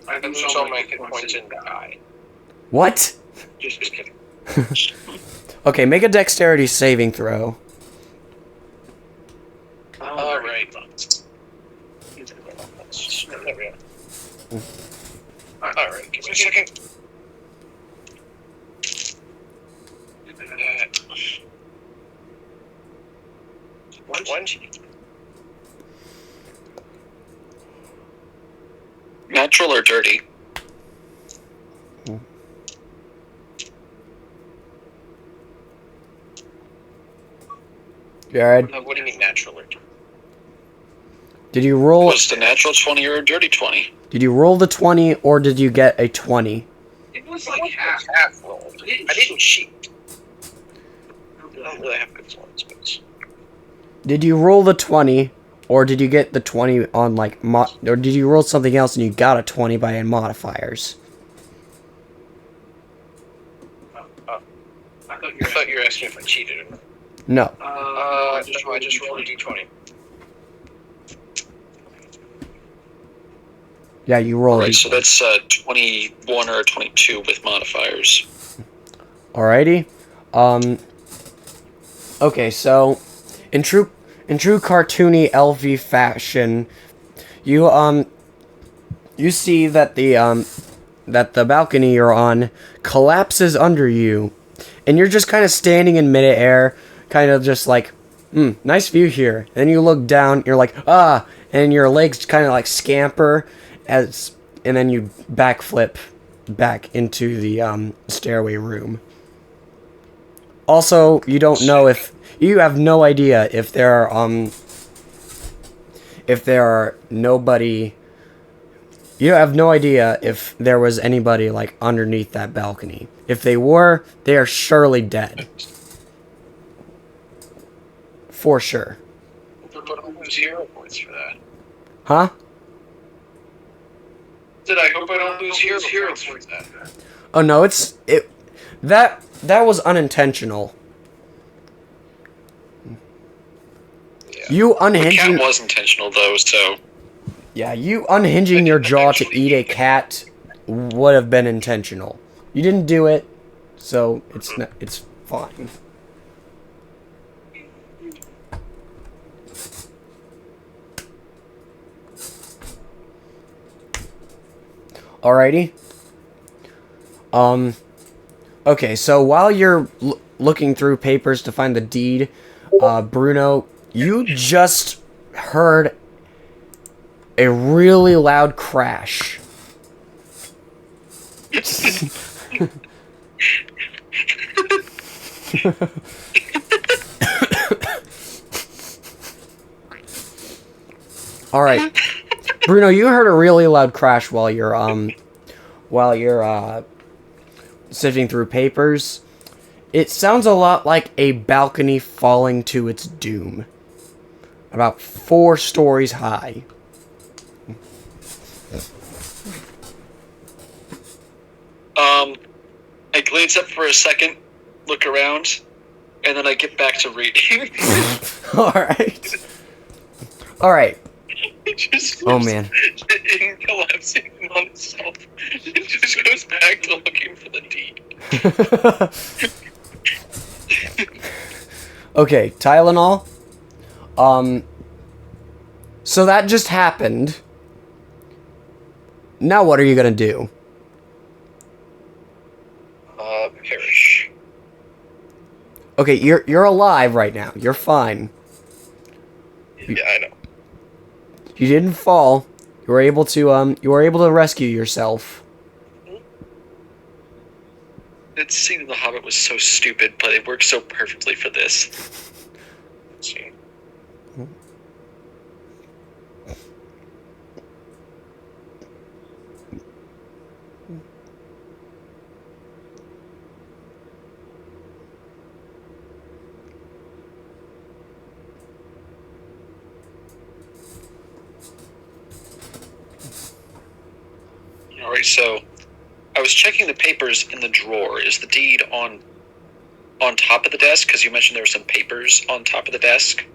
I lose all my hit points and die. What? Just kidding. Okay, make a dexterity saving throw. Alright. There we go. Alright, give me a second. One. Natural or dirty? Jared, What do you mean natural or did you roll? Was it a natural 20 or a dirty 20? Did you roll the 20 or did you get a 20? It was like half roll. I didn't cheat. I don't really have good ones, but Did you roll the 20 or did you get the 20 on like or did you roll something else and you got a 20 by modifiers? I thought you were asking if I cheated or not. No. I just rolled a d20. Yeah, you rolled Right, it. so that's 21 or a 22 with modifiers. Alrighty. Okay, so in true cartoony LV fashion, you see that the balcony you're on collapses under you, and you're just kind of standing in midair, kind of just like, nice view here. Then you look down, you're like, ah, and your legs kind of like scamper and then you backflip back into the stairway room. Also, you have no idea if there are nobody. You have no idea if there was anybody like underneath that balcony. If they were, they are surely dead. For sure. But I lose hero points for that. Huh? I hope I don't lose hero points for that. Oh no, that was unintentional. Yeah. You The cat unhinging. was intentional, though, so... Yeah, you unhinging your jaw to eat a cat would have been intentional. You didn't do it, so it's fine. Alrighty. Okay, so while you're looking through papers to find the deed, Bruno, you just heard a really loud crash. All right, Bruno, you heard a really loud crash while you're sifting through papers. It sounds a lot like a balcony falling to its doom. About 4 stories high. I glance up for a second, look around, and then I get back to reading. Alright. It just Oh man. in collapsing on itself. It just goes back to looking for the deed. Okay, Tylenol. So that just happened. Now what are you gonna do? Perish. Okay, you're alive right now. You're fine. Yeah, I know. You didn't fall. You were able to rescue yourself. That scene in The Hobbit was so stupid, but it worked so perfectly for this. Let's see. Alright, so I was checking the papers in the drawer. Is the deed on top of the desk? Because you mentioned there were some papers on top of the desk.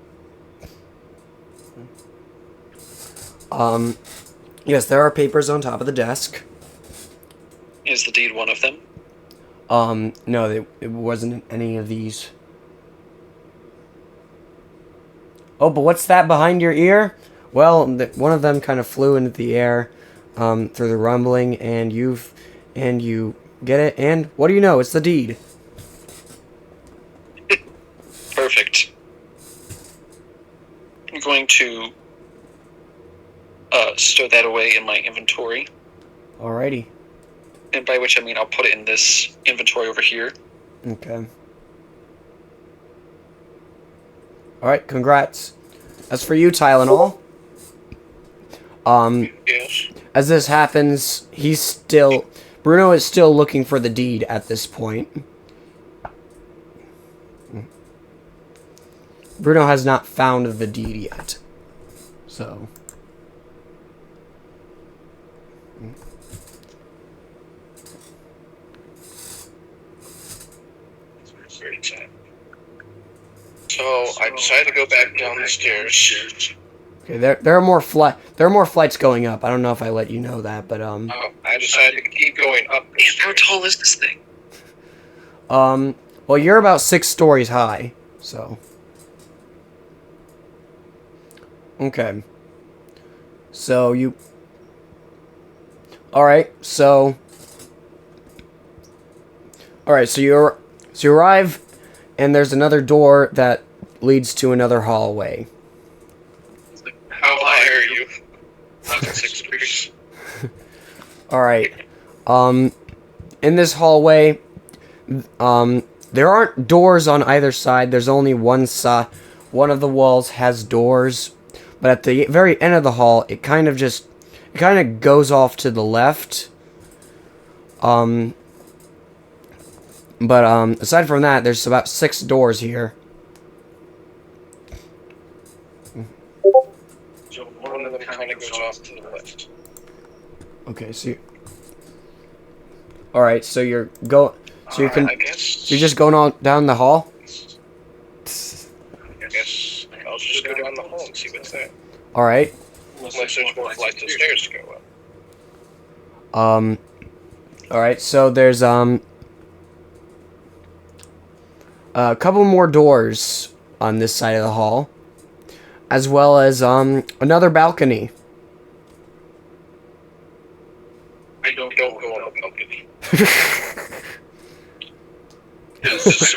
Yes, there are papers on top of the desk. Is the deed one of them? No, it wasn't any of these. Oh, but what's that behind your ear? Well, one of them kind of flew into the air, through the rumbling, and you get it, and what do you know? It's the deed. Perfect. I'm going to stow that away in my inventory. Alrighty. And by which I mean I'll put it in this inventory over here. Okay. Alright, congrats. As for you, Tylenol, Yes. as this happens, Bruno is still looking for the deed at this point. Bruno has not found the deed yet. So. Very sad. So I decided to go back down the stairs. Okay, there are more flights going up. I don't know if I let you know that, but I decided to keep going up. Man, how tall is this thing? well, you're about 6 stories high, so. Okay. So you. Alright, so you arrive, and there's another door that leads to another hallway. How high are you? Not 6 degrees. Alright. In this hallway, there aren't doors on either side. There's only one side. One of the walls has doors. But at the very end of the hall, it kind of goes off to the left. But aside from that, there's about 6 doors here. So one of them kind of goes off to the left. Okay, so alright, so you're just going on down the hall? I guess I'll just go down the hall and see what's there. Alright. Unless there's more flights of stairs to go up. Alright, so there's a couple more doors on this side of the hall, as well as another balcony. I don't go on a balcony.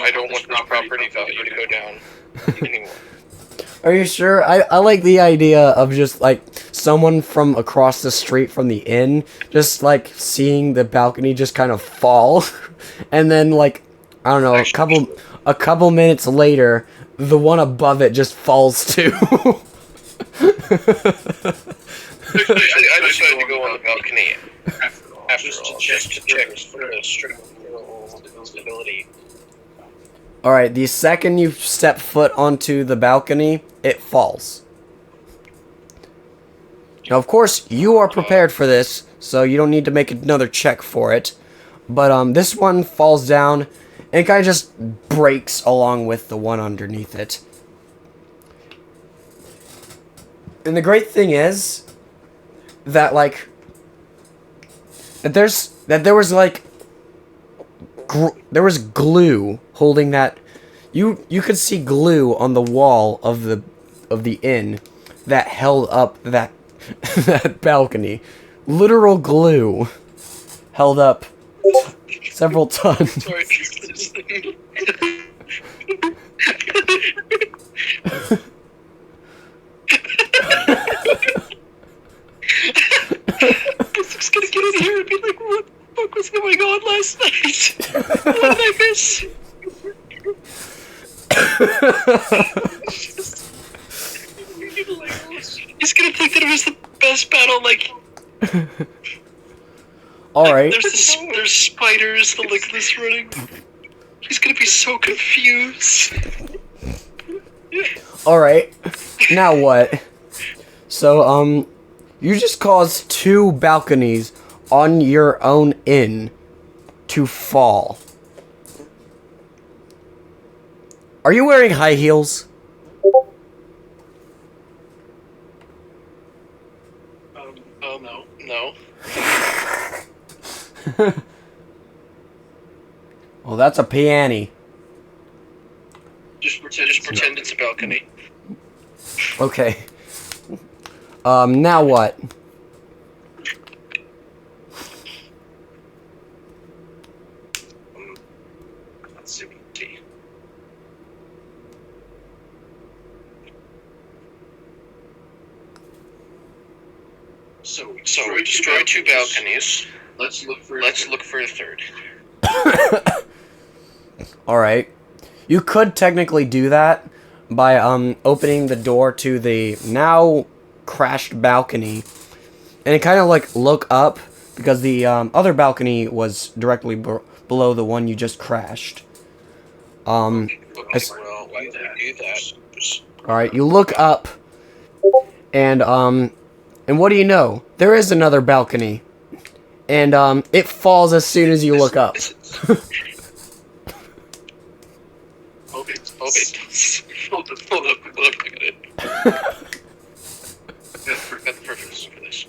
I don't want the property value to go down anymore. Are you sure? I like the idea of just like someone from across the street from the inn just like seeing the balcony just kind of fall, and then like I don't know, a couple minutes later, the one above it just falls too. I decided to go on the balcony just to check for the structural stability. Alright, the second you step foot onto the balcony, it falls. Now, of course, you are prepared for this, so you don't need to make another check for it. But this one falls down, and it kind of just breaks along with the one underneath it. And the great thing is that like there was glue holding that. You could see glue on the wall of the inn that held up that that balcony. Literal glue held up several tons. Sorry. last night. What did I miss? He's gonna think that it was the best battle. Like, All right. there's spiders. The this running. He's gonna be so confused. All right. Now what? So you just caused 2 balconies on your own inn to fall. Are you wearing high heels? No. Well, that's a peony. Just pretend it's a balcony. Okay. Now what? Let's see. So we destroyed 2 balconies. Let's look for a third. Alright. You could technically do that by opening the door to the now crashed balcony. And kind of like look up because the other balcony was directly below the one you just crashed. Well, why did I do that? Alright, you look up and what do you know? There is another balcony. And it falls as soon as you look up. Okay. Hold up, I got it. Got the perfect system for this.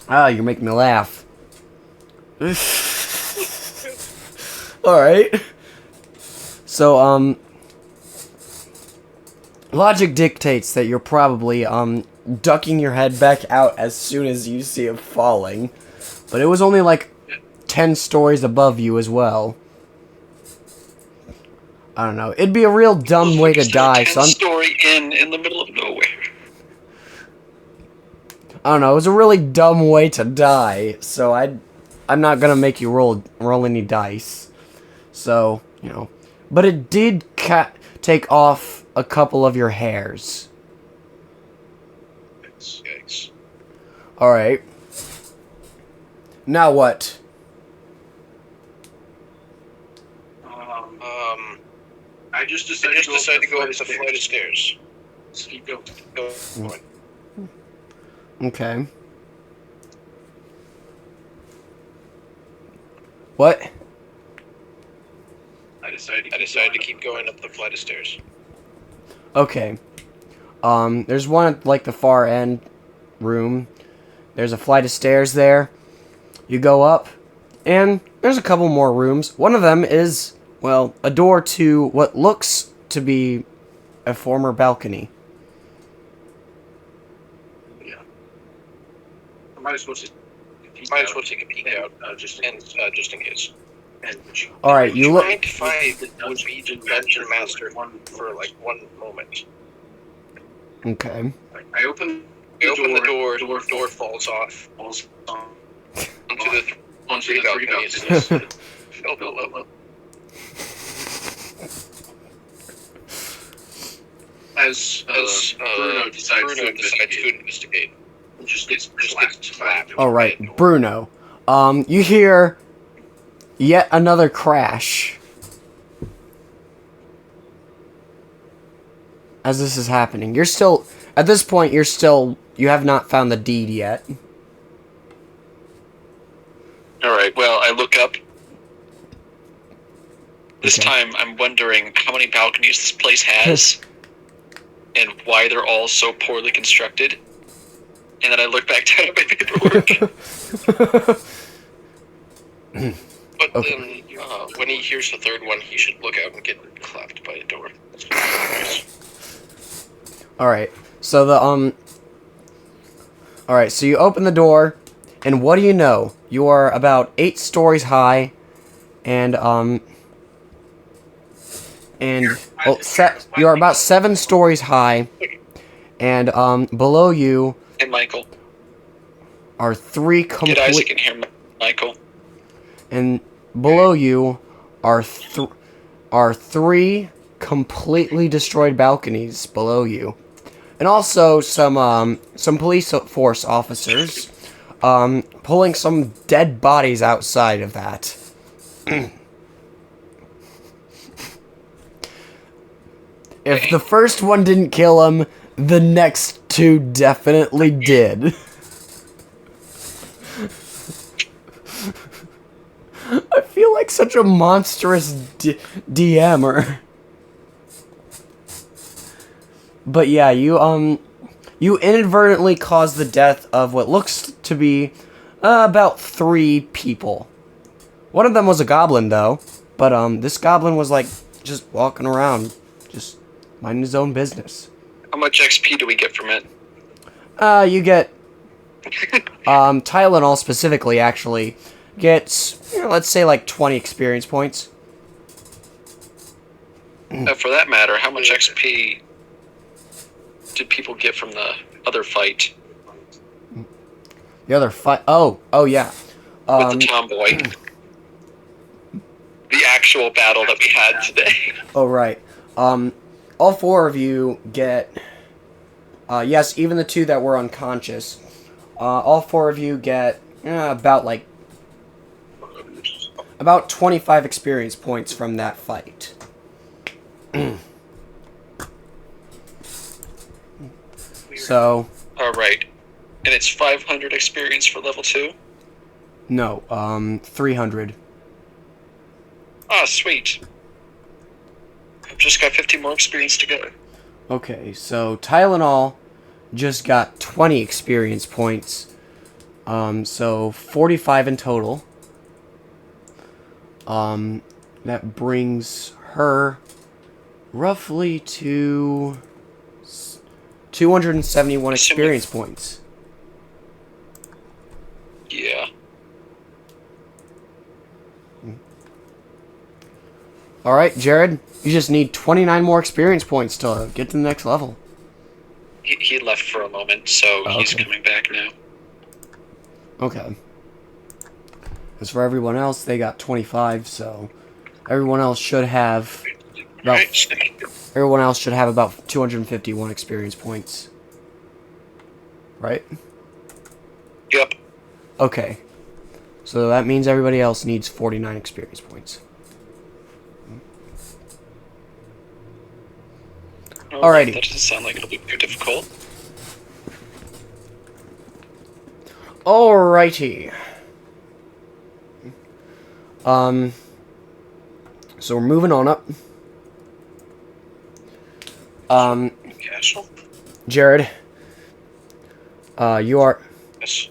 Ah, you're making me laugh. Alright. So, logic dictates that you're probably, ducking your head back out as soon as you see it falling. But it was only like 10 stories above you as well. I don't know. It'd be a real dumb way to die, so I'm... Story in the middle of nowhere. I don't know. It was a really dumb way to die, so I'm not gonna make you roll any dice. So, you know. But it did take off a couple of your hairs. Yikes. Alright. Now what? I just decided to go up the flight of stairs. Just keep going. Okay. What? I decided to keep going up the flight of stairs. Okay. There's one at, like, the far end room. There's a flight of stairs there. You go up, and there's a couple more rooms. One of them is, well, a door to what looks to be a former balcony. Yeah. I might as well take a peek out, just in case. And All right, you look. Trying to find the dungeon master for like one moment. Okay. I open the door. The door falls off. Onto the balcony. As Bruno decides to investigate. Just gets clapped. All right, Bruno. You hear yet another crash as this is happening. You're still at this point. You have not found the deed yet. Alright, well, I look up. This Okay. time, I'm wondering how many balconies this place has, and why they're all so poorly constructed. And then I look back down at my paperwork. But then, when he hears the third one, he should look out and get clapped by a door. Alright, so Alright, so you open the door, and what do you know? You are about 8 stories high, and you're about 7 stories high, and below you Hey, Michael. are 3 Get Isaac complete, in here, Michael. and below you are 3 completely destroyed balconies below you, and also some police force officers pulling some dead bodies outside of that. If the first one didn't kill him, the next 2 definitely did. I feel like such a monstrous DMer. But yeah, you inadvertently caused the death of what looks to be about 3 people. One of them was a goblin, though. But this goblin was like just walking around, just minding his own business. How much XP do we get from it? You get Tylenol specifically actually gets, let's say like 20 experience points. For that matter, how much XP did people get from the other fight The other fight. Oh yeah. with the tomboy? The actual battle that we had today. Oh right. All 4 of you get. Yes, even the 2 that were unconscious. All 4 of you get about 25 experience points from that fight. So. All right, and it's 500 experience for level 2. No. 300. Ah, sweet. I've just got 50 more experience to go. Okay, so Tylenol just got 20 experience points. So 45 in total. That brings her roughly to 271 experience points. Yeah. Alright, Jared, you just need 29 more experience points to get to the next level. He left for a moment, so he's coming back now. Okay. As for everyone else, they got 25, so everyone else should have about everyone else should have about 251 experience points. Right? Yep. Okay. So that means everybody else needs 49 experience points. Alrighty. That doesn't sound like it'll be too difficult. Alrighty. So we're moving on up. Castle? Jared. You are. Yes.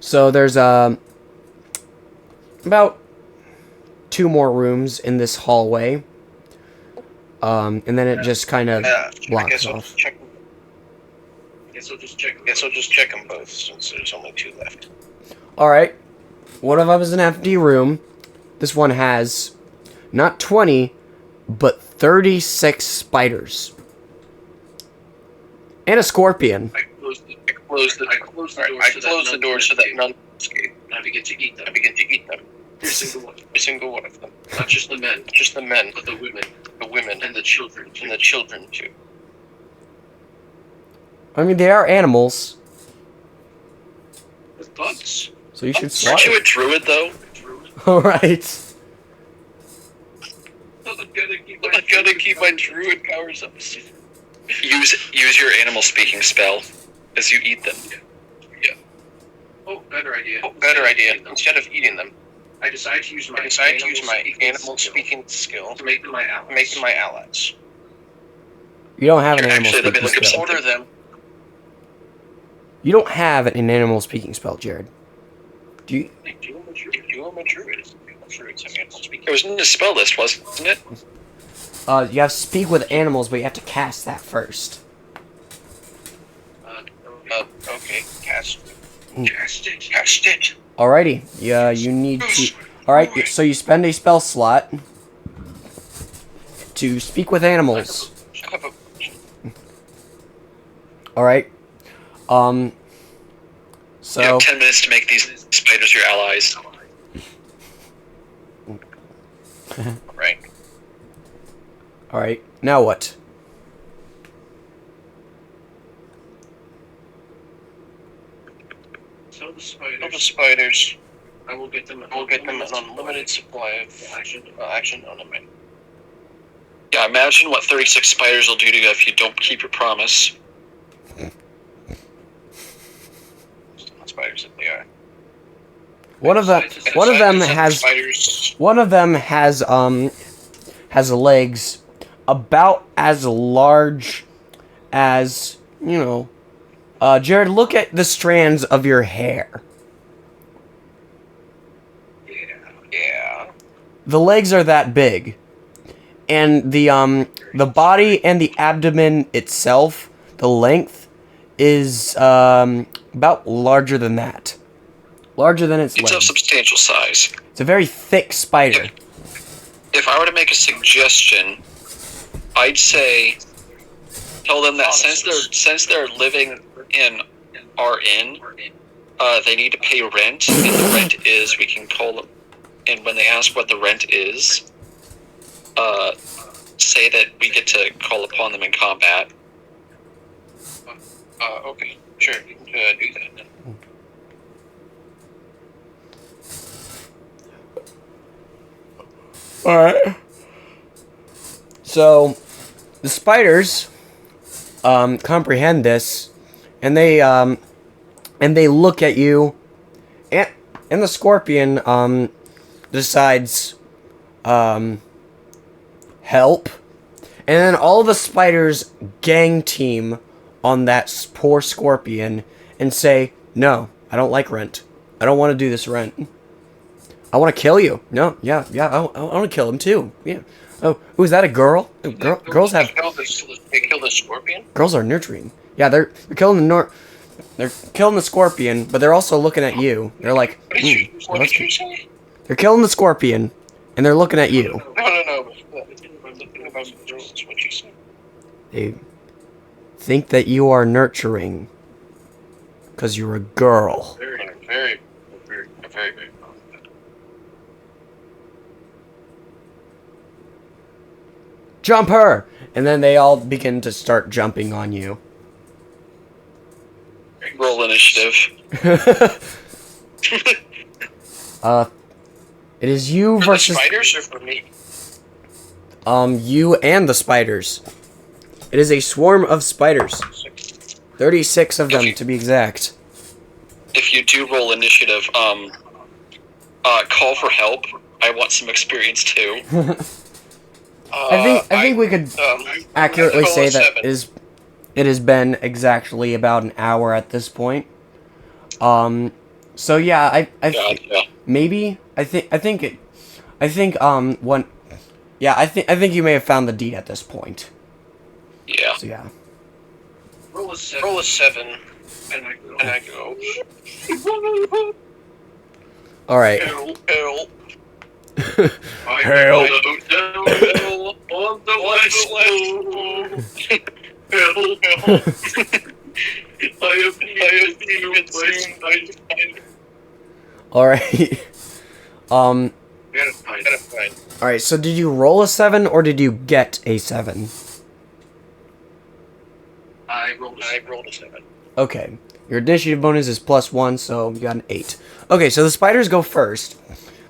So there's about 2 more rooms in this hallway. And then it just kind of blocks off. Guess I'll just check them both since there's only 2 left. Alright. One of them is an empty room. This one has not 20, but 36 spiders. And a scorpion. I closed the door so that none escape. I begin to eat them. Every single one of them. Not just the men, but the women, and the children too. I mean, they are animals. With bugs. So you should Aren't slaughter. you a druid, though? Alright. I'm gonna keep my druid powers up. Use your animal speaking spell as you eat them. Yeah. Better idea. Instead of eating them, I decided to use my animal speaking skill to make them my allies. You don't have an animal Actually, let me speaking look up spell. Order them. You don't have an animal speaking spell, Jared. Do you? I'm a druid. Druids have animal speaking. It was in the spell list, wasn't it? You have speak with animals, but you have to cast that first. Okay. Cast it. Alrighty. Yeah, you need to. Alright, so you spend a spell slot to speak with animals. Alright. So. You have 10 minutes to make these spiders your allies. Right. Alright, now what? Tell the Kill the spiders. spiders. I will get them. We'll get them an unlimited supply of action on a minute. Yeah, imagine what 36 spiders will do to you if you don't keep your promise. Spiders that they are. One of them has spiders. one of them has legs about as large as, you know, Jared, look at the strands of your hair. Yeah. The legs are that big. And the body and the abdomen itself, the length is about larger than that. Larger than its It's of legs. substantial size. It's a very thick spider. If I were to make a suggestion, I'd say tell them that since they're living in our inn, they need to pay rent, and the rent is we can call them. And when they ask what the rent is, say that we get to call upon them in combat. Okay. Sure. You can do that then. Alright. So, the spiders comprehend this, and they look at you, and the scorpion decides help, and then all the spiders gang team on that poor scorpion and say, no, I don't like rent. I don't want to do this rent. I want to kill you. No, yeah, I want to kill him too. Yeah. Oh, is that a girl? Girls have. They kill the scorpion. Girls are nurturing. Yeah, they're killing they're killing the scorpion, but they're also looking at you. They're like, What did you say? they're killing the scorpion, and they're looking at you. No. That's what you said. They think that you are nurturing, because you're a girl. Very. Jump her! And then they all begin to start jumping on you. Roll initiative. It is you For versus the spiders or for me? you and the spiders. It is a swarm of spiders. 36 of them to be exact. If you do roll initiative, call for help. I want some experience too. I think we could accurately say that it has been exactly about an hour at this point. So yeah, maybe I think you may have found the deed at this point. Yeah. So yeah. Roll a 7, and I go. All right. Help. Help. On the left. I have All right. Gotta find. All right. So did you roll a 7 or did you get a 7? I rolled a 7. Okay. Your initiative bonus is +1, so you got an 8. Okay, so the spiders go first.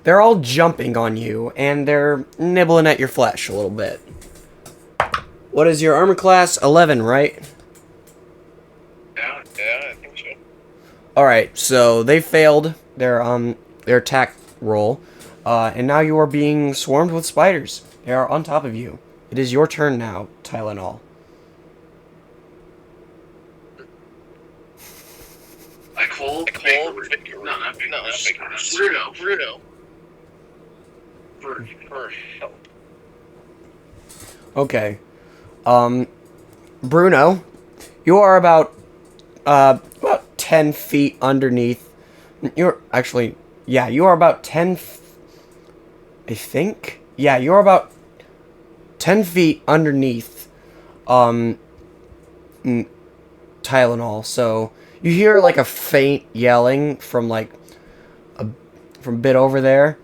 They're all jumping on you, and they're nibbling at your flesh a little bit. What is your armor class? 11, right? Yeah, I think so. Alright, so they failed their attack roll, and now you are being swarmed with spiders. They are on top of you. It is your turn now, Tylenol. I called Victor. No, not Victor. Bruno. For help. Okay. Bruno, you are about 10 feet underneath You're actually, yeah, you are about 10, I think? Yeah, you're about 10 feet underneath, Tylenol, so you hear, like, a faint yelling from, like, from a bit over there,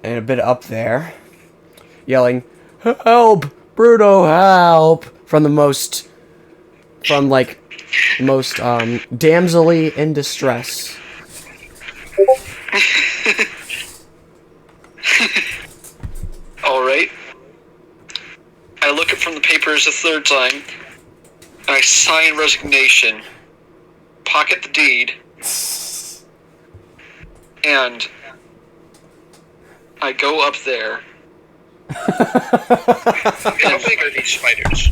and a bit up there, yelling, "Help! Bruno, help!" From the most, damselly in distress. Alright. I look it from the papers a third time, and I sign resignation, pocket the deed, and I go up there. How big are these spiders?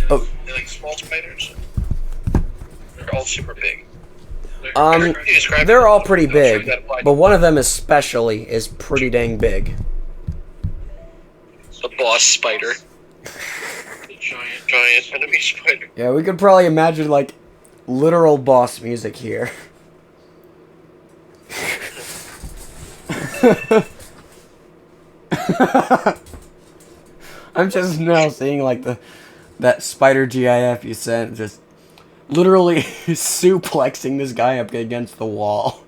Oh. They're like small spiders? They're all super big. They're all pretty big, but one of them especially is pretty dang big. The boss spider. Giant enemy spider. Yeah, we could probably imagine, like, literal boss music here. I'm just now seeing, like, that spider GIF you sent, just literally suplexing this guy up against the wall.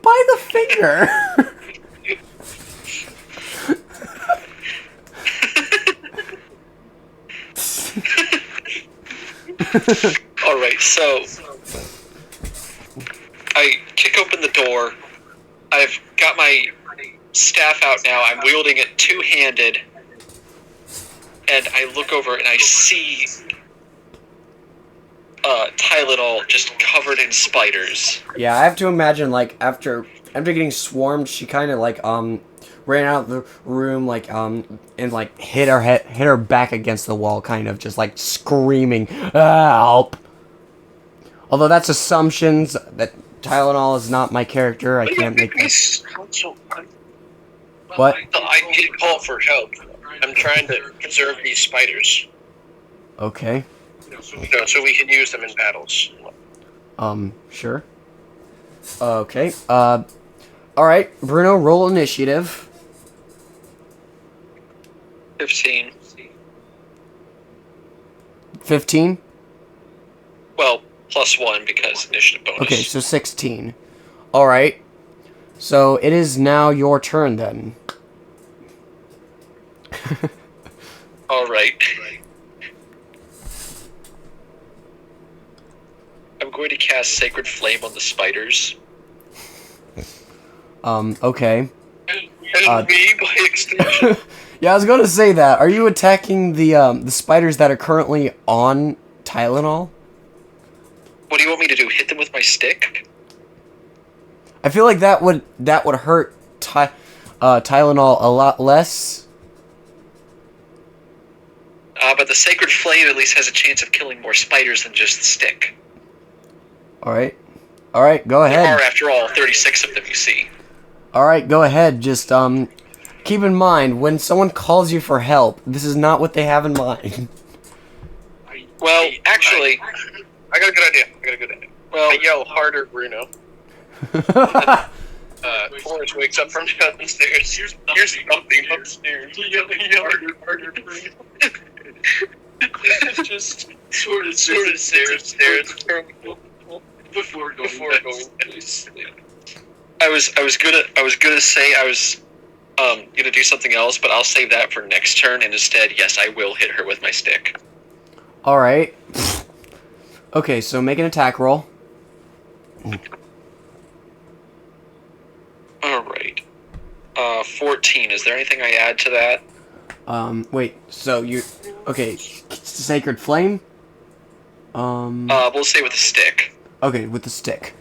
By the finger! Alright, so I kick open the door. I've got my staff out now. I'm wielding it two-handed. And I look over and I see Tylenol just covered in spiders. Yeah, I have to imagine, like, after getting swarmed, she kind of, like, ran out of the room, like, and, like, hit her back against the wall, kind of, just, like, screaming, "Help!" Although that's assumptions, that Tylenol is not my character, I can't make that. What? I did call for help. I'm trying to preserve these spiders. Okay. So we can use them in battles. Sure. Okay, alright, Bruno, roll initiative. 15. 15? Well, +1 because initiative bonus. Okay, so 16. Alright. So, it is now your turn, then. Alright. I'm going to cast Sacred Flame on the spiders. Okay. And me, by extension. Yeah, I was gonna say that. Are you attacking the spiders that are currently on Tylenol? What do you want me to do? Hit them with my stick? I feel like that would hurt Tylenol a lot less. But the Sacred Flame at least has a chance of killing more spiders than just the stick. Alright. Alright, go There ahead. are, after all, 36 of them, you see. Alright, go ahead. Just, keep in mind, when someone calls you for help, this is not what they have in mind. Well, actually, I got a good idea. well, I yell harder, Bruno. Forrest wakes up from downstairs. Here's something upstairs. Yell harder, Bruno. Just sort of stairs before going to sleep. I was gonna say I was gonna do something else, but I'll save that for next turn, and instead, yes, I will hit her with my stick. Alright. Okay, so make an attack roll. Alright. 14. Is there anything I add to that? Wait, so you... Okay, Sacred Flame? We'll say with a stick. Okay, with the stick.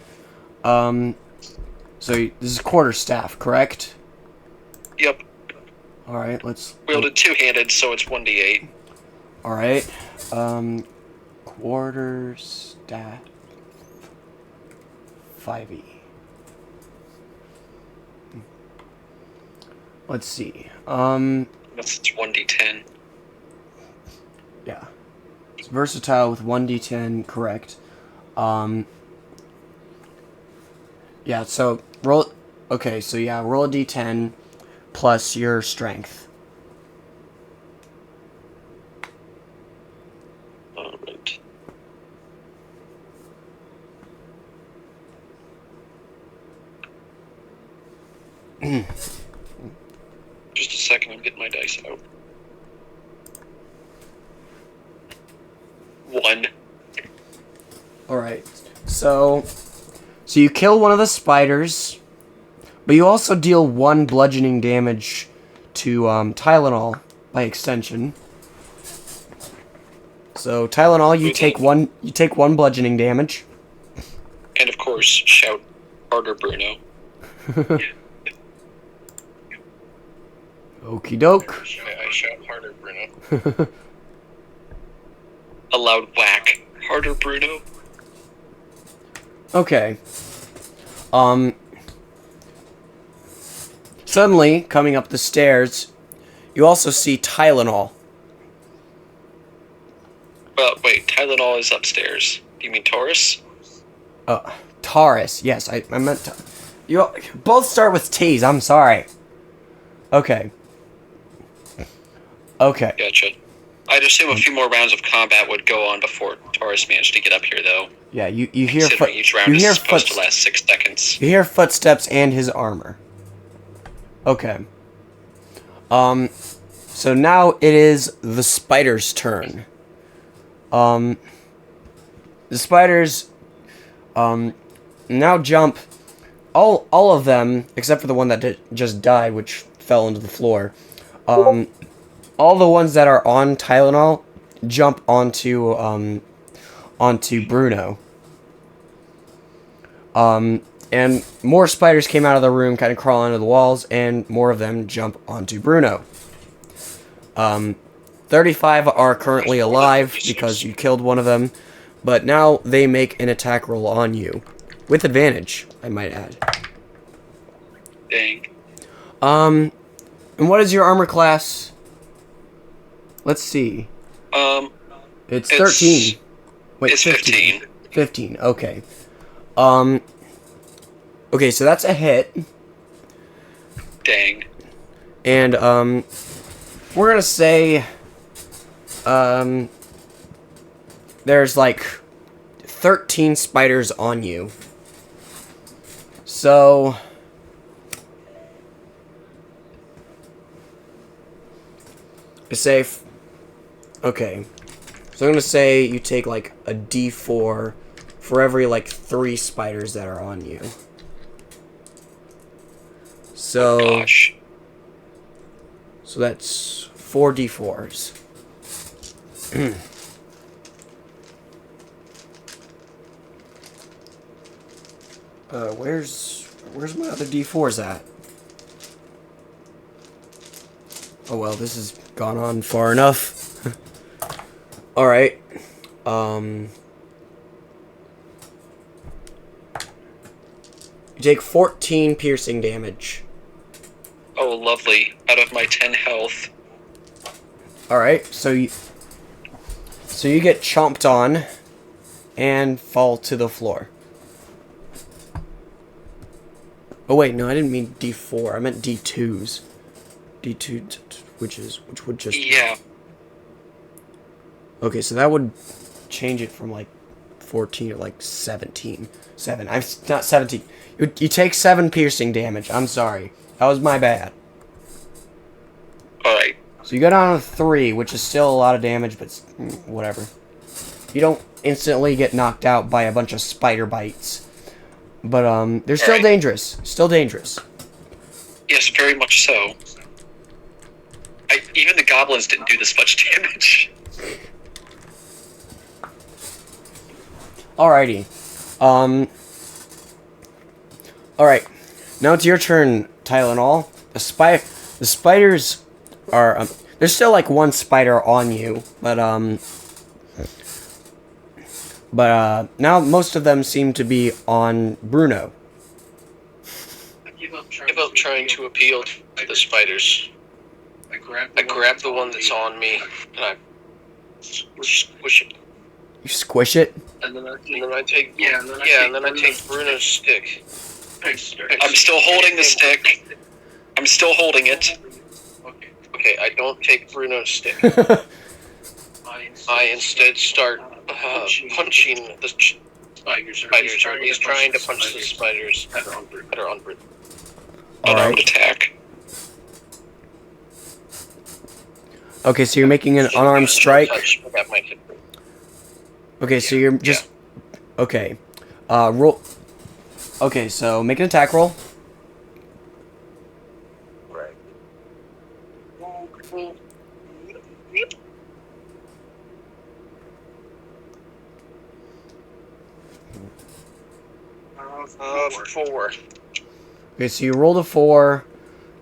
So this is quarterstaff, correct? Yep. Alright, let's... Wielded two-handed, so it's 1d8. Alright, quarterstaff... 5e. Let's see, It's 1d10. yeah. It's versatile with 1d10, correct. Yeah, so roll. Okay, so yeah, roll a d10 plus your strength. Alright. Just a second, I'm getting my dice out. 1. Alright, so you kill one of the spiders, but you also deal 1 bludgeoning damage to Tylenol by extension. So Tylenol, you take one bludgeoning damage. And of course, shout harder, Bruno. Okie doke. I shout harder, Bruno. A loud whack. Harder, Bruno. Okay. Suddenly, coming up the stairs, you also see Tylenol. Wait, Tylenol is upstairs. Do you mean Taurus? Taurus. Yes, I meant to. You both start with T's. I'm sorry. Okay. Okay. Gotcha. I'd assume a few more rounds of combat would go on before Taurus managed to get up here, though. Yeah, you hear Considering each round is supposed to last 6 seconds. You hear footsteps and his armor. Okay. So now it is the spider's turn. The spiders now jump. All of them, except for the one that just died, which fell into the floor. All the ones that are on Tylenol jump onto Bruno. And more spiders came out of the room, kind of crawling into the walls, and more of them jump onto Bruno. 35 are currently alive because you killed one of them, but now they make an attack roll on you. With advantage, I might add. Dang. And what is your armor class? Let's see. It's 13. Wait, it's 15. 15, okay. Okay, so that's a hit. Dang. And, we're gonna say, there's like 13 spiders on you. So, okay. So I'm gonna say you take like a D4 for every like 3 spiders that are on you. So, Gosh. So that's 4 D4s. Where's my other D4s at? Oh well, this has gone on far enough. Alright. You take 14 piercing damage. Oh, lovely. Out of my 10 health. Alright, so you get chomped on and fall to the floor. Oh wait, no, I didn't mean D4. I meant D2s. D2, which would just... Yeah. Okay, so that would change it from like 14 to like 17. 7. Not 17. You take 7 piercing damage. I'm sorry. That was my bad. Alright. So you go down to 3, which is still a lot of damage, but whatever. You don't instantly get knocked out by a bunch of spider bites. But, they're still dangerous. Still dangerous. Yes, very much so. Even the goblins didn't do this much damage. Alrighty. Alright. Now it's your turn, Tylenol. The spiders are, there's still like 1 spider on you, but now most of them seem to be on Bruno. I give up trying to appeal to the spiders. I grab the one that's on me, and I squish it. You squish it? And then I take Bruno's stick. I'm still holding the stick. I'm still holding it. Okay, I don't take Bruno's stick. I instead start punching the spiders, or at least trying to punch the spiders that are on Bruno. Unarmed attack. Okay, so you're making an unarmed strike. That might hit Bruno. Okay, so you're just... Okay. Roll... Okay, so make an attack roll. Right. 4. Okay, so you rolled a 4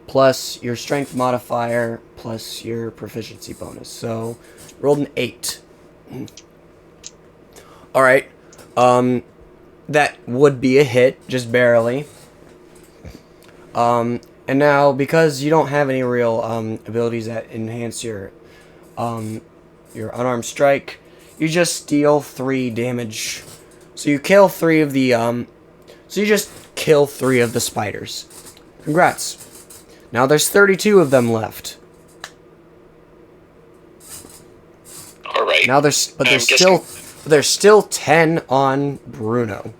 plus your strength modifier plus your proficiency bonus. So, rolled an 8. Alright. That would be a hit, just barely. And now, because you don't have any real abilities that enhance your unarmed strike, you just deal 3 damage. So you kill 3 of the so you just kill 3 of the spiders. Congrats. Now there's 32 of them left. All right. Now there's still 10 on Bruno.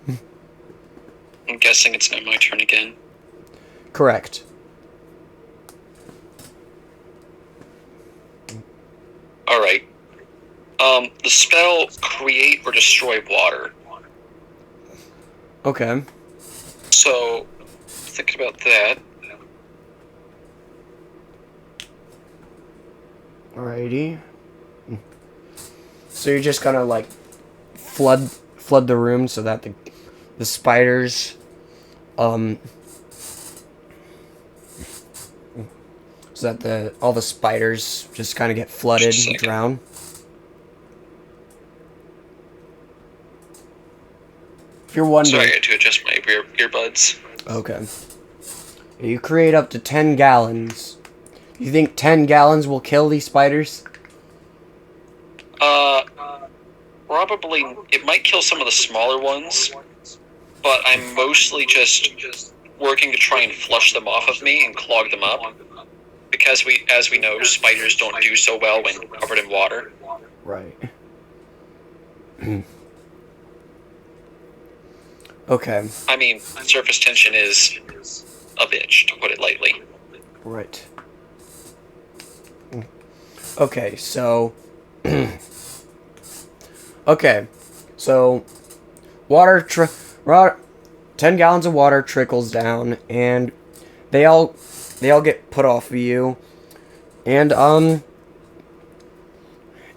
I'm guessing it's now my turn again. Correct. All right. The spell create or destroy water. Okay. So, thinking about that. Alrighty. So you're just gonna like flood the room so that the spiders so that all the spiders just kind of get flooded and drown. If you're wondering, Sorry, I had to adjust my earbuds. okay. You create up to 10 gallons. You think 10 gallons will kill these spiders? Probably, it might kill some of the smaller ones, but I'm mostly just working to try and flush them off of me and clog them up. Because as we know, spiders don't do so well when covered in water. Right. Okay. I mean, surface tension is a bitch, to put it lightly. Right. Okay, so... okay, so... 10 gallons of water trickles down, and they all get put off of you. And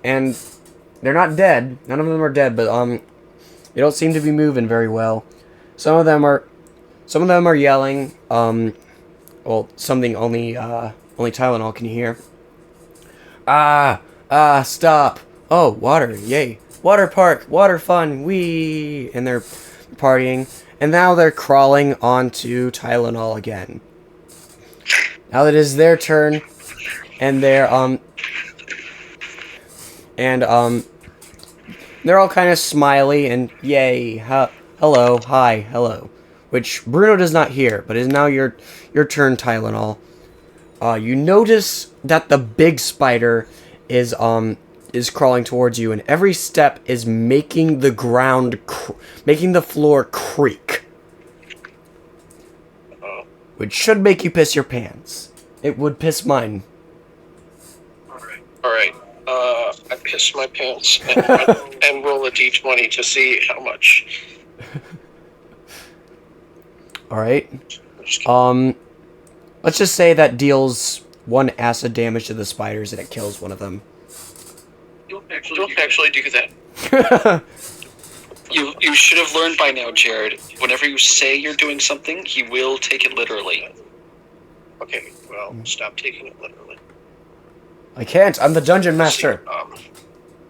they're not dead. None of them are dead, but, they don't seem to be moving very well. Some of them are yelling, well, something only Tylenol can hear. Stop. Oh, water, yay. Water park, water fun, wee. And they're partying. And now they're crawling onto Tylenol again. Now that it is their turn, and they're all kind of smiley and yay, hello, hi, hello. Which Bruno does not hear, but is now your turn, Tylenol. You notice that the big spider is crawling towards you, and every step is making the floor creak. Which should make you piss your pants. It would piss mine. Alright. I piss my pants and roll a d20 to see how much. Alright. Let's just say that deals 1 acid damage to the spiders and it kills one of them. Don't actually do that. You should have learned by now, Jared. Whenever you say you're doing something, he will take it literally. Okay, well, stop taking it literally. I can't. I'm the dungeon master.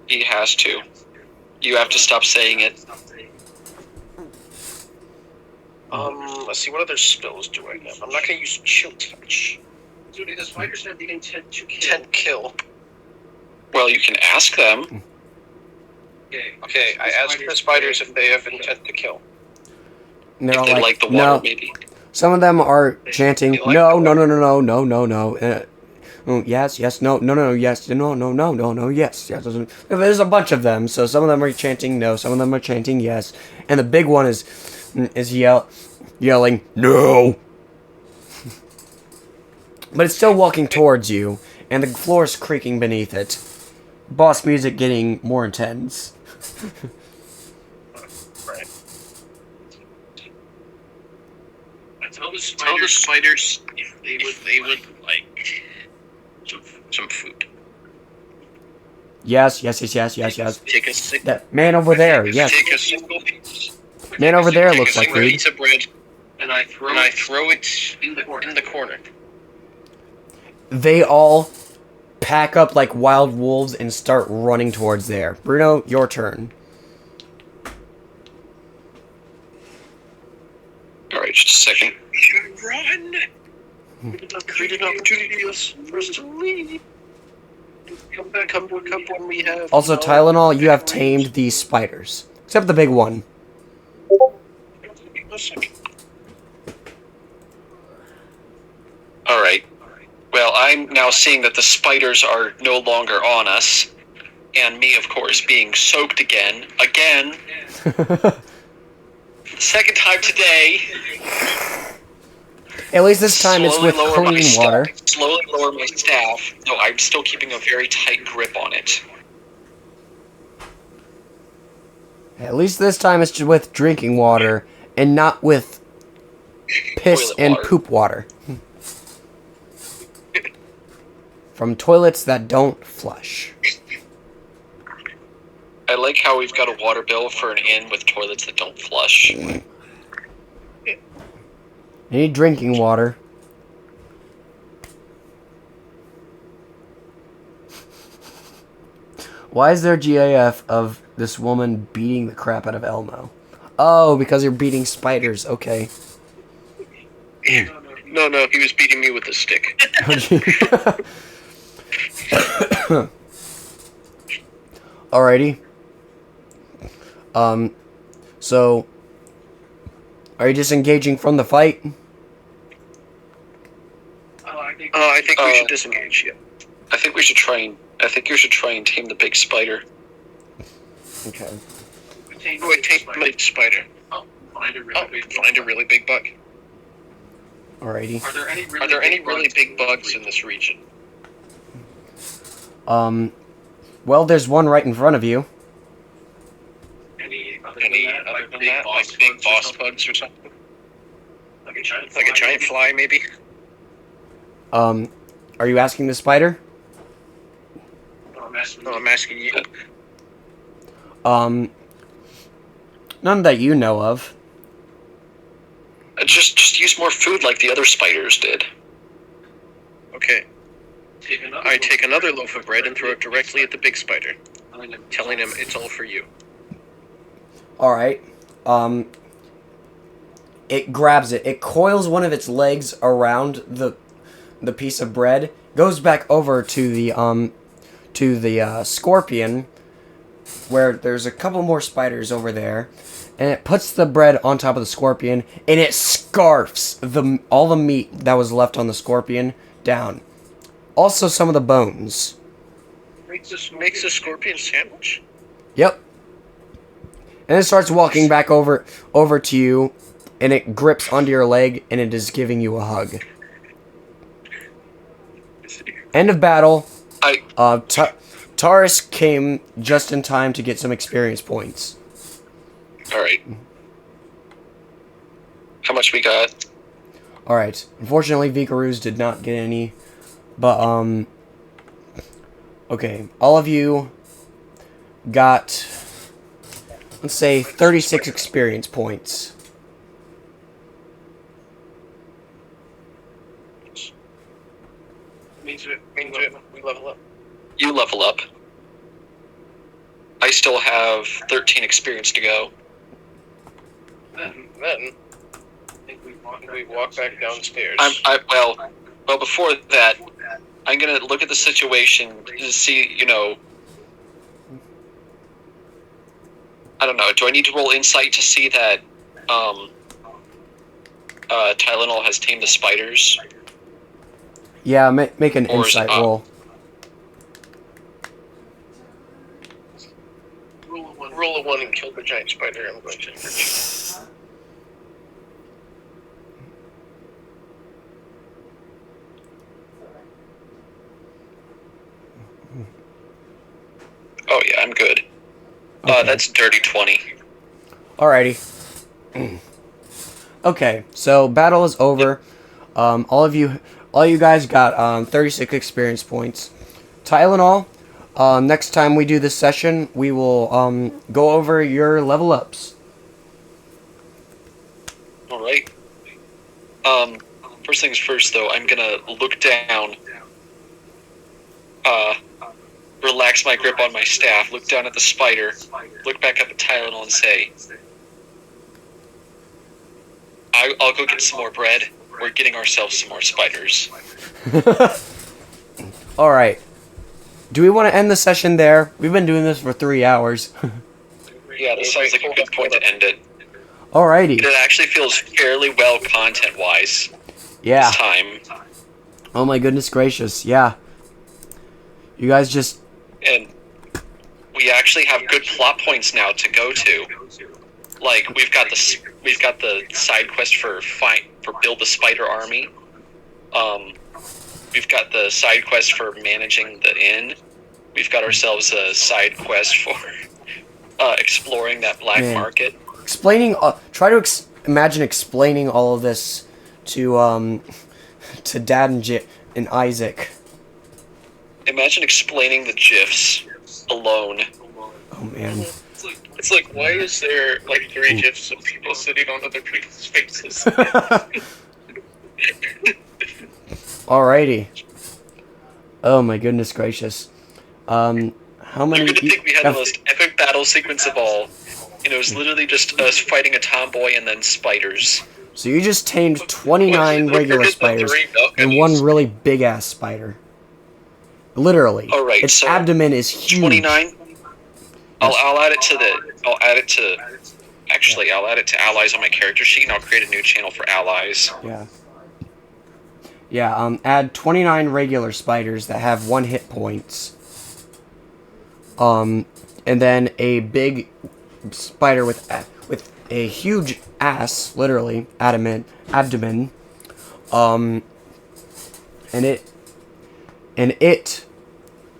He has to. You have to stop saying it. Let's see, what other spells do I have? I'm not gonna use Chill Touch. Dude, the spiders have the intent to kill. Well, you can ask them. Okay, I asked the spiders if they have intent to kill. And they're If all they like, like the water, no. maybe. Some of them are chanting, They like no, the no, no, water. no, no, no, no, no, no. Yes, yes, no, no, no, yes, no, no, no, no, no, yes, yes. There's a bunch of them, so some of them are chanting no, some of them are chanting yes, and the big one is yelling no. But it's still walking towards you, and the floor is creaking beneath it. Boss music getting more intense. Right. Tell the Tell the spiders spiders if they would like some food. Yes, yes, yes, yes, yes, yes. Take a sick. That man over there, yes. Take a single piece. Man over there Take looks a like single food. piece of bread, and I throw and I throw it in the corner. in the corner. They all pack up like wild wolves and start running towards there. Bruno, your turn. Alright, just a second. Run! Create an opportunity for us to leave. Come when we have. Also, Tylenol, you have tamed these spiders. Except the big one. Alright. Well, I'm now seeing that the spiders are no longer on us. And me, of course, being soaked again. Again. Second time today. At least this time it's Slowly with lower my clean staff- water. Slowly lower my staff. No, I'm still keeping a very tight grip on it. At least this time it's with drinking water and not with piss Toilet and water. poop water. From toilets that don't flush. I like how we've got a water bill for an inn with toilets that don't flush. I need drinking water. Why is there GIF of this woman beating the crap out of Elmo? Oh, because you're beating spiders. Okay. No, he was beating me with a stick. Alrighty. So, are you disengaging from the fight? I think we should disengage. Yeah. I think you should try and tame the big spider. Okay. Oh, I take my spider. Find a Find a really big bug. Alrighty. Are there Are there any really big bugs in this region? Well, there's one right in front of you. Any other Than that, like big boss bugs or something? Like a giant Like a giant fly, maybe? Are you asking the spider? No, I'm asking No, I'm asking you. None that you know of. Just use more food like the other spiders did. Okay. Take another I take another loaf of bread and throw it directly at the big spider, telling him it's all for you. Alright. It grabs it. It coils one of its legs around the piece of bread, goes back over to the scorpion, where there's a couple more spiders over there, and it puts the bread on top of the scorpion, and it scarfs all the meat that was left on the scorpion down. Also some of the bones. Makes a scorpion sandwich? Yep. And it starts walking back over to you, and it grips onto your leg, and it is giving you a hug. End of battle. Taurus came just in time to get some experience points. Alright. How much we got? Alright. Unfortunately, Vikaruz did not get any. But, okay. All of you got, let's say, 36 experience points. Means we level up. You level up. I still have 13 experience to go. Then we walk back downstairs. Well, before that, I'm gonna look at the situation to see, I don't know. Do I need to roll insight to see that Tylenol has tamed the spiders? Yeah, make an Or is it insight up? roll. Roll a 1 and kill the giant spider. I'm going to. Oh yeah, I'm good. Okay. That's dirty 20. Alrighty. Okay, so battle is over. All you guys got 36 experience points. Tylenol. Next time we do this session, we will go over your level ups. All right. First things first, though, I'm gonna look down. Relax my grip on my staff. Look down at the spider. Look back up at Tylenol and say, "I'll go get some more bread. We're getting ourselves some more spiders." Alright. Do we want to end the session there? We've been doing this for 3 hours. Yeah, this sounds like a good point to end it. Alrighty. It actually feels fairly well content-wise. Yeah. This time. Oh my goodness gracious. Yeah. You guys just... And we actually have good plot points now to go to. Like we've got the side quest for build the spider army. We've got the side quest for managing the inn. We've got ourselves a side quest for exploring that black market. Explaining try to imagine explaining all of this to Dad and Isaac. Imagine explaining the GIFs alone. Oh man. It's like, why is there like 3 gifs of people sitting on other people's faces? Alrighty. Oh my goodness gracious. How many? You're gonna think we had the most epic battle sequence of all, and it was literally just us fighting a tomboy and then spiders. So you just tamed 29 regular spiders and 1 really big ass spider. Literally. All right, its so abdomen is huge. 29. I'll add it to Actually, I'll add it to allies on my character sheet, and I'll create a new channel for allies. Yeah. Yeah. Add 29 regular spiders that have 1 hit points. And then a big spider with a huge ass, literally abdomen.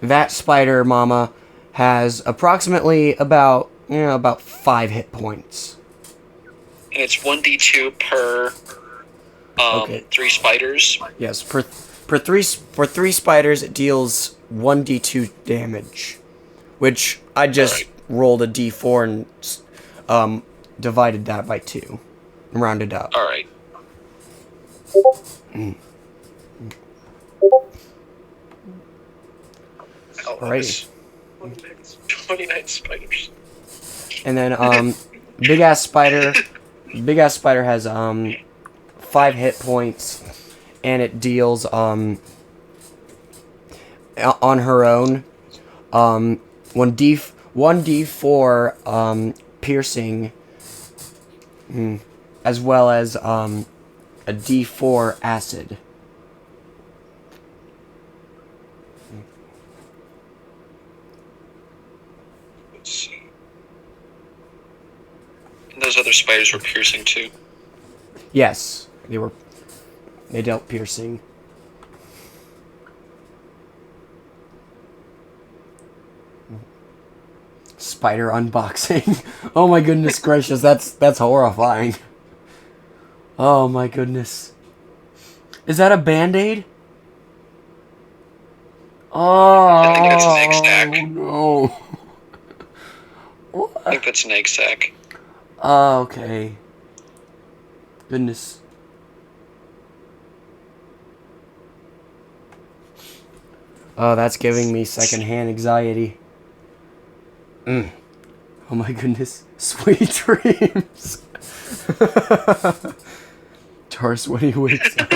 That spider mama has approximately about 5 hit points. And it's 1d2 per 3 spiders. Yes, for 3 spiders it deals 1d2 damage, which I just rolled a d4 and divided that by 2, and rounded up. All right. Alrighty. 29 spiders. And then big ass spider has 5 hit points, and it deals on her own 1d4 piercing, as well as a d4 acid. Let's see. And those other spiders were piercing too. Yes, they dealt piercing. Spider unboxing. Oh my goodness gracious, that's horrifying. Oh my goodness. Is that a Band-Aid? Oh, I think that's an egg sack. No. I think that's an egg sack. Oh, okay. Goodness. Oh, that's giving me secondhand anxiety. Oh my goodness. Sweet dreams. Taurus when he wakes up.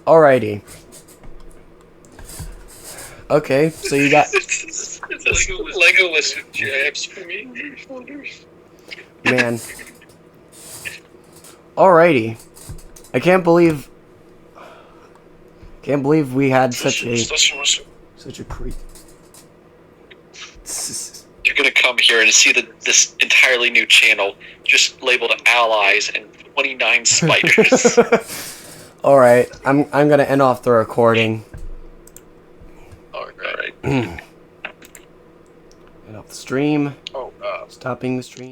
Alrighty. Okay, so you got It's a Lego list of jabs for me. man. Alrighty, I can't believe we had such a creep. You're gonna come here and see this entirely new channel, just labeled allies and 29 spiders. All right, I'm gonna end off the recording. All right. End off the stream. Oh, Stopping the stream.